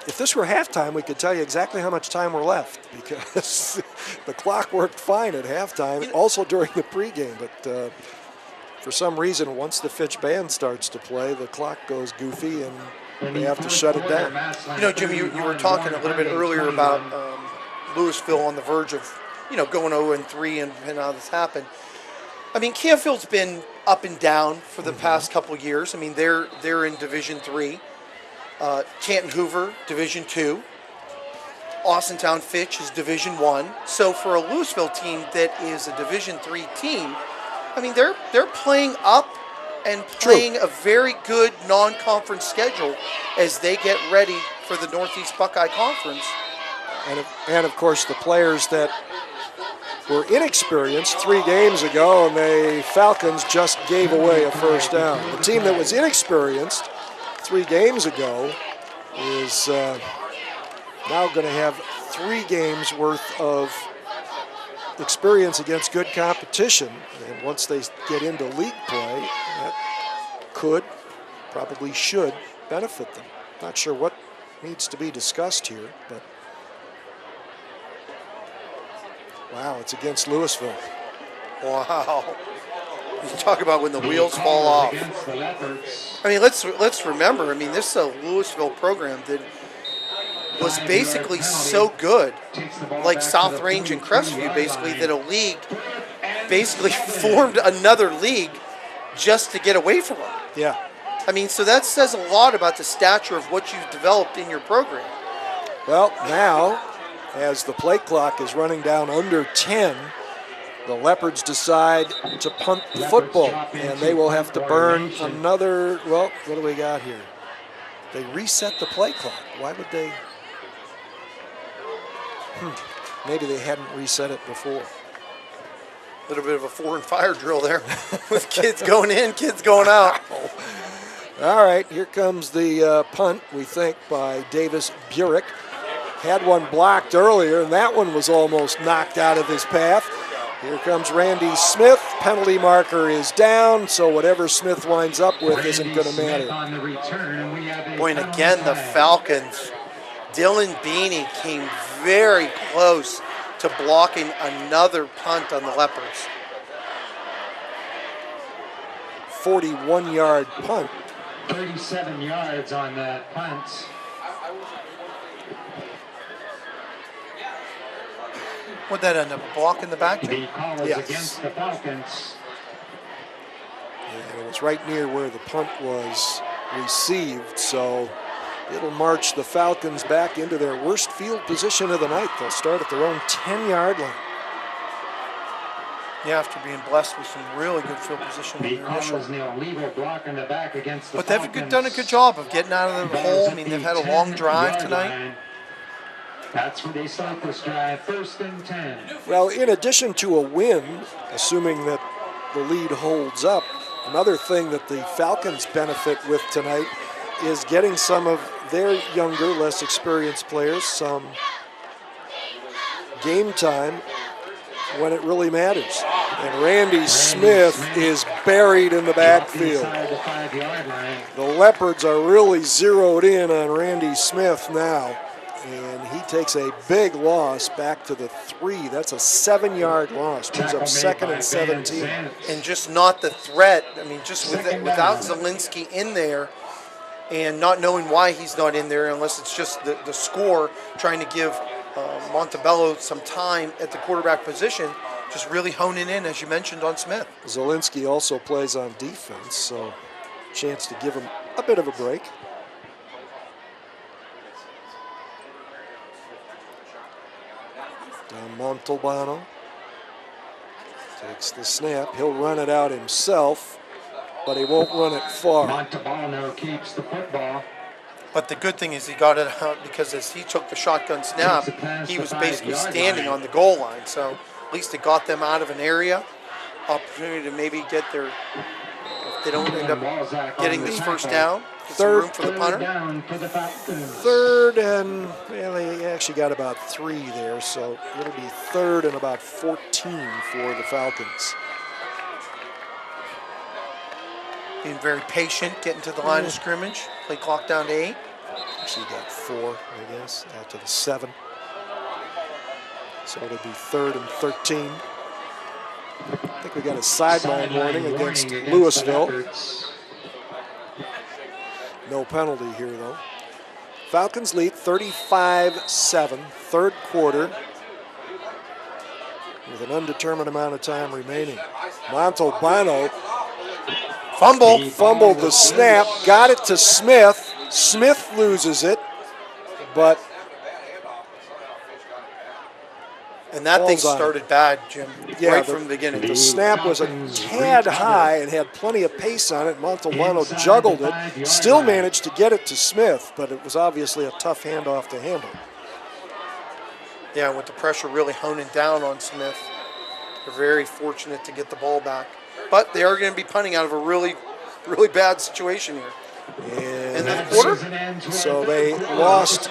if this were halftime, we could tell you exactly how much time we're left because the clock worked fine at halftime, also during the pregame. But for some reason, once the Fitch band starts to play, the clock goes goofy and they have to shut it down. Jimmy, you were talking a little bit earlier about Louisville on the verge of, going 0-3 and how this happened. I mean, Canfield's been up and down for the past couple of years. I mean, they're in Division III. Canton Hoover, Division II. Austintown Fitch is Division I. So for a Louisville team that is a Division III team, I mean, they're playing up and playing a very good non-conference schedule as they get ready for the Northeast Buckeye Conference. And of course, the players that were inexperienced 3 games ago, and the Falcons just gave away a first down. The team that was inexperienced 3 games ago is now going to have 3 games worth of experience against good competition. And once they get into league play, that could, probably should, benefit them. Not sure what needs to be discussed here, but wow, it's against Louisville. Wow. You talk about when the wheels fall off. I mean, let's remember, I mean, this is a Louisville program that was basically so good, like South Range and Crestview, basically, that a league basically formed another league just to get away from them. Yeah. I mean, so that says a lot about the stature of what you've developed in your program. Well, now, as the play clock is running down under 10, the Leopards decide to punt the football, and they will have to burn another, well, what do we got here? They reset the play clock. Why would they? Maybe they hadn't reset it before. A little bit of a foreign fire drill there with kids going in, kids going out. All right, here comes the punt, we think, by Davis Burek. Had one blocked earlier, and that one was almost knocked out of his path. Here comes Randy Smith. Penalty marker is down, so whatever Smith winds up with isn't going to matter. Boy, and again, the Falcons. Dylan Beanie came very close to blocking another punt on the Leopards. 41-yard punt. 37 yards on that punt. Would that end up blocking the back? The call is against the Falcons. And it was right near where the punt was received, so it'll march the Falcons back into their worst field position of the night. They'll start at their own 10-yard line. Yeah, after being blessed with some really good field position in the initial. But they've done a good job of getting out of the hole. I mean, they've had a long drive tonight. That's where they start this drive, 1st and 10. Well, in addition to a win, assuming that the lead holds up, another thing that the Falcons benefit with tonight is getting some of their younger, less experienced players some game time when it really matters. And Randy Smith is buried in the backfield. The Leopards are really zeroed in on Randy Smith now. And he takes a big loss back to the 3. That's a 7-yard loss. Brings up 2nd and 17. And just not the threat. I mean, just without Zielinski in there and not knowing why he's not in there unless it's just the score, trying to give Montebello some time at the quarterback position, just really honing in, as you mentioned, on Smith. Zielinski also plays on defense, so chance to give him a bit of a break. Montalbano takes the snap. He'll run it out himself, but he won't run it far. Montalbano keeps the football. But the good thing is he got it out because as he took the shotgun snap, he was basically standing on the goal line. So at least it got them out of an area. Opportunity to maybe get their, if they don't end up getting this first down, get some room for the punter. Third and, well, they actually got about 3 there, so it'll be 3rd and about 14 for the Falcons. Being very patient, getting to the line of scrimmage. Play clock down to 8. Actually got 4, I guess, out to the 7. So it'll be 3rd and 13. I think we got a sideline warning against Louisville. No penalty here, though. Falcons lead 35-7, 3rd quarter, with an undetermined amount of time remaining. Montalbano fumbled the snap, got it to Smith. Smith loses it, but and that thing started bad, Jim, right from the beginning. The snap was a tad high and had plenty of pace on it. Montalbano juggled it, still managed to get it to Smith, but it was obviously a tough handoff to handle. Yeah, with the pressure really honing down on Smith, they're very fortunate to get the ball back. But they are going to be punting out of a really, really bad situation here. And end of the quarter? So they lost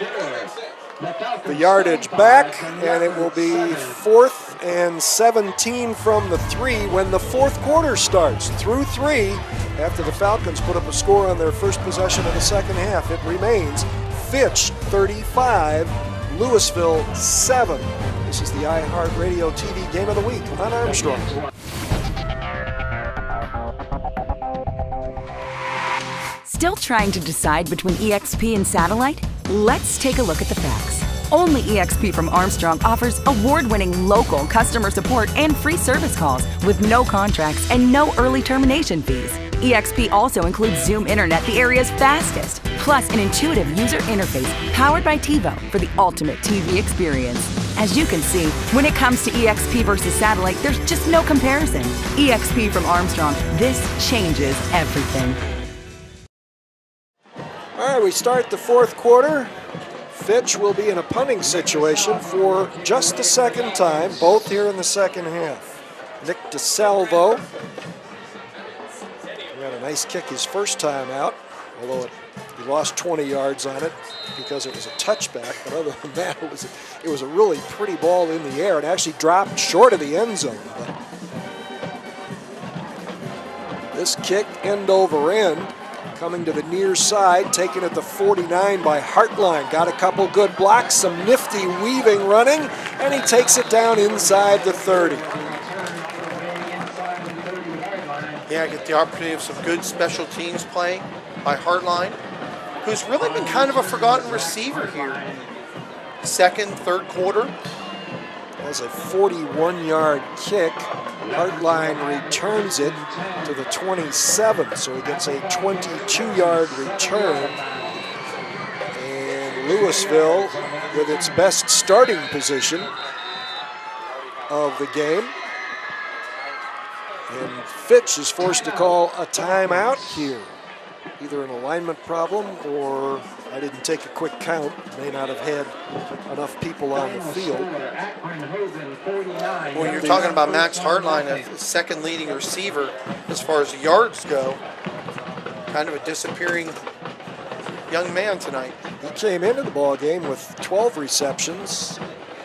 the yardage back, and it will be 4th and 17 from the 3 when the fourth quarter starts. Through 3, after the Falcons put up a score on their first possession of the second half, it remains Fitch 35, Louisville 7. This is the iHeartRadio TV Game of the Week on Armstrong. Still trying to decide between EXP and satellite? Let's take a look at the facts. Only EXP from Armstrong offers award-winning local customer support and free service calls with no contracts and no early termination fees. EXP also includes Zoom Internet, the area's fastest, plus an intuitive user interface powered by TiVo for the ultimate TV experience. As you can see, when it comes to EXP versus satellite, there's just no comparison. EXP from Armstrong, this changes everything. All right, we start the fourth quarter. Fitch will be in a punting situation for just the second time, both here in the second half. Nick DeSalvo had a nice kick his first time out, although he lost 20 yards on it because it was a touchback. But other than that, it was a really pretty ball in the air. It actually dropped short of the end zone. But this kick end over end, coming to the near side, taken at the 49 by Hartline. Got a couple good blocks, some nifty weaving running, and he takes it down inside the 30. Yeah, I get the opportunity of some good special teams playing by Hartline, who's really been kind of a forgotten receiver here. Second, third quarter. Has a 41-yard kick. Hartline returns it to the 27, so he gets a 22-yard return. And Louisville, with its best starting position of the game. And Fitch is forced to call a timeout here. Either an alignment problem or I didn't take a quick count. May not have had enough people on the field. When you're talking about Max Hartline, a second leading receiver as far as yards go, kind of a disappearing young man tonight. He came into the ball game with 12 receptions,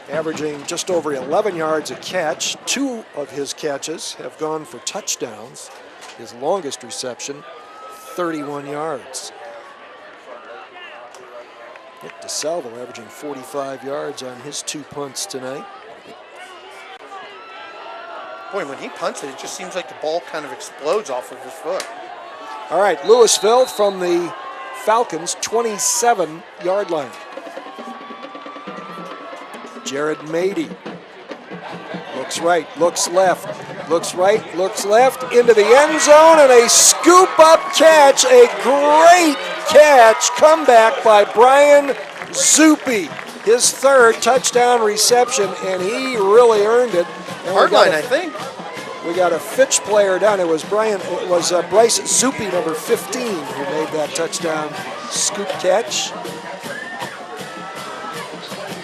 averaging just over 11 yards a catch. 2 of his catches have gone for touchdowns. His longest reception, 31 yards. Nick DeSalvo averaging 45 yards on his 2 punts tonight. Boy, when he punts it, it just seems like the ball kind of explodes off of his foot. All right, Louisville from the Falcons' 27-yard line. Jared Mady looks right, looks left, looks right, looks left, into the end zone, and a scoop-up catch, a great catch, comeback by Brian Zuppi. His 3rd touchdown reception, and he really earned it. Hardline, I think. We got a Fitch player down. It was Bryce Zuppi, number 15, who made that touchdown scoop catch.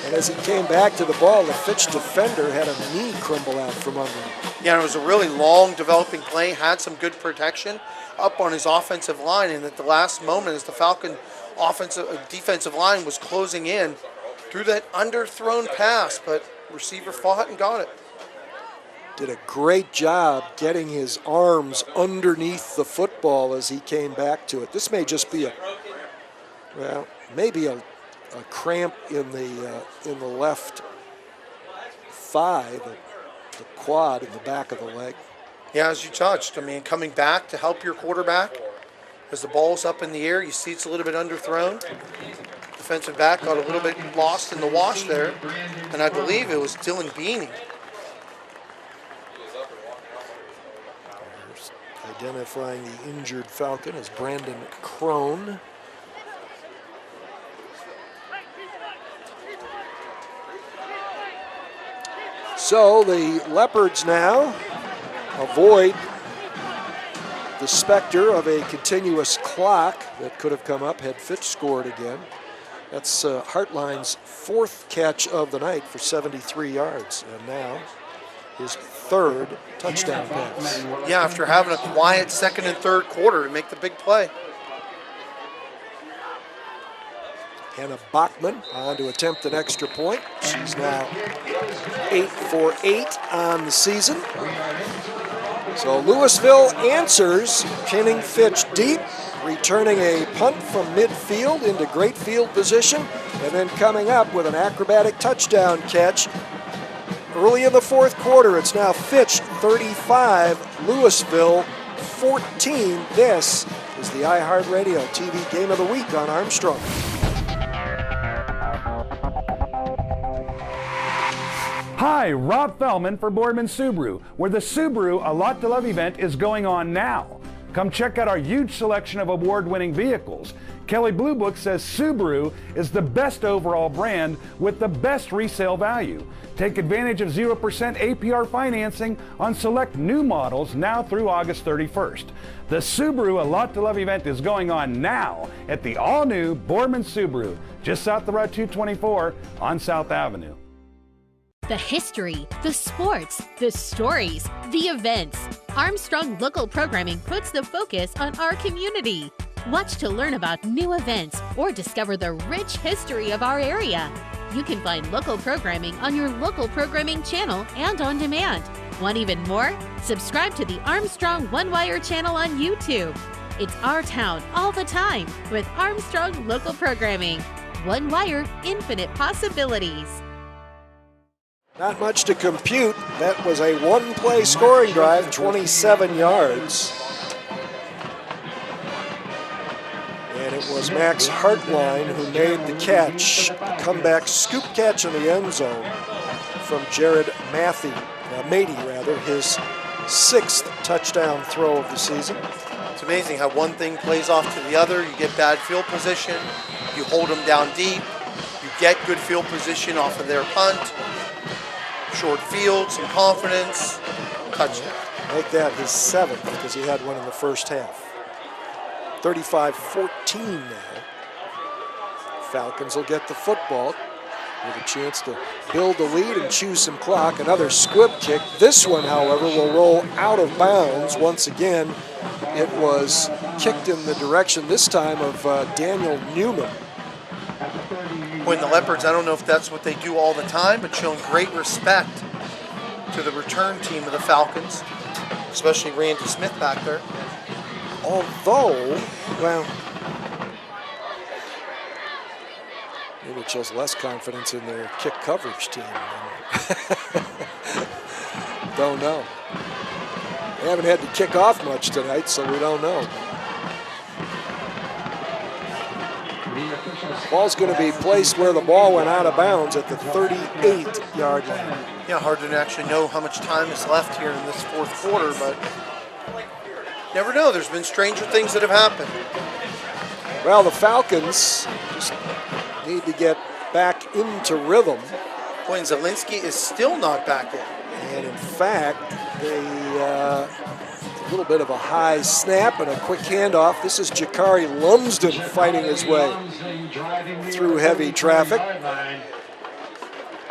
And as he came back to the ball, the Fitch defender had a knee crumble out from under him. Yeah, it was a really long developing play, had some good protection up on his offensive line, and at the last moment as the Falcon defensive line was closing in, threw that underthrown pass, but receiver fought and got it. Did a great job getting his arms underneath the football as he came back to it. This may just be maybe a cramp in the left thigh, the quad in the back of the leg. Yeah, as you touched, I mean, coming back to help your quarterback as the ball's up in the air, you see it's a little bit underthrown. Defensive back got a little bit lost in the wash there, and I believe it was Dylan Beanie. Identifying the injured Falcon as Brandon Crone. So the Leopards now avoid the specter of a continuous clock that could have come up had Fitch scored again. That's Hartline's 4th catch of the night for 73 yards, and now his 3rd touchdown pass. Yeah, after having a quiet second and third quarter to make the big play. Hannah Bachman on to attempt an extra point. She's now 8 for 8 on the season. So Louisville answers, pinning Fitch deep, returning a punt from midfield into great field position, and then coming up with an acrobatic touchdown catch. Early in the fourth quarter, it's now Fitch 35, Louisville 14. This is the iHeartRadio TV Game of the Week on Armstrong. Hi, Rob Fellman for Boardman Subaru, where the Subaru A Lot to Love event is going on now. Come check out our huge selection of award-winning vehicles. Kelley Blue Book says Subaru is the best overall brand with the best resale value. Take advantage of 0% APR financing on select new models now through August 31st. The Subaru A Lot to Love event is going on now at the all-new Boardman Subaru, just south of Route 224 on South Avenue. The history, the sports, the stories, the events. Armstrong Local Programming puts the focus on our community. Watch to learn about new events or discover the rich history of our area. You can find local programming on your local programming channel and on demand. Want even more? Subscribe to the Armstrong One Wire channel on YouTube. It's our town all the time with Armstrong Local Programming. One Wire, infinite possibilities. Not much to compute. That was a one-play scoring drive, 27 yards. And it was Max Hartline who made the catch. Comeback scoop catch in the end zone from Jared Mady, his 6th touchdown throw of the season. It's amazing how one thing plays off to the other. You get bad field position, you hold them down deep, you get good field position off of their punt. Short field, some confidence, touchdown. Make that his 7th because he had one in the first half. 35-14 now. Falcons will get the football with a chance to build the lead and choose some clock. Another squib kick. This one, however, will roll out of bounds. Once again, it was kicked in the direction this time of Daniel Newman. When the Leopards, I don't know if that's what they do all the time, but showing great respect to the return team of the Falcons, especially Randy Smith back there. Although, well, maybe it shows less confidence in their kick coverage team. Don't know. They haven't had to kick off much tonight, so we don't know. Ball's going to be placed where the ball went out of bounds at the 38-yard line. Yeah, hard to actually know how much time is left here in this fourth quarter, but never know. There's been stranger things that have happened. Well, the Falcons just need to get back into rhythm. Boy, and Zielinski is still not back in. And in fact, a little bit of a high snap and a quick handoff. This is Jakari Lumsden fighting his way through heavy traffic.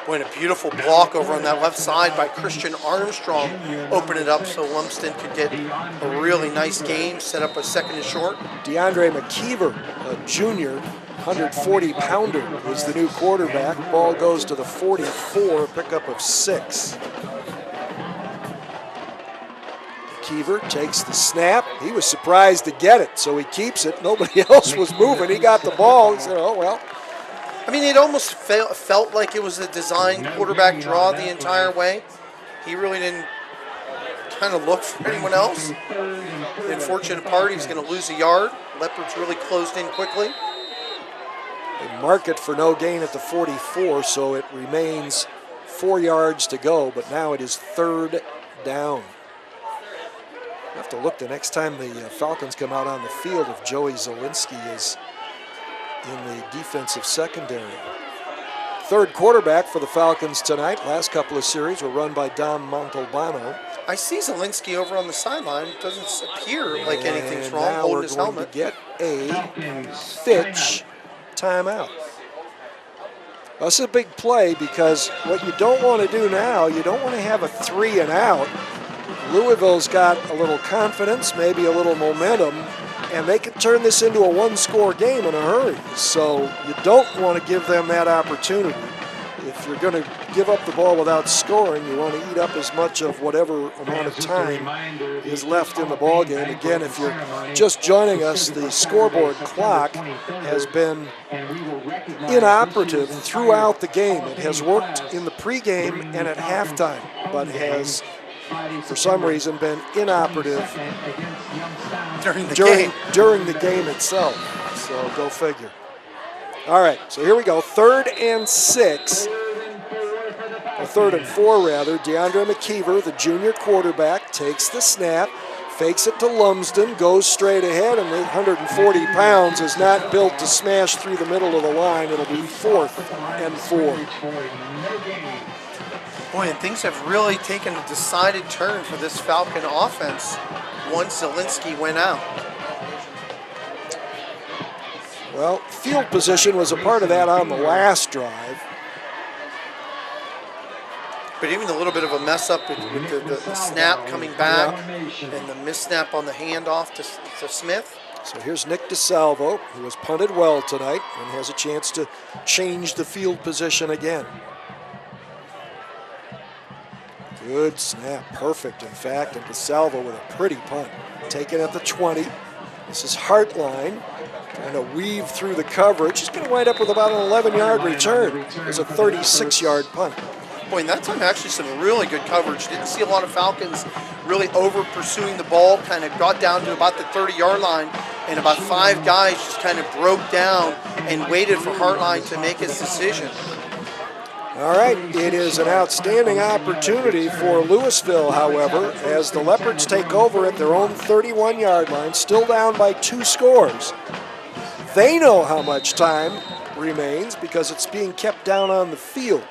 Boy, and a beautiful block over on that left side by Christian Armstrong. Open it up so Lumsden could get a really nice game, set up a 2nd and short. DeAndre McKeever, a junior, 140-pounder, is the new quarterback. Ball goes to the 44, pickup of 6. McKeever takes the snap. He was surprised to get it, so he keeps it. Nobody else was moving. He got the ball. He said, oh, well. I mean, it almost felt like it was a design quarterback draw the entire way. He really didn't kind of look for anyone else. The unfortunate part, he's going to lose a yard. Leopards really closed in quickly. They mark it for no gain at the 44, so it remains 4 yards to go, but now it is 3rd down. You have to look the next time the Falcons come out on the field if Joey Zielinski is in the defensive secondary. 3rd quarterback for the Falcons tonight. Last couple of series were run by Dom Montalbano. I see Zielinski over on the sideline. It doesn't appear like anything's wrong now holding we're his going helmet. to get a Fitch timeout. That's a big play because what you don't want to do now, you don't want to have a 3 and out. Louisville's got a little confidence, maybe a little momentum, and they can turn this into a one-score game in a hurry. So you don't want to give them that opportunity. If you're going to give up the ball without scoring, you want to eat up as much of whatever amount of time is left in the ball game. Again, if you're just joining us, the scoreboard clock has been inoperative throughout the game. It has worked in the pregame and at halftime, but has, for some reason, been inoperative during the game itself. So go figure. All right, so here we go. 3rd and 6, or 3rd and 4 rather. DeAndre McKeever, the junior quarterback, takes the snap, fakes it to Lumsden, goes straight ahead, and 140 pounds is not built to smash through the middle of the line. It'll be 4th and 4. Boy, and things have really taken a decided turn for this Falcon offense once Zielinski went out. Well, field position was a part of that on the last drive. But even a little bit of a mess up with the snap coming back and the missnap on the handoff to Smith. So here's Nick DeSalvo, who has punted well tonight and has a chance to change the field position again. Good snap, perfect in fact, and DeSalvo with a pretty punt. Taken at the 20. This is Hartline. Trying to weave through the coverage. He's going to wind up with about an 11-yard return. It's a 36-yard punt. Boy, and that time actually some really good coverage. Didn't see a lot of Falcons really over pursuing the ball. Kind of got down to about the 30-yard line, and about 5 guys just kind of broke down and waited for Hartline to make his decision. All right, it is an outstanding opportunity for Louisville, however, as the Leopards take over at their own 31-yard line, still down by 2 scores. They know how much time remains because it's being kept down on the field.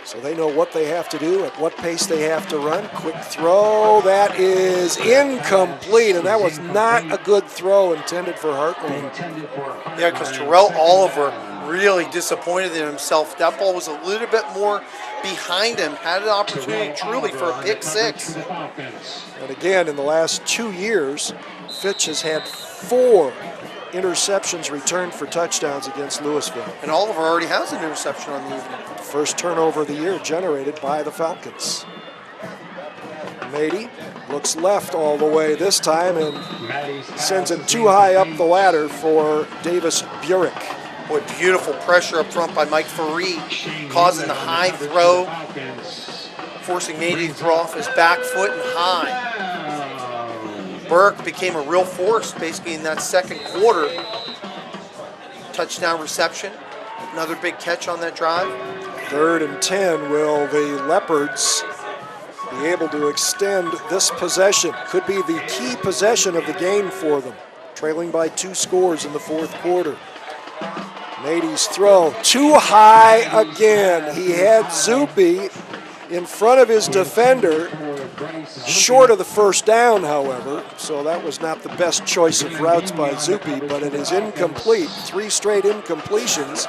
So they know what they have to do, at what pace they have to run. Quick throw, that is incomplete, and that was not a good throw intended for Hartline. Yeah, because Terrell Oliver really disappointed in himself. That ball was a little bit more behind him, had an opportunity truly for a pick 6. And again, in the last 2 years, Fitch has had 4 interceptions returned for touchdowns against Louisville. And Oliver already has an interception on the evening. First turnover of the year generated by the Falcons. Mady looks left all the way this time and sends it too high up the ladder for Davis Burek. Boy, beautiful pressure up front by Mike Faree, causing the high throw, forcing Mady to throw off his back foot and high. Burke became a real force basically in that second quarter. Touchdown reception, another big catch on that drive. 3rd and 10, will the Leopards be able to extend this possession? Could be the key possession of the game for them, trailing by 2 scores in the 4th quarter. Mady's throw, too high again. He had Zuppi in front of his defender, short of the first down, however, so that was not the best choice of routes by Zuppi, but it is incomplete. 3 straight incompletions,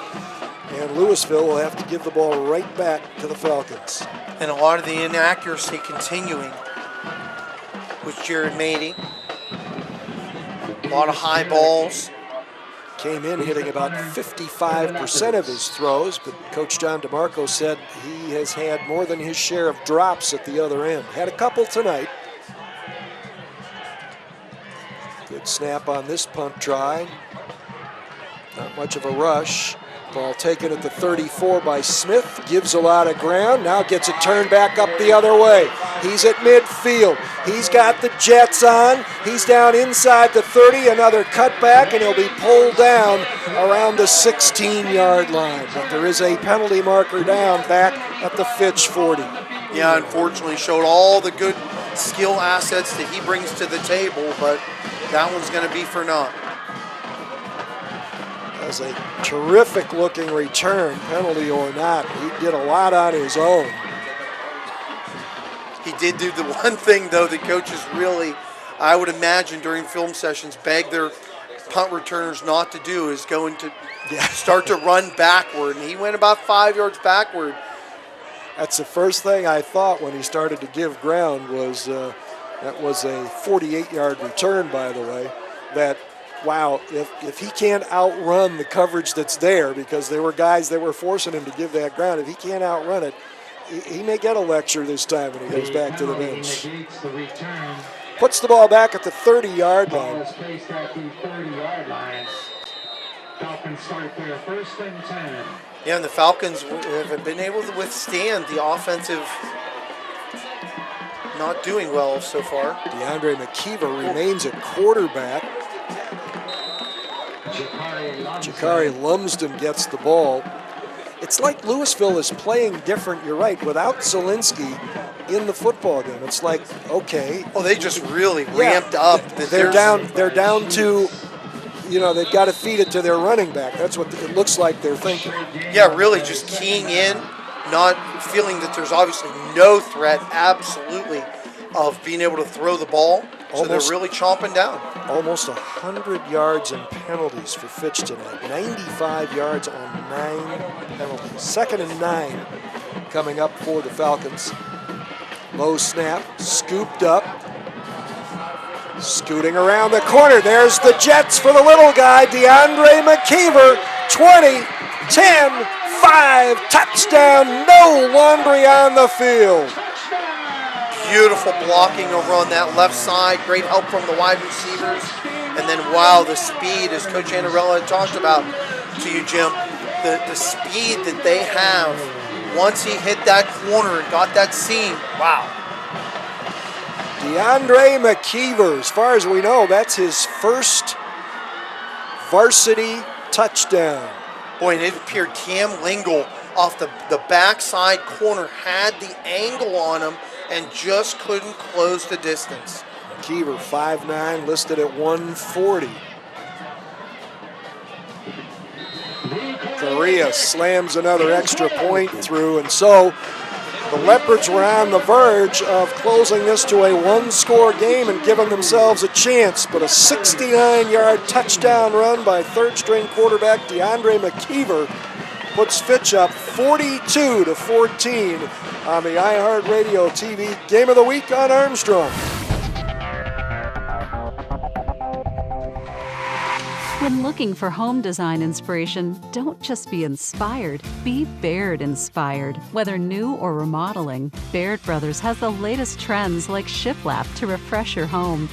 and Louisville will have to give the ball right back to the Falcons. And a lot of the inaccuracy continuing with Jared Mady. A lot of high balls. Came in hitting about 55% of his throws, but Coach John DeMarco said he has had more than his share of drops at the other end. Had a couple tonight. Good snap on this punt try. Not much of a rush. Ball taken at the 34 by Smith. Gives a lot of ground. Now gets it turned back up the other way. He's at midfield. He's got the Jets on. He's down inside the 30. Another cutback, and he'll be pulled down around the 16-yard line. But there is a penalty marker down back at the Fitch 40. Yeah, unfortunately showed all the good skill assets that he brings to the table, but that one's going to be for naught. As a terrific looking return, penalty or not. He did a lot on his own. He did do the one thing, though, the coaches really, I would imagine during film sessions, beg their punt returners not to do, is going to start to run backward. And he went about 5 yards backward. That's the first thing I thought when he started to give ground was that was a 48-yard return, by the way. that, wow, if he can't outrun the coverage that's there, because there were guys that were forcing him to give that ground, if he can't outrun it, he may get a lecture this time when he goes back to the bench. Puts the ball back at the 30-yard line. Falcons start their first and 10. Yeah, and the Falcons have been able to withstand the offensive not doing well so far. DeAndre McKeever remains at quarterback. Jakari Lumsden gets the ball. It's like Louisville is playing different, you're right, without Zielinski in the football game. It's like, okay. Oh, they just really ramped up. They're down to, they've got to feed it to their running back. That's what it looks like they're thinking. Yeah, really just keying in, not feeling that there's obviously no threat, absolutely, of being able to throw the ball. So they're really chomping down. Almost 100 yards and penalties for Fitch tonight. 95 yards on 9 penalties. 2nd and 9 coming up for the Falcons. Low snap, scooped up. Scooting around the corner. There's the Jets for the little guy, DeAndre McKeever. 20, 10, 5, touchdown, no laundry on the field. Beautiful blocking over on that left side. Great help from the wide receivers. And then, wow, the speed, as Coach Annarella talked about to you, Jim, the speed that they have once he hit that corner and got that seam. Wow. DeAndre McKeever, as far as we know, that's his first varsity touchdown. Boy, and it appeared Cam Lingle off the backside corner had the angle on him and just couldn't close the distance. McKeever, 5'9", listed at 140. Correa slams another extra point through, and so the Leopards were on the verge of closing this to a one-score game and giving themselves a chance, but a 69-yard touchdown run by third-string quarterback DeAndre McKeever puts Fitch up 42-14 on the iHeartRadio TV Game of the Week on Armstrong. When looking for home design inspiration, don't just be inspired, be Baird inspired. Whether new or remodeling, Baird Brothers has the latest trends like shiplap to refresh your home.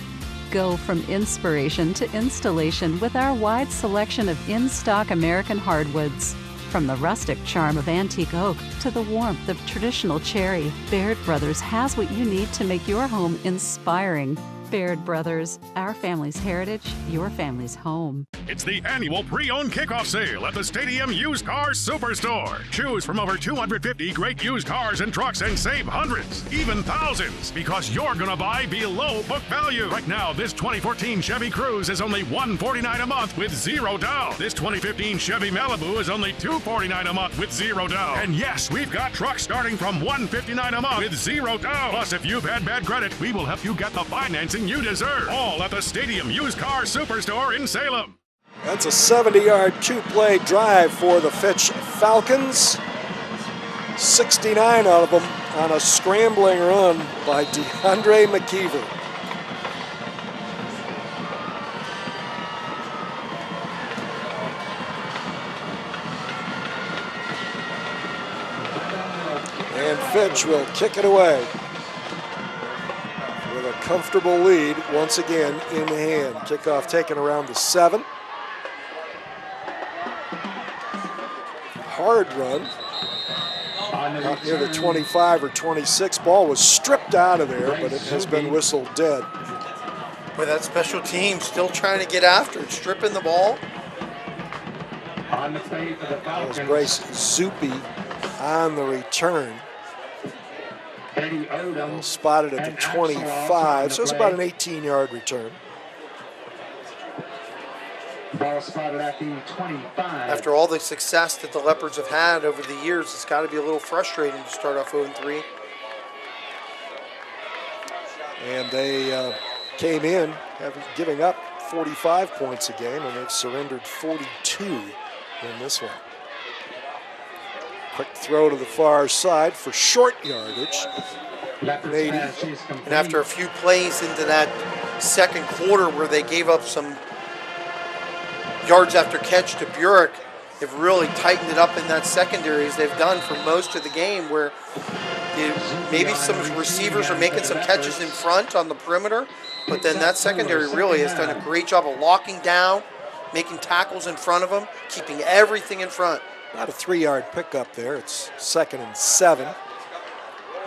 Go from inspiration to installation with our wide selection of in-stock American hardwoods. From the rustic charm of antique oak to the warmth of traditional cherry, Baird Brothers has what you need to make your home inspiring. Baird Brothers, our family's heritage, your family's home. It's the annual pre-owned kickoff sale at the Stadium Used Car Superstore. Choose from over 250 great used cars and trucks and save hundreds, even thousands, because you're going to buy below book value. Right now, this 2014 Chevy Cruze is only $149 a month with zero down. This 2015 Chevy Malibu is only $249 a month with zero down. And yes, we've got trucks starting from $159 a month with zero down. Plus, if you've had bad credit, we will help you get the financing you deserve. All at the Stadium Used Car Superstore in Salem. That's a 70-yard two-play drive for the Fitch Falcons. 69 out of them on a scrambling run by DeAndre McKeever. And Fitch will kick it away with a comfortable lead once again in hand. Kickoff taken around the 7. Hard run. Out near the 25 or 26. Ball was stripped out of there, but it has been whistled dead. But that special team still trying to get after it, stripping the ball. That was Bryce Zuppe on the return. Spotted at the 25, so it's about an 18-yard return. Ball spotted at the 25. After all the success that the Leopards have had over the years, it's got to be a little frustrating to start off 0-3. And they came in giving up 45 points a game, and they've surrendered 42 in this one. Quick throw to the far side for short yardage. And after a few plays into that second quarter where they gave up some yards after catch to Burek, have really tightened it up in that secondary as they've done for most of the game, where maybe some receivers are making some catches in front on the perimeter, but then that secondary really has done a great job of locking down, making tackles in front of them, keeping everything in front. About a 3-yard pickup there. It's 2nd and 7.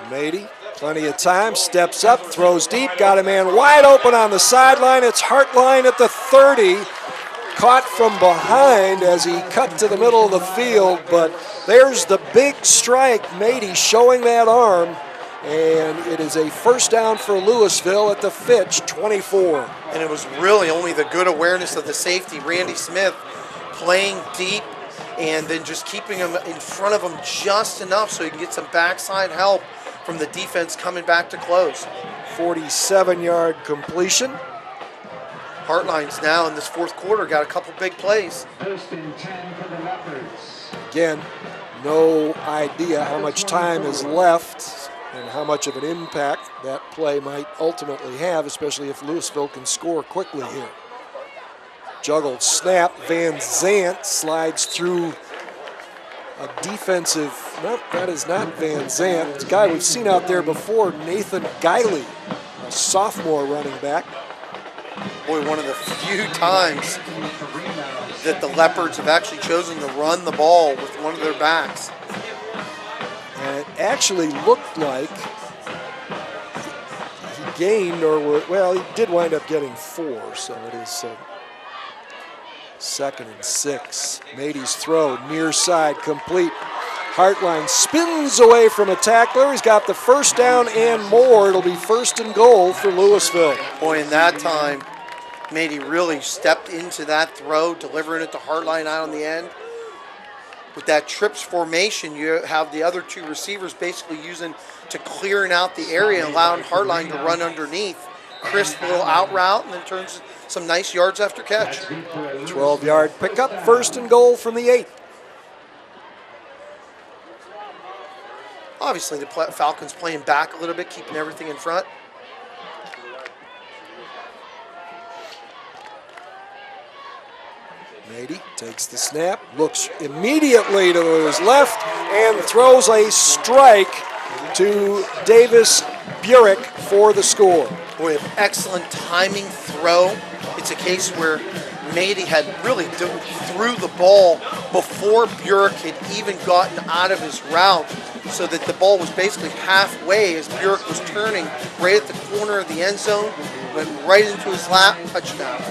Mady, plenty of time, steps up, throws deep, got a man wide open on the sideline. It's Hartline at the 30. Caught from behind as he cut to the middle of the field, but there's the big strike. Mady showing that arm, and it is a first down for Louisville at the Fitch, 24. And it was really only the good awareness of the safety, Randy Smith, playing deep and then just keeping him in front of him just enough so he can get some backside help from the defense coming back to close. 47-yard completion. Hartline's now in this fourth quarter got a couple big plays. First and 10 for the Leopards. Again, no idea how much time is left and how much of an impact that play might ultimately have, especially if Louisville can score quickly here. Juggled snap, Van Zant slides through a defensive, nope, that is not Van Zant. It's a guy we've seen out there before, Nathan Guiley, a sophomore running back. Boy, one of the few times that the Leopards have actually chosen to run the ball with one of their backs. And it actually looked like he gained, well, he did wind up getting 4, so it is 2nd and 6. Mady's throw, near side, complete. Hartline spins away from a tackler. He's got the first down and more. It'll be 1st and goal for Louisville. Boy, in that time, Mady really stepped into that throw, delivering it to Hartline out on the end. With that trips formation, you have the other 2 receivers basically using to clearing out the area and allowing Hartline to run underneath. Crisp little out route, and then turns some nice yards after catch. 12-yard pickup, 1st and goal from the 8. Obviously, the Falcons playing back a little bit, keeping everything in front. Mady takes the snap, looks immediately to his left, and throws a strike to Davis Burek for the score. Boy, an excellent timing throw. It's a case where Mady had really threw the ball before Burek had even gotten out of his route, so that the ball was basically halfway as Burek was turning right at the corner of the end zone, went right into his lap, touchdown.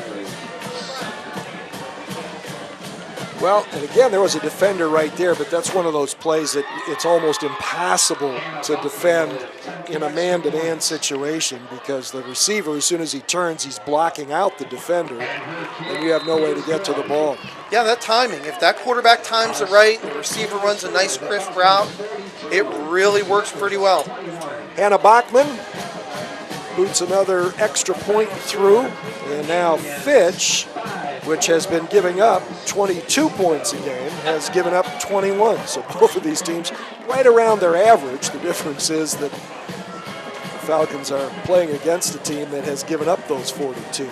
Well, and again, there was a defender right there, but that's one of those plays that it's almost impossible to defend in a man-to-man situation, because the receiver, as soon as he turns, he's blocking out the defender, and you have no way to get to the ball. Yeah, that timing. If that quarterback times it right, and the receiver runs a nice crisp route, it really works pretty well. Hannah Bachman boots another extra point through, and now Fitch, which has been giving up 22 points a game, has given up 21. So both of these teams right around their average. The difference is that the Falcons are playing against a team that has given up those 42.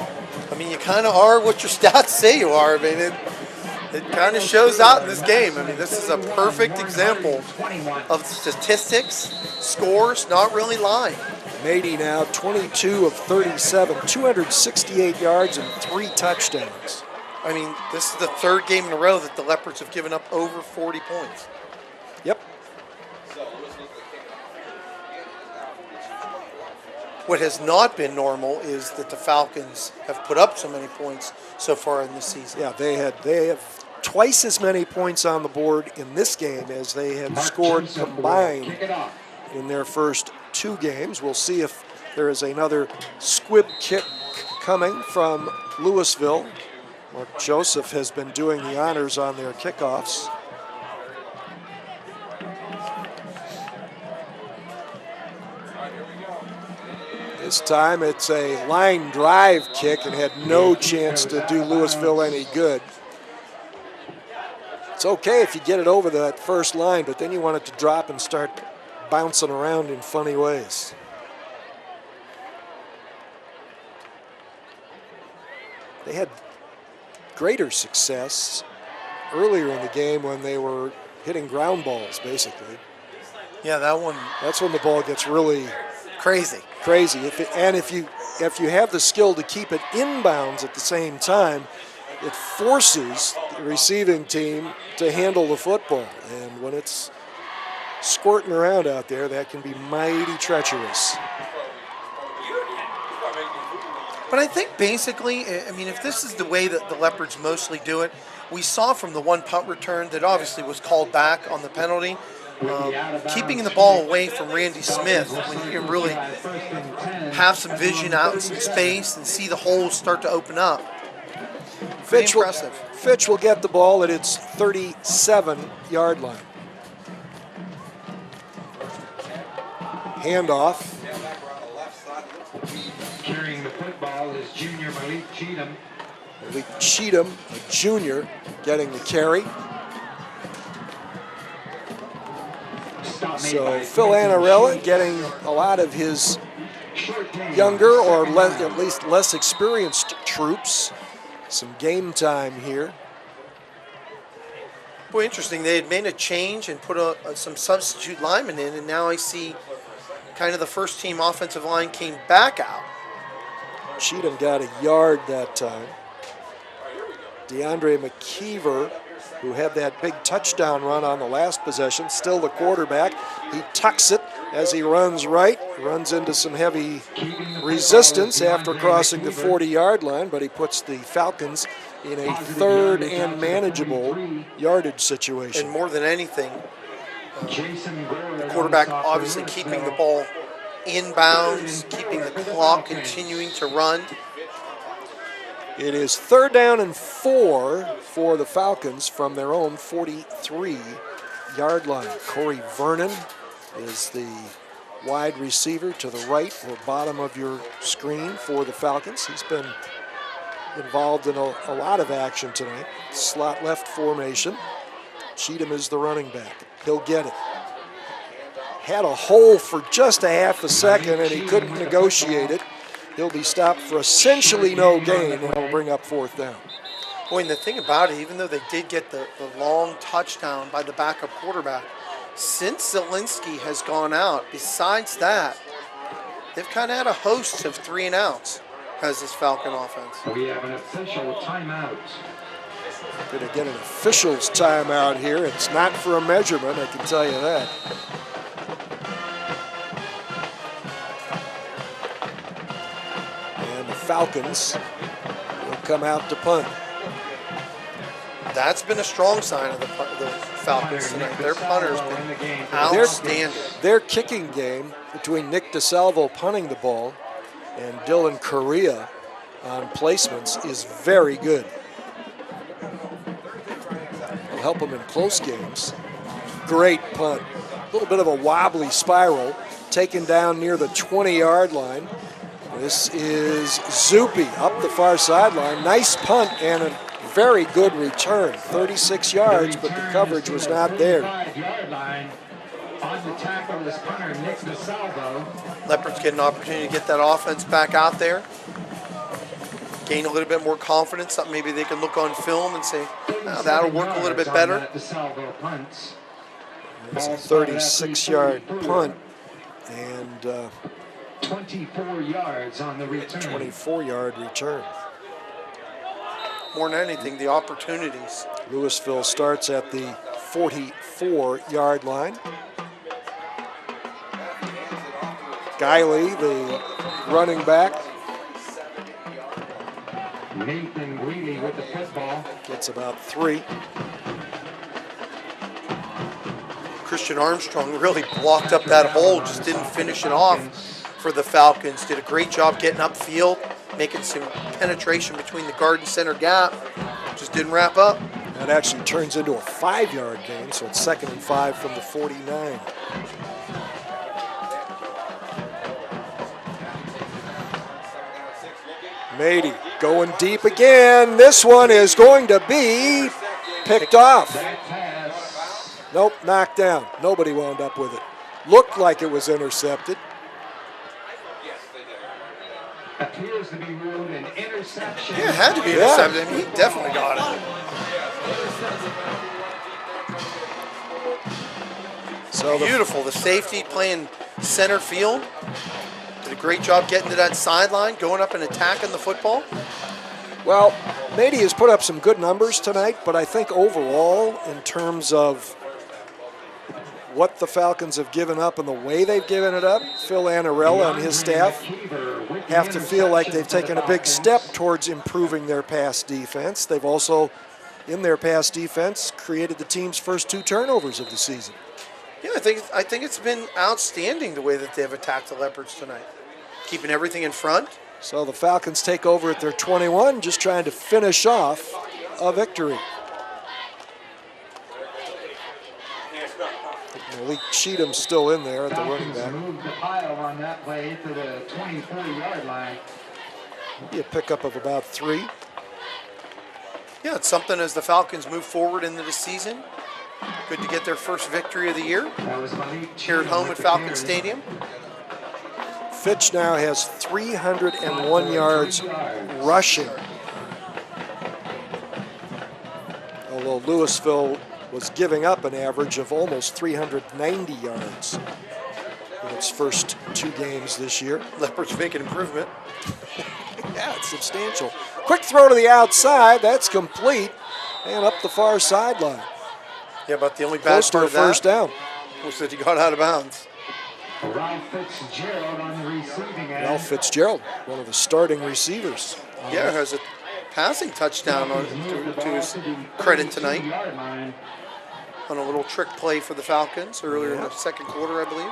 I mean, you kind of are what your stats say you are. I mean, it kind of shows out in this game. I mean, this is a perfect example of statistics, scores not really lying. Mady now 22 of 37, 268 yards and 3 touchdowns. I mean, this is the 3rd game in a row that the Leopards have given up over 40 points. Yep. What has not been normal is that the Falcons have put up so many points so far in this season. Yeah, they have twice as many points on the board in this game as they had scored combined in their first 2 games. We'll see if there is another squib kick coming from Louisville. Mark Joseph has been doing the honors on their kickoffs. This time it's a line drive kick and had no chance to do Louisville any good. It's okay if you get it over that first line, but then you want it to drop and start bouncing around in funny ways. They had greater success earlier in the game when they were hitting ground balls, basically. Yeah, that one. That's when the ball gets really crazy. If you have the skill to keep it inbounds at the same time, it forces the receiving team to handle the football. And when it's squirting around out there, that can be mighty treacherous. But I think basically, I mean, if this is the way that the Leopards mostly do it, we saw from the one punt return that obviously was called back on the penalty, keeping the ball away from Randy Smith when you can really have some vision out in some space and see the holes start to open up. Fitch impressive. Will get the ball at its 37-yard line. Handoff. Carrying the football is junior Malik Cheatham. Malik Cheatham, a junior, getting the carry. So Phil Annarella getting a lot of his younger or at least less experienced troops some game time here. Boy, interesting. They had made a change and put some substitute linemen in, and now I see kind of the first team offensive line came back out. Cheatham got a yard that time. DeAndre McKeever, who had that big touchdown run on the last possession, still the quarterback. He tucks it as he runs right, runs into some heavy resistance after crossing the 40-yard line, but he puts the Falcons in a third and manageable yardage situation. And more than anything, the quarterback obviously keeping the ball inbounds, keeping the clock continuing to run. It is 3rd down and 4 for the Falcons from their own 43-yard line. Corey Vernon is the wide receiver to the right or bottom of your screen for the Falcons. He's been involved in a lot of action tonight. Slot left formation. Cheatham is the running back. He'll get it. Had a hole for just a half a second and he couldn't negotiate it. He'll be stopped for essentially no gain, and he'll bring up 4th down. Boy, and the thing about it, even though they did get the long touchdown by the backup quarterback, since Zielinski has gone out, besides that, they've kind of had a host of 3-and-outs as this Falcon offense. We have an official timeout. Going to get an official's timeout here. It's not for a measurement, I can tell you that. Falcons will come out to punt. That's been a strong sign of the Falcons tonight. Their punter's been outstanding. Their kicking game between Nick DeSalvo punting the ball and Dylan Correa on placements is very good. It'll help them in close games. Great punt. A little bit of a wobbly spiral, taken down near the 20-yard line. This is Zupi up the far sideline. Nice punt and a very good return. 36 yards, but the coverage was not there. Leopards get an opportunity to get that offense back out there. Gain a little bit more confidence. Something maybe they can look on film and say, oh, that'll work a little bit better. It's a 36-yard punt. And 24 yards on the return. 24-yard return. More than anything, the opportunities. Louisville starts at the 44-yard line. Guiley, the running back. Nathan Greeley with the football. Gets about 3. Christian Armstrong really blocked up that hole, just didn't finish it off for the Falcons. Did a great job getting upfield, making some penetration between the guard and center gap. Just didn't wrap up. That actually turns into a 5-yard gain, so it's 2nd and 5 from the 49. Mady going deep again. This one is going to be picked off. Nope, knocked down. Nobody wound up with it. Looked like it was intercepted. Appears to be ruled an interception. Yeah, it had to be intercepted. I mean, he definitely got it. So beautiful. The safety playing center field did a great job getting to that sideline, going up and attacking the football. Well, Mady has put up some good numbers tonight, but I think overall, in terms of what the Falcons have given up and the way they've given it up, Phil Annarella and his staff have to feel like they've taken a big step towards improving their pass defense. They've also, in their pass defense, created the team's first 2 turnovers of the season. Yeah, I think it's been outstanding the way that they've attacked the Leopards tonight, keeping everything in front. So the Falcons take over at their 21, just trying to finish off a victory. Malik Cheatham's still in there at the running back. Moved the pile on that play to the 24-yard line. Be a pickup of about 3. Yeah, it's something as the Falcons move forward into the season. Good to get their first victory of the year here at home at Falcon Stadium. Fitch now has 301 yards rushing. Although Louisville was giving up an average of almost 390 yards in its first 2 games this year. Leopards make an improvement. Yeah, it's substantial. Quick throw to the outside, that's complete, and up the far sideline. Yeah, but the only bad Close to part a of that first down. was that he got out of bounds. Ralph Fitzgerald on the receiving end. Ralph Fitzgerald, one of the starting receivers. Yeah, has a passing touchdown to his credit tonight on a little trick play for the Falcons earlier in the second quarter, I believe.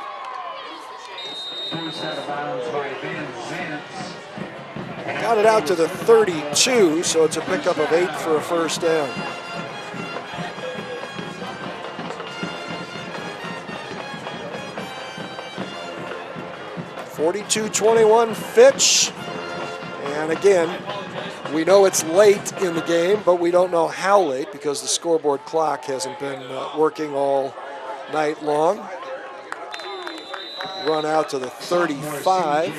Forced out of bounds by Van Zantz. Got it out to the 32, so it's a pickup of 8 for a first down. (42-21) Fitch, and again, we know it's late in the game, but we don't know how late because the scoreboard clock hasn't been working all night long. Run out to the 35.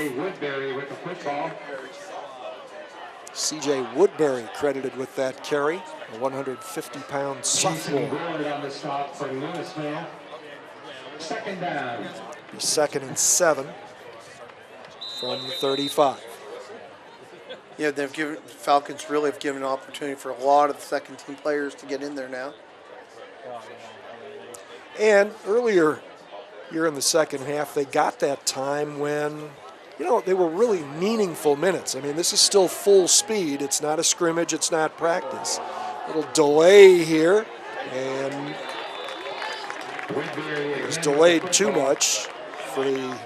C.J. Woodbury credited with that carry, a 150-pound sophomore. On the stop for Louisville. Second down. 2nd and 7 from the 35. Yeah, Falcons really have given an opportunity for a lot of the second-team players to get in there now. And earlier here in the second half, they got that time when, they were really meaningful minutes. I mean, this is still full speed. It's not a scrimmage. It's not practice. A little delay here, and it was delayed too much for the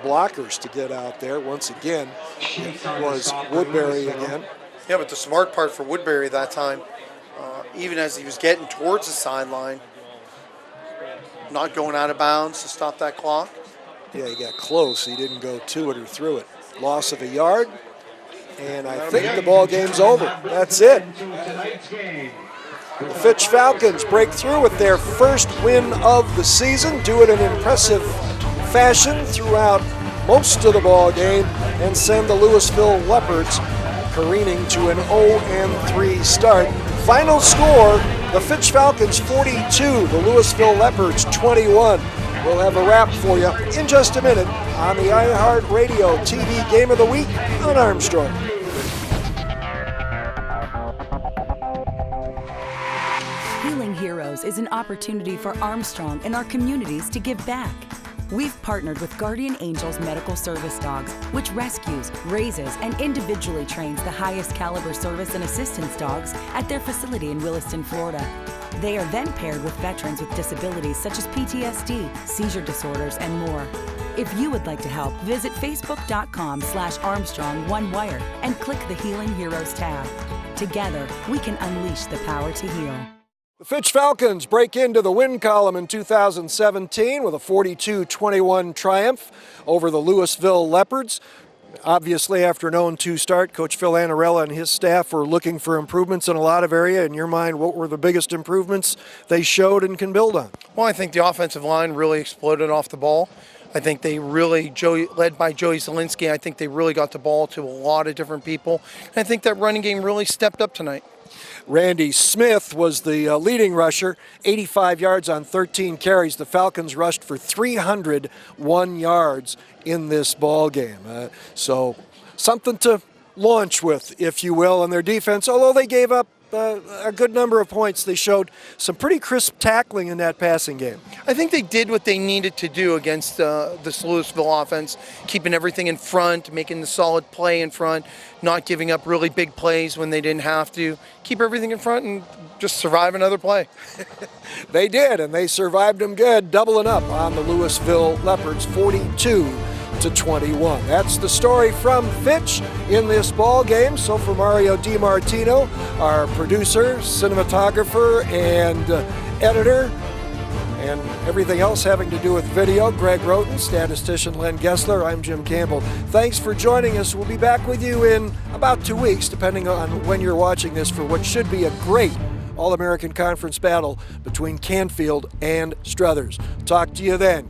blockers to get out there. Once again, it was Woodbury again. Yeah, but the smart part for Woodbury that time, even as he was getting towards the sideline, not going out of bounds to stop that clock. Yeah, he got close. He didn't go to it or through it. Loss of a yard, and I think the ball game's over. That's it. The Fitch Falcons break through with their first win of the season, do it in impressive fashion throughout most of the ball game, and send the Louisville Leopards careening to an 0-3 start. Final score, the Fitch Falcons 42, the Louisville Leopards 21. We'll have a wrap for you in just a minute on the iHeartRadio TV Game of the Week on Armstrong. Healing Heroes is an opportunity for Armstrong and our communities to give back. We've partnered with Guardian Angels Medical Service Dogs, which rescues, raises, and individually trains the highest caliber service and assistance dogs at their facility in Williston, Florida. They are then paired with veterans with disabilities such as PTSD, seizure disorders, and more. If you would like to help, visit facebook.com/ArmstrongOneWire and click the Healing Heroes tab. Together, we can unleash the power to heal. The Fitch Falcons break into the win column in 2017 with a 42-21 triumph over the Louisville Leopards. Obviously, after an 0-2 start, Coach Phil Annarella and his staff were looking for improvements in a lot of area. In your mind, what were the biggest improvements they showed and can build on? Well, I think the offensive line really exploded off the ball. I think they really, led by Joey Zielinski, I think they really got the ball to a lot of different people. And I think that running game really stepped up tonight. Randy Smith was the leading rusher, 85 yards on 13 carries. The Falcons rushed for 301 yards in this ball game. So something to launch with, if you will, on their defense. Although they gave up a good number of points, they showed some pretty crisp tackling in that passing game. I think they did what they needed to do against this Louisville offense, keeping everything in front, making the solid play in front, not giving up really big plays when they didn't have to. Keep everything in front and just survive another play. They did, and they survived them good, doubling up on the Louisville Leopards, 42-21. That's the story from Fitch in this ball game. So for Mario DiMartino, our producer, cinematographer, and editor, and everything else having to do with video, Greg Roten, statistician Len Gessler, I'm Jim Campbell. Thanks for joining us. We'll be back with you in about 2 weeks, depending on when you're watching this, for what should be a great All-American Conference battle between Canfield and Struthers. Talk to you then.